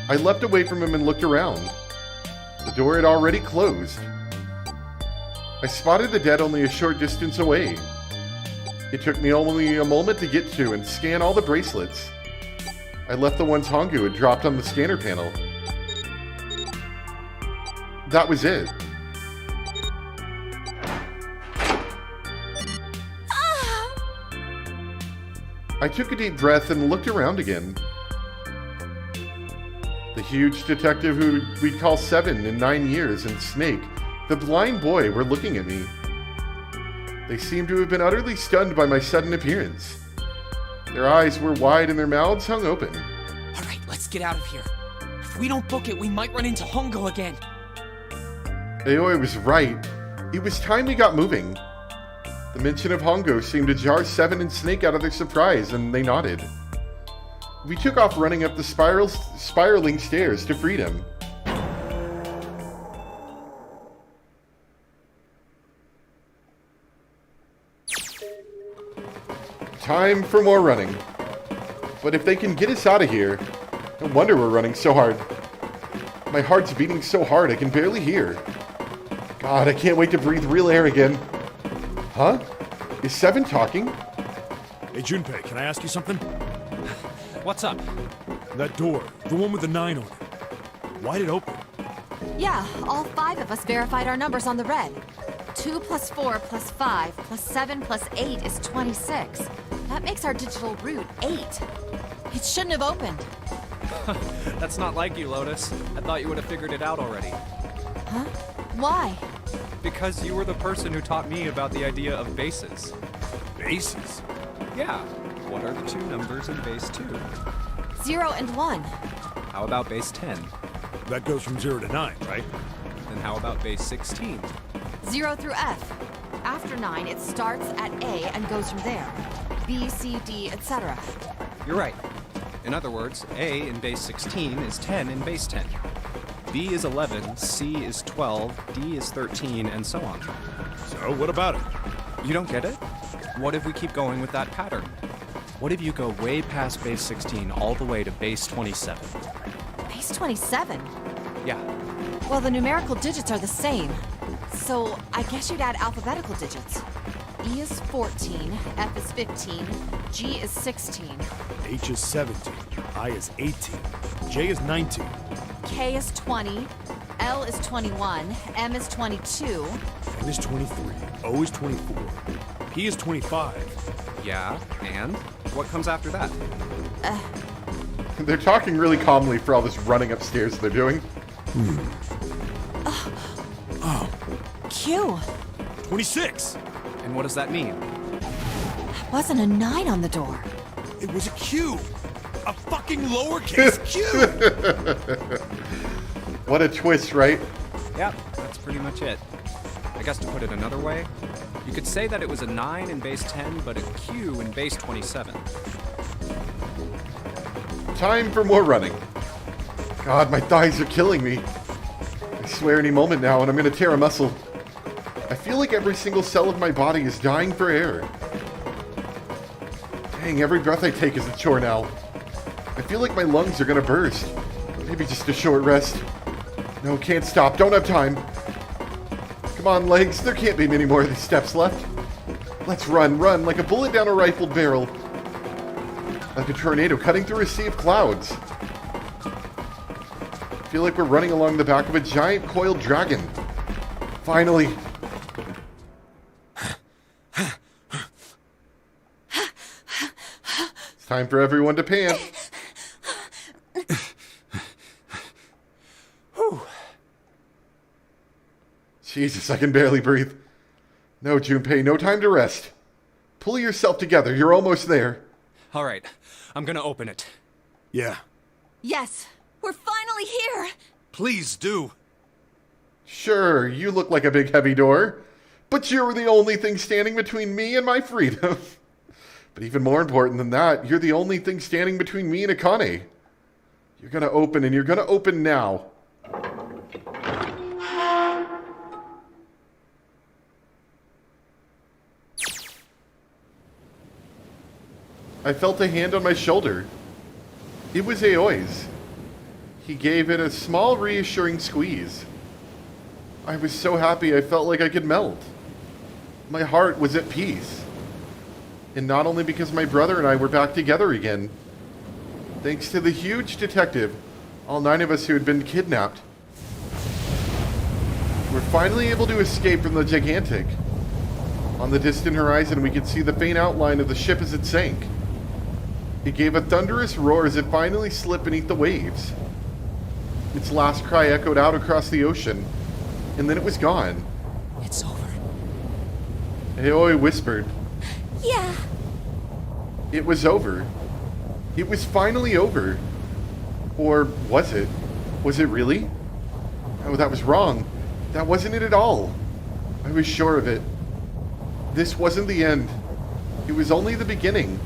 I leapt away from him and looked around. The door had already closed. I spotted the dead only a short distance away. It took me only a moment to get to and scan all the bracelets. I left the ones Hongu had dropped on the scanner panel. That was it. I took a deep breath and looked around again. The huge detective who we'd call 7 in 9 years and Snake, the blind boy, were looking at me. They seemed to have been utterly stunned by my sudden appearance. Their eyes were wide and their mouths hung open. Alright, let's get out of here. If we don't book it, we might run into Hongo again. Aoi was right. It was time we got moving. The mention of Hongo seemed to jar 7 and Snake out of their surprise, and they nodded. We took off running up the spiraling stairs to freedom. Time for more running. But if they can get us out of here, no wonder we're running so hard. My heart's beating so hard I can barely hear. God, I can't wait to breathe real air again. Huh? Is 7 talking? Hey, Junpei, can I ask you something? What's up? That door, the one with the 9 on it. Why'd it open? Yeah, all 5 of us verified our numbers on the red. 2 plus 4 plus 5 plus 7 plus 8 is 26. That makes our digital route 8. It shouldn't have opened. That's not like you, Lotus. I thought you would have figured it out already. Huh? Why? Because you were the person who taught me about the idea of bases. Bases? Yeah. What are the 2 numbers in base 2? 0 and 1. How about base 10? That goes from 0 to 9, right? Then how about base 16? 0 through F. After 9, it starts at A and goes from there. B, C, D, etc. You're right. In other words, A in base 16 is 10 in base 10. B is 11, C is 12, D is 13, and so on. So, what about it? You don't get it? What if we keep going with that pattern? What if you go way past base 16 all the way to base 27? Base 27? Yeah. Well, the numerical digits are the same. So, I guess you'd add alphabetical digits. E is 14, F is 15, G is 16. H is 17, I is 18, J is 19. K is 20, L is 21, M is 22. N is 23, O is 24, P is 25. Yeah, and? What comes after that? They're talking really calmly for all this running upstairs they're doing. Q. 26. And what does that mean? Wasn't a 9 on the door. It was a Q. A fucking lowercase Q. What a twist, right? Yep, that's pretty much it. I guess to put it another way, you could say that it was a 9 in base 10, but a Q in base 27. Time for more running. God, my thighs are killing me. I swear any moment now and I'm gonna tear a muscle. I feel like every single cell of my body is dying for air. Dang, every breath I take is a chore now. I feel like my lungs are gonna burst. Maybe just a short rest. No, can't stop, don't have time. Come on, legs, there can't be many more of these steps left. Let's run, run, like a bullet down a rifled barrel. Like a tornado cutting through a sea of clouds. I feel like we're running along the back of a giant coiled dragon. Finally. It's time for everyone to pant. Jesus, I can barely breathe. No, Junpei, no time to rest. Pull yourself together, you're almost there. All right, I'm gonna open it. Yeah. Yes, we're finally here. Please do. Sure, you look like a big heavy door, but you're the only thing standing between me and my freedom. But even more important than that, you're the only thing standing between me and Akane. You're gonna open, and you're gonna open now. I felt a hand on my shoulder. It was Aoi's. He gave it a small, reassuring squeeze. I was so happy I felt like I could melt. My heart was at peace. And not only because my brother and I were back together again. Thanks to the huge detective, all 9 of us who had been kidnapped. We're finally able to escape from the gigantic. On the distant horizon, we could see the faint outline of the ship as it sank. It gave a thunderous roar as it finally slipped beneath the waves. Its last cry echoed out across the ocean, and then it was gone. It's over. Aoi whispered. Yeah. It was over. It was finally over. Or was it? Was it really? Oh, that was wrong. That wasn't it at all. I was sure of it. This wasn't the end. It was only the beginning.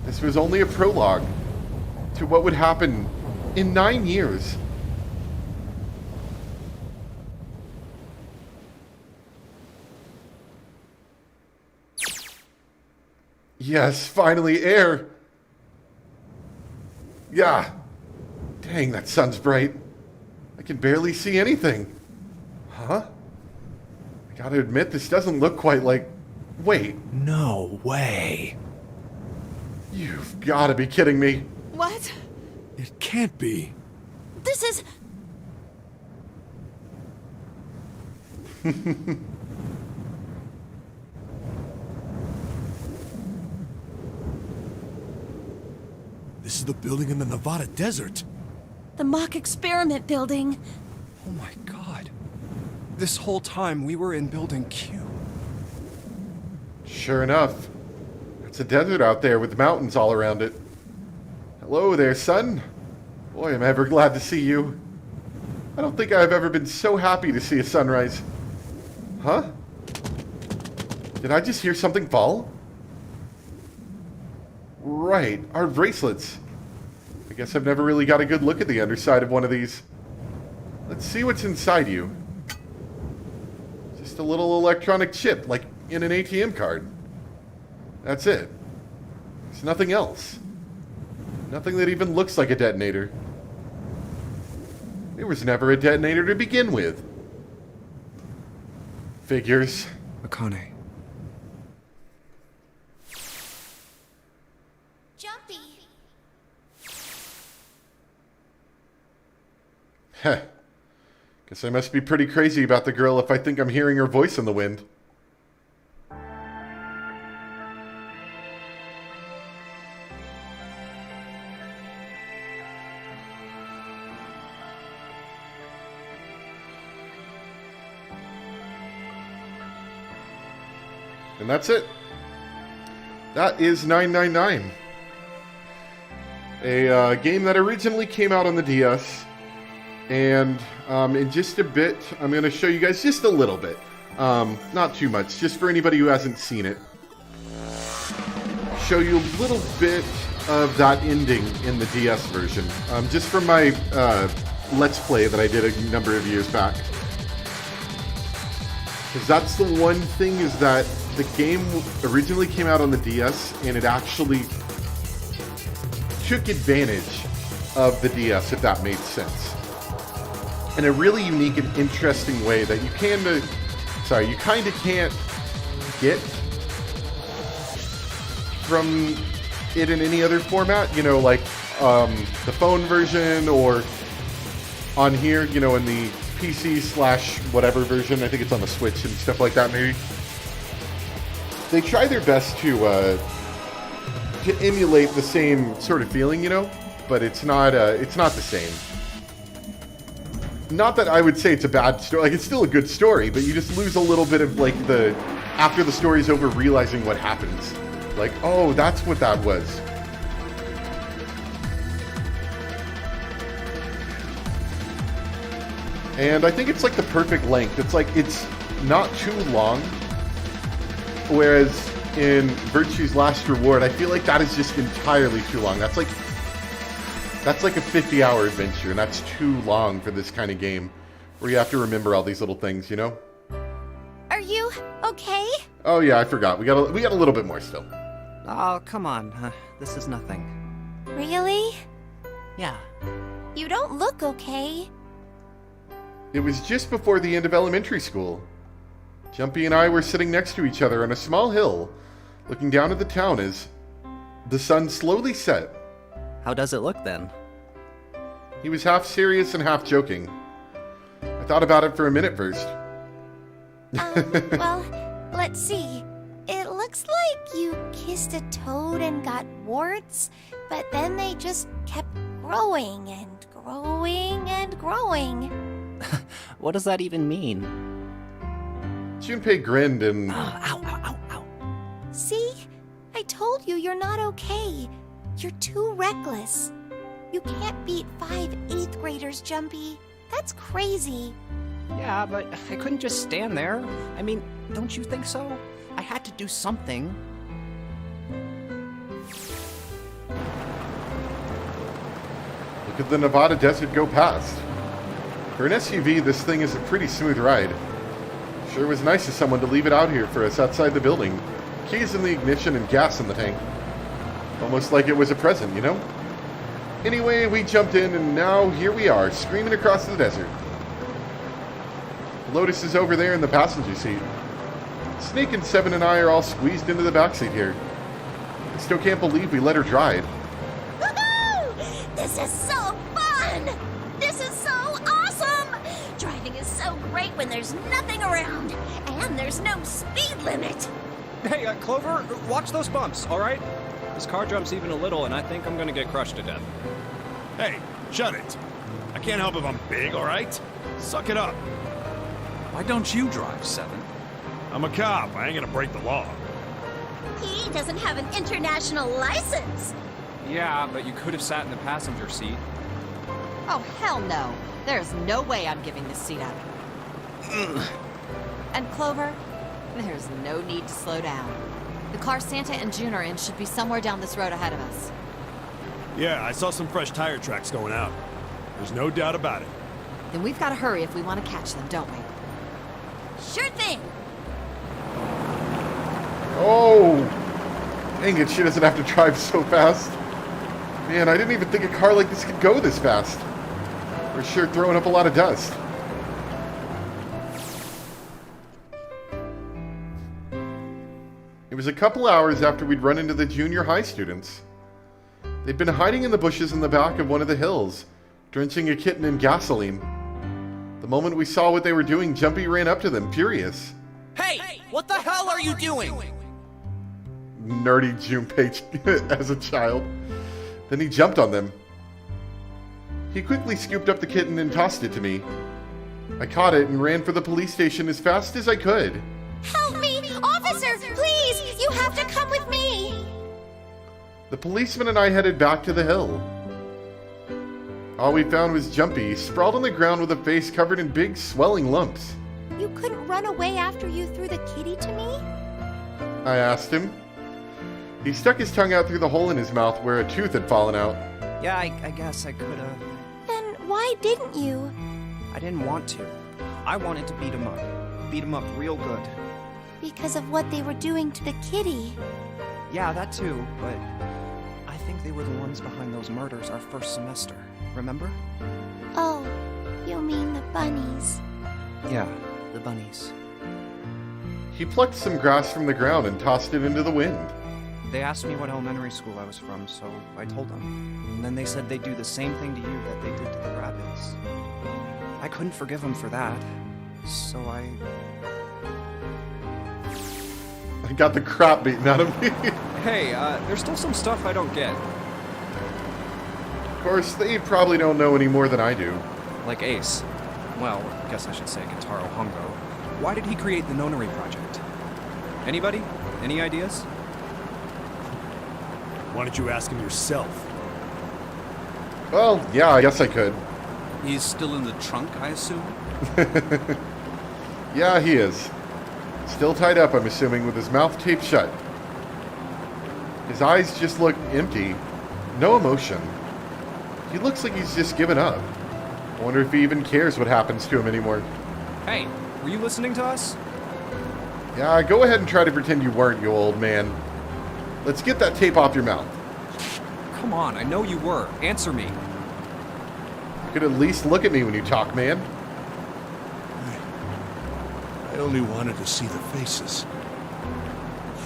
This was only a prologue to what would happen in 9 years. Yes, finally air. Yeah. Dang, that sun's bright. I can barely see anything. Huh? I gotta admit, this doesn't look quite like... Wait. No way. You've gotta be kidding me. What? It can't be. This is... This is the building in the Nevada desert. the mock experiment building. Oh my god. This whole time we were in Building Q. Sure enough. It's a desert out there with mountains all around it. Hello there, son. Boy, I'm ever glad to see you. I don't think I've ever been so happy to see a sunrise. Huh? Did I just hear something fall? Right, our bracelets. I guess I've never really got a good look at the underside of one of these. Let's see what's inside you. Just a little electronic chip, like in an ATM card. That's it. There's nothing else. Nothing that even looks like a detonator. There was never a detonator to begin with. Figures. Akane. Jumpy. Heh. Guess I must be pretty crazy about the girl if I think I'm hearing her voice in the wind. And that's it. That is 999. A game that originally came out on the DS. And in just a bit, I'm going to show you guys just a little bit. Not too much, just for anybody who hasn't seen it. Show you a little bit of that ending in the DS version. Just from my Let's Play that I did a number of years back. Because that's the one thing, is that the game originally came out on the DS, and it actually took advantage of the DS, if that made sense. In a really unique and interesting way that you kind of can't get from it in any other format, you know, like the phone version, or on here, you know, in the PC/whatever version. I think it's on the Switch and stuff like that, maybe. They try their best to emulate the same sort of feeling, you know, but it's not the same. Not that I would say it's a bad story. Like, it's still a good story, but you just lose a little bit of, like, after the story's over, realizing what happens. Like, oh, that's what that was. And I think it's, like, the perfect length. It's, like, it's not too long. Whereas in Virtue's Last Reward, I feel like that is just entirely too long. That's like a 50-hour adventure, and that's too long for this kind of game, where you have to remember all these little things, you know? Are you okay? Oh yeah, I forgot. We got a little bit more still. Oh, come on. This is nothing. Really? Yeah. You don't look okay. It was just before the end of elementary school. Jumpy and I were sitting next to each other on a small hill, looking down at the town as the sun slowly set. How does it look then? He was half serious and half joking. I thought about it for a minute first. Well, let's see. It looks like you kissed a toad and got warts, but then they just kept growing and growing and growing. What does that even mean? Junpei grinned and... See? I told you you're not okay. You're too reckless. You can't beat 5 8th graders, Jumpy. That's crazy. Yeah, but I couldn't just stand there. I mean, don't you think so? I had to do something. Look at the Nevada desert go past. For an SUV, this thing is a pretty smooth ride. Sure was nice of someone to leave it out here for us outside the building. Keys in the ignition and gas in the tank. Almost like it was a present, you know? Anyway, we jumped in and now here we are, screaming across the desert. Lotus is over there in the passenger seat. Snake and Seven and I are all squeezed into the backseat here. I still can't believe we let her drive. Woohoo! This is so fun! This is so awesome! Driving is so great when there's nothing around, and there's no speed limit. Hey, Clover, watch those bumps, all right? This car jumps even a little, and I think I'm gonna get crushed to death. Hey, shut it. I can't help if I'm big, all right? Suck it up. Why don't you drive, Seven? I'm a cop. I ain't gonna break the law. He doesn't have an international license. Yeah, but you could have sat in the passenger seat. Oh, hell no. There's no way I'm giving this seat up. And Clover, there's no need to slow down. The car Santa and June are in should be somewhere down this road ahead of us. Yeah, I saw some fresh tire tracks going out. There's no doubt about it. Then we've got to hurry if we want to catch them, don't we? Sure thing. Oh! Dang it, she doesn't have to drive so fast. Man, I didn't even think a car like this could go this fast. We're sure throwing up a lot of dust. It was a couple hours after we'd run into the junior high students. They'd been hiding in the bushes in the back of one of the hills, drenching a kitten in gasoline. The moment we saw what they were doing, Jumpy ran up to them, furious. Hey! What the hell are you doing? Nerdy Junpei as a child. Then he jumped on them. He quickly scooped up the kitten and tossed it to me. I caught it and ran for the police station as fast as I could. Help me! Officer, please! You have to come with me! The policeman and I headed back to the hill. All we found was Jumpy, sprawled on the ground with a face covered in big, swelling lumps. You couldn't run away after you threw the kitty to me? I asked him. He stuck his tongue out through the hole in his mouth where a tooth had fallen out. Yeah, I guess I could have. Then why didn't you? I didn't want to. I wanted to beat him up. Beat him up real good. Because of what they were doing to the kitty. Yeah, that too, but I think they were the ones behind those murders our first semester. Remember? Oh, you mean the bunnies. Yeah, the bunnies. He plucked some grass from the ground and tossed it into the wind. They asked me what elementary school I was from, so I told them. And then they said they'd do the same thing to you that they did to the rabbits. I couldn't forgive them for that, so I got the crap beaten out of me. Hey, there's still some stuff I don't get. Of course, they probably don't know any more than I do. Like Ace. Well, I guess I should say Kentaro Hongo. Why did he create the Nonary Project? Anybody? Any ideas? Why don't you ask him yourself? Well, yeah, I guess I could. He's still in the trunk, I assume? Yeah, he is. Still tied up, I'm assuming, with his mouth taped shut. His eyes just look empty. No emotion. He looks like he's just given up. I wonder if he even cares what happens to him anymore. Hey, were you listening to us? Yeah, go ahead and try to pretend you weren't, you old man. Let's get that tape off your mouth. Come on, I know you were. Answer me. You could at least look at me when you talk, man. I only wanted to see the faces.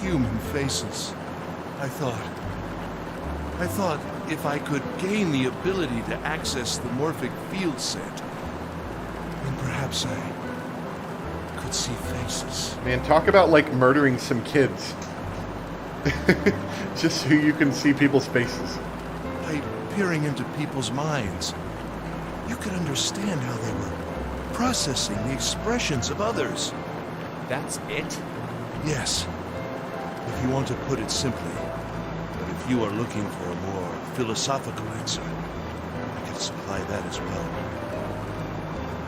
Human faces. I thought if I could gain the ability to access the morphic field set, then perhaps I could see faces. Man, talk about like murdering some kids. Just so you can see people's faces. By peering into people's minds, you could understand how they were processing the expressions of others. That's it? Yes. If you want to put it simply, but if you are looking for a more philosophical answer, I can supply that as well.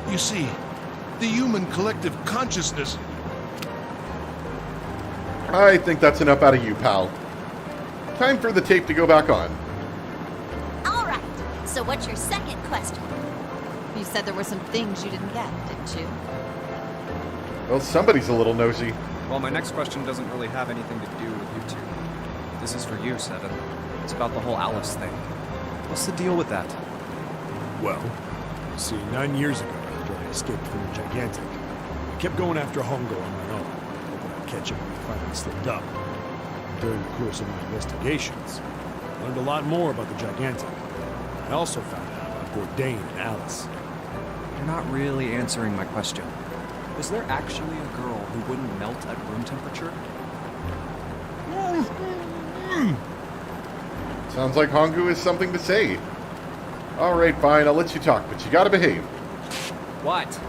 You see, the human collective consciousness... I think that's enough out of you, pal. Time for the tape to go back on. All right. So what's your second question? You said there were some things you didn't get, didn't you? Well, somebody's a little nosy. Well, my next question doesn't really have anything to do with you two. This is for you, Seven. It's about the whole Alice thing. What's the deal with that? Well, see, 9 years ago, after I escaped from the Gigantic, I kept going after Hongo on my own, hoping I'd catch him when he finally slipped up. During the course of my investigations, I learned a lot more about the Gigantic. I also found out about Bourdain and Alice. You're not really answering my question. Was there actually a girl who wouldn't melt at room temperature? Sounds like Hongu has something to say. Alright, fine, I'll let you talk, but you gotta behave. What?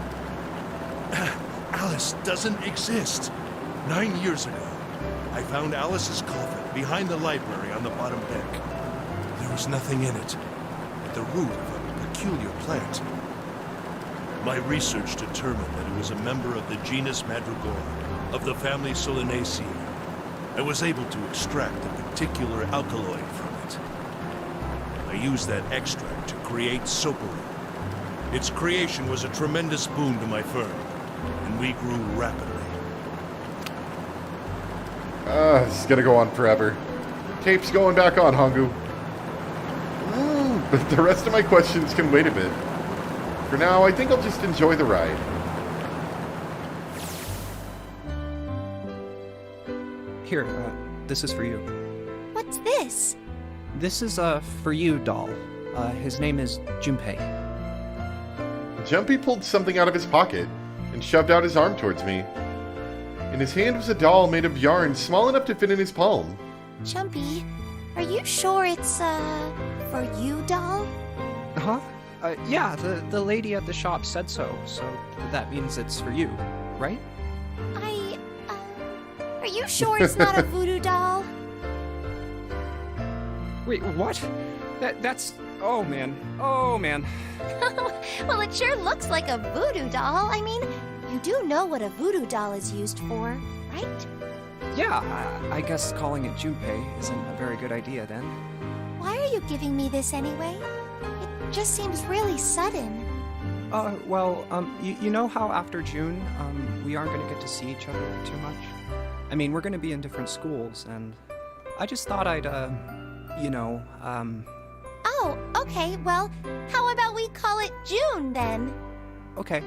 Alice doesn't exist. 9 years ago, I found Alice's coffin behind the library on the bottom deck. There was nothing in it but the root of a peculiar plant. My research determined that it was a member of the genus Madrigora, of the family Solanaceae. I was able to extract a particular alkaloid from it. I used that extract to create Soparin. Its creation was a tremendous boon to my firm, and we grew rapidly. This is gonna go on forever. Tape's going back on, Hongu. But the rest of my questions can wait a bit. For now, I think I'll just enjoy the ride. Here, this is for you. What's this? This is for you, doll. His name is Junpei. Jumpy pulled something out of his pocket and shoved out his arm towards me. In his hand was a doll made of yarn small enough to fit in his palm. Jumpy, are you sure it's, for you, doll? Huh? Yeah, the lady at the shop said so that means it's for you, right? Are you sure it's not a voodoo doll? Wait, what? That's... Oh, man. Oh, man. Well, it sure looks like a voodoo doll. I mean, you do know what a voodoo doll is used for, right? Yeah, I guess calling it Junpei isn't a very good idea then. Why are you giving me this anyway? It just seems really sudden. Well, you know how after June, we aren't gonna get to see each other too much? I mean, we're gonna be in different schools, and I just thought I'd, Oh, okay, well, how about we call it June, then? Okay.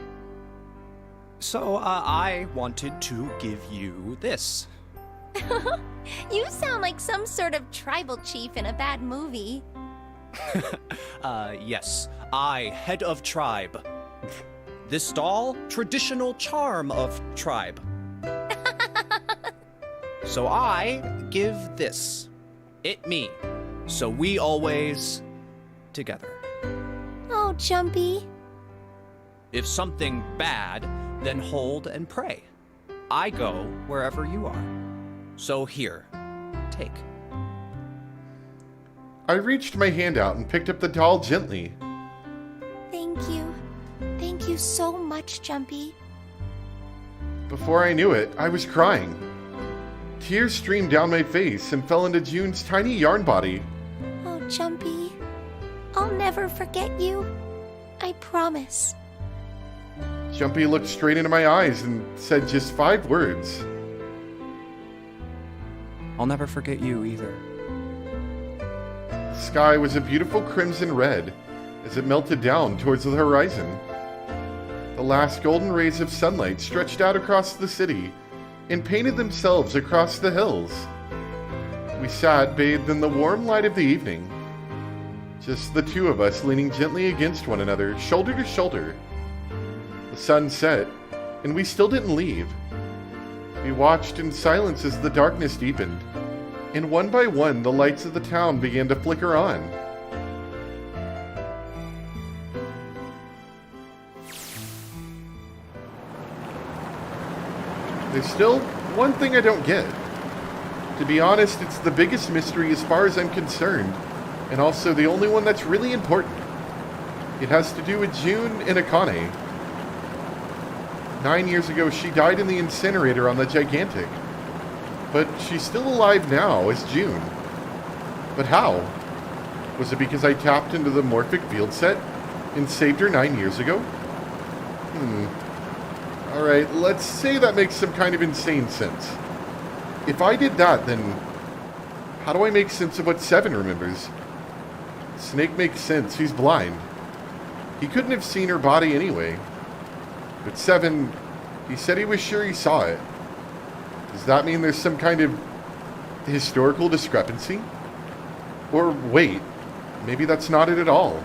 So, I wanted to give you this. You sound like some sort of tribal chief in a bad movie. Yes. I, head of tribe. This doll, traditional charm of tribe. So I give this. It me. So we always together. Oh, Jumpy. If something bad, then hold and pray. I go wherever you are. So here, take. I reached my hand out and picked up the doll gently. Thank you. Thank you so much, Jumpy. Before I knew it, I was crying. Tears streamed down my face and fell into June's tiny yarn body. Oh, Jumpy. I'll never forget you. I promise. Jumpy looked straight into my eyes and said just 5 words. I'll never forget you either. The sky was a beautiful crimson red as it melted down towards the horizon. The last golden rays of sunlight stretched out across the city and painted themselves across the hills. We sat bathed in the warm light of the evening, just the two of us leaning gently against one another, shoulder to shoulder. The sun set, and we still didn't leave. We watched in silence as the darkness deepened, and one by one the lights of the town began to flicker on. There's still one thing I don't get. To be honest, it's the biggest mystery as far as I'm concerned, and also the only one that's really important. It has to do with June and Akane. 9 years ago, she died in the incinerator on the Gigantic. But she's still alive now as June. But how? Was it because I tapped into the morphic field set and saved her 9 years ago? Alright, let's say that makes some kind of insane sense. If I did that, then how do I make sense of what Seven remembers? Snake makes sense. He's blind. He couldn't have seen her body anyway. But Seven, he said he was sure he saw it. Does that mean there's some kind of historical discrepancy? Or wait, maybe that's not it at all.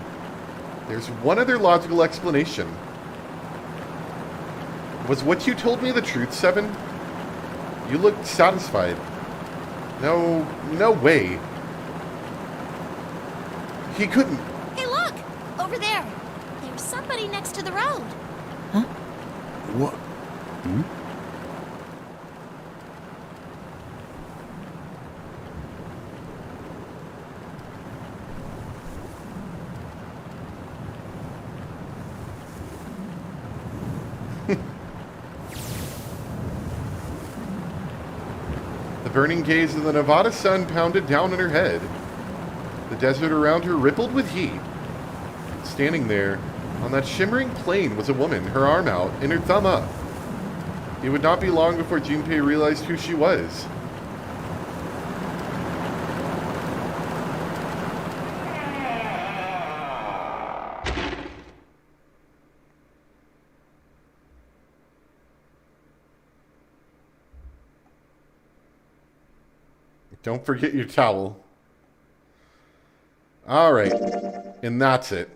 There's one other logical explanation. Was what you told me the truth, Seven? You looked satisfied. No way. He couldn't. Hey, look! Over there! There's somebody next to the road. What? The burning gaze of the Nevada sun pounded down on her head. The desert around her rippled with heat. Standing there, on that shimmering plain, was a woman, her arm out and her thumb up. It would not be long before Junpei realized who she was. Don't forget your towel. Alright. And that's it.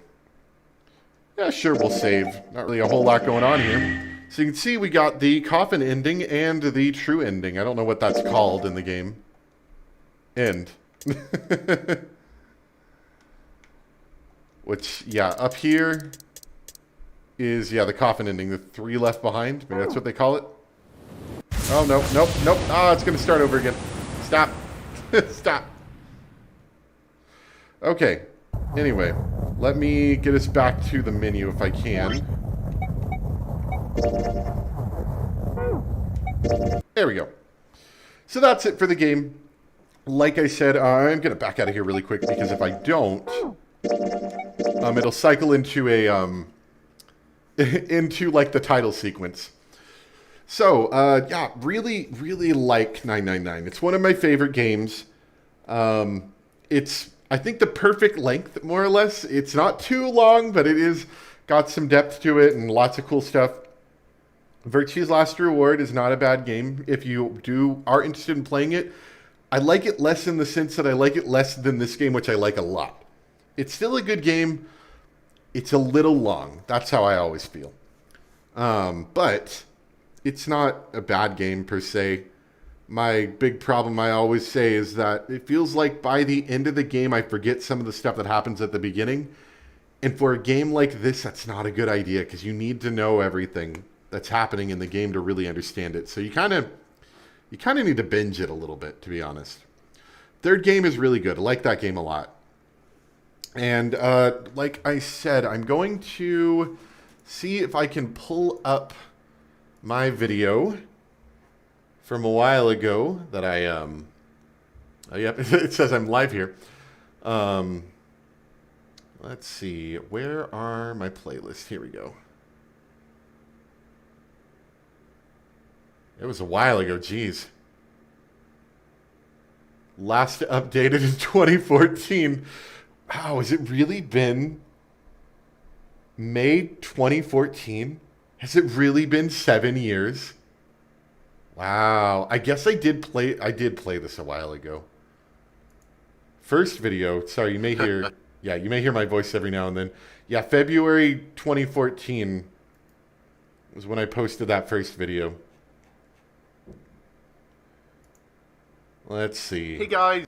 Yeah, sure, we'll save. Not really a whole lot going on here. So you can see we got the coffin ending and the true ending. I don't know what that's called in the game. End. Which, yeah, up here is, yeah, the coffin ending. The 3 left behind. Maybe that's what they call it. Oh, no, nope, nope. Ah, it's going to start over again. Stop. Stop. Okay. Anyway, let me get us back to the menu if I can. There we go. So that's it for the game. Like I said, I'm going to back out of here really quick because if I don't, it'll cycle into a, into like the title sequence. So, yeah, really, really like 999. It's one of my favorite games. It's, I think, the perfect length, more or less. It's not too long, but it is got some depth to it and lots of cool stuff. Virtue's Last Reward is not a bad game if you are interested in playing it. I like it less in the sense that I like it less than this game, which I like a lot. It's still a good game. It's a little long. That's how I always feel. But it's not a bad game per se. My big problem I always say is that it feels like by the end of the game I forget some of the stuff that happens at the beginning. And for a game like this, that's not a good idea because you need to know everything that's happening in the game to really understand it. So you kind of need to binge it a little bit, to be honest. Third game is really good. I like that game a lot. And like I said, I'm going to see if I can pull up my video from a while ago that I oh, yep, it says I'm live here. Let's see, where are my playlists? Here we go. It was a while ago, geez. Last updated in 2014. Wow, has it really been May 2014? Has it really been 7 years? Wow, I guess I did play this a while ago. First video, sorry, you may hear, yeah, you may hear my voice every now and then. Yeah, February 2014 was when I posted that first video. Let's see. Hey guys.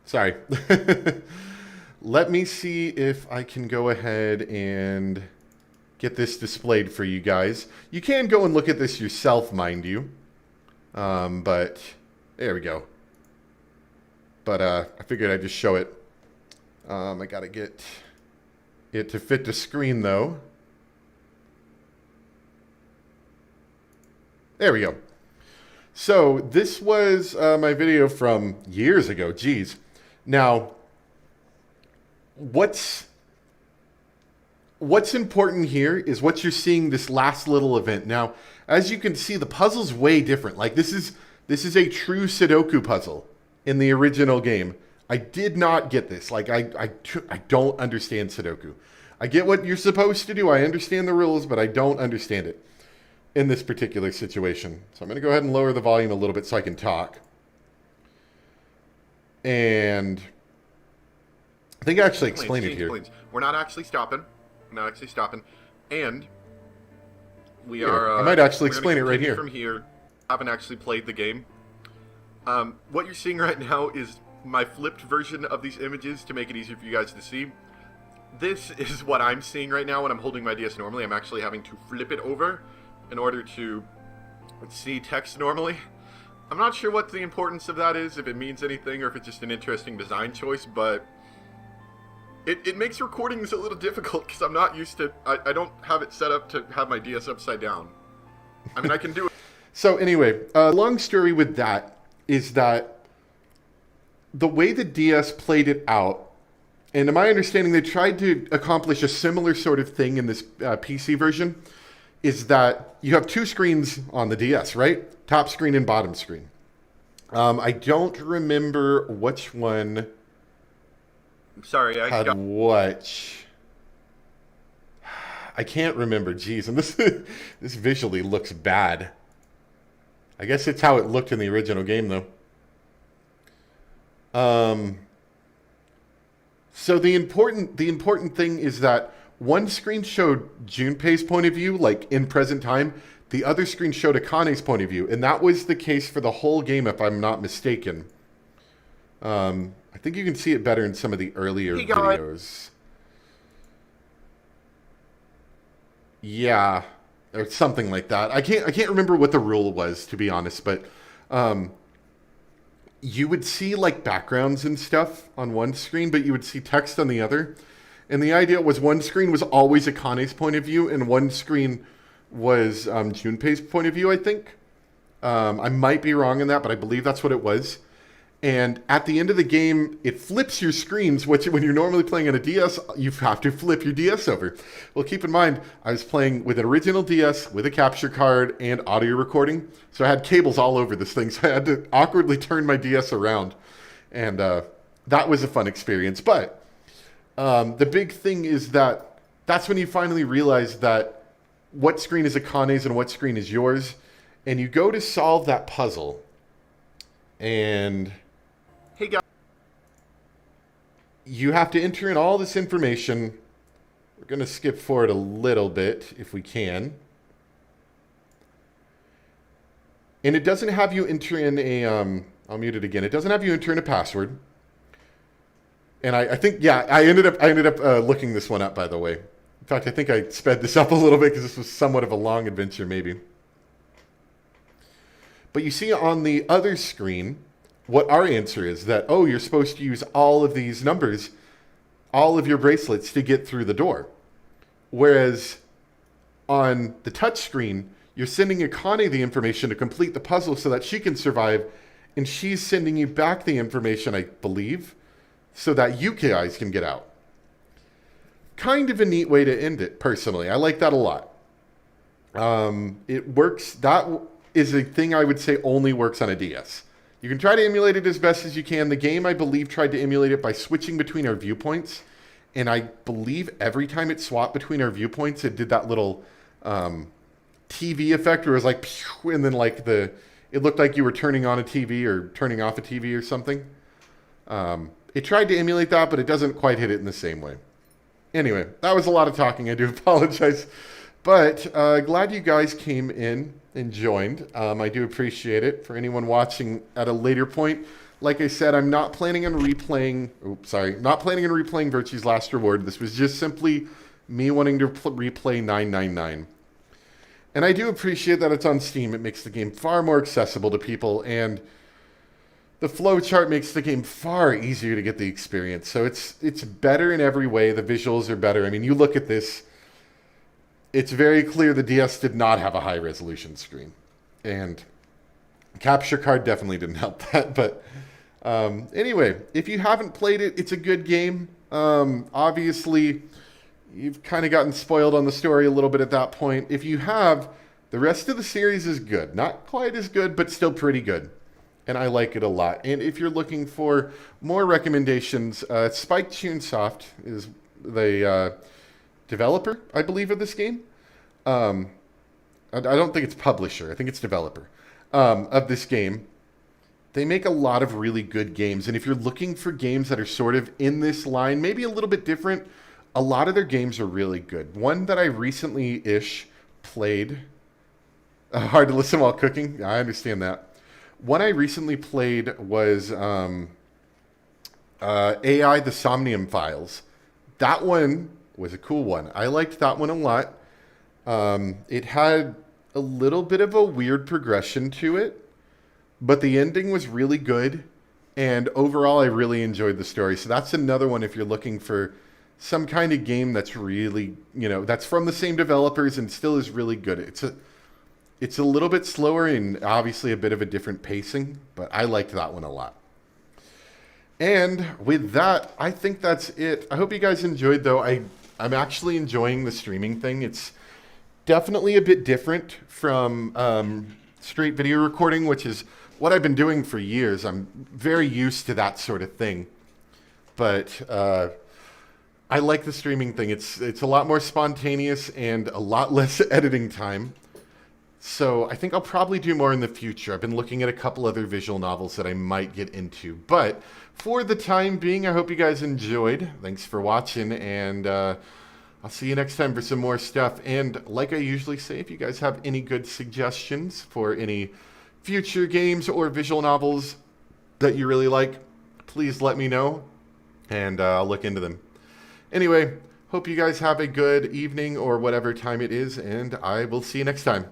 Sorry. Let me see if I can go ahead and get this displayed for you guys. You can go and look at this yourself, mind you. But there we go. But I figured I'd just show it. I gotta get it to fit the screen though. There we go. So this was my video from years ago. Geez. Now, what's important here is what you're seeing this last little event. Now, as you can see, the puzzle's way different. Like this is a true Sudoku puzzle in the original game. I did not get this. Like I don't understand Sudoku. I get what you're supposed to do. I understand the rules, but I don't understand it in this particular situation. So I'm going to go ahead and lower the volume a little bit so I can talk. And I think I actually explained it here. We're not actually stopping. And we Here, are... I might actually explain it right here. From here, haven't actually played the game. What you're seeing right now is my flipped version of these images to make it easier for you guys to see. This is what I'm seeing right now when I'm holding my DS normally. I'm actually having to flip it over in order to see text normally. I'm not sure what the importance of that is, if it means anything or if it's just an interesting design choice, but it makes recordings a little difficult because I'm not used to... I don't have it set up to have my DS upside down. I mean, I can do it. So anyway, long story with that is that the way the DS played it out, and to my understanding, they tried to accomplish a similar sort of thing in this PC version, is that you have two screens on the DS, right? Top screen and bottom screen. I don't remember which one... Sorry, I had got... what? I can't remember. Jeez, and this this visually looks bad. I guess it's how it looked in the original game, though. So the important thing is that one screen showed Junpei's point of view, like in present time. The other screen showed Akane's point of view, and that was the case for the whole game, if I'm not mistaken. I think you can see it better in some of the earlier videos. Yeah, or something like that. I can't remember what the rule was, to be honest, but you would see like backgrounds and stuff on one screen, but you would see text on the other. And the idea was one screen was always Akane's point of view, and one screen was Junpei's point of view, I think. I might be wrong in that, but I believe that's what it was. And at the end of the game, it flips your screens, which when you're normally playing on a DS, you have to flip your DS over. Well, keep in mind, I was playing with an original DS, with a capture card, and audio recording. So I had cables all over this thing, so I had to awkwardly turn my DS around. And that was a fun experience. But the big thing is that that's when you finally realize that what screen is Akane's and what screen is yours. And you go to solve that puzzle. And... Hey guys. You have to enter in all this information. We're going to skip forward a little bit if we can. And it doesn't have you enter in a... I'll mute it again. It doesn't have you enter in a password. And I think, yeah, I ended up looking this one up, by the way. In fact, I think I sped this up a little bit because this was somewhat of a long adventure, maybe. But you see on the other screen what our answer is, that, oh, you're supposed to use all of these numbers, all of your bracelets to get through the door. Whereas on the touch screen, you're sending Akane the information to complete the puzzle so that she can survive, and she's sending you back the information, I believe, so that you guys can get out. Kind of a neat way to end it, personally. I like that a lot. It works. That is a thing I would say only works on a DS. You can try to emulate it as best as you can. The game, I believe, tried to emulate it by switching between our viewpoints. And I believe every time it swapped between our viewpoints, it did that little TV effect where it was like, pew, and then like it looked like you were turning on a TV or turning off a TV or something. It tried to emulate that, but it doesn't quite hit it in the same way. Anyway, that was a lot of talking. I do apologize. But glad you guys came in and joined. I do appreciate it. For anyone watching at a later point, like I said, I'm not planning on replaying... not planning on replaying Virtue's Last Reward. This was just simply me wanting to replay 999. And I do appreciate that it's on Steam. It makes the game far more accessible to people, and the flowchart makes the game far easier to get the experience. So it's better in every way. The visuals are better. I mean, you look at this, it's very clear the DS did not have a high resolution screen. And capture card definitely didn't help that. But anyway, if you haven't played it, it's a good game. Obviously, you've kind of gotten spoiled on the story a little bit at that point. If you have, the rest of the series is good. Not quite as good, but still pretty good. And I like it a lot. And if you're looking for more recommendations, Spike Chunsoft is the developer, I believe, of this game. I don't think it's publisher. I think it's developer of this game. They make a lot of really good games. And if you're looking for games that are sort of in this line, maybe a little bit different, a lot of their games are really good. One that I recently-ish played, hard to listen while cooking, I understand that. One I recently played was AI The Somnium Files. That one was a cool one. I liked that one a lot. It had a little bit of a weird progression to it, but the ending was really good. And overall, I really enjoyed the story. So that's another one if you're looking for some kind of game that's really, that's from the same developers and still is really good. It's a little bit slower and obviously a bit of a different pacing, but I liked that one a lot. And with that, I think that's it. I hope you guys enjoyed, though. I'm actually enjoying the streaming thing. It's definitely a bit different from straight video recording, which is what I've been doing for years. I'm very used to that sort of thing. But I like the streaming thing. It's a lot more spontaneous and a lot less editing time. So I think I'll probably do more in the future. I've been looking at a couple other visual novels that I might get into. But for the time being, I hope you guys enjoyed. Thanks for watching, and I'll see you next time for some more stuff. And like I usually say, if you guys have any good suggestions for any future games or visual novels that you really like, please let me know, and I'll look into them. Anyway, hope you guys have a good evening or whatever time it is, and I will see you next time.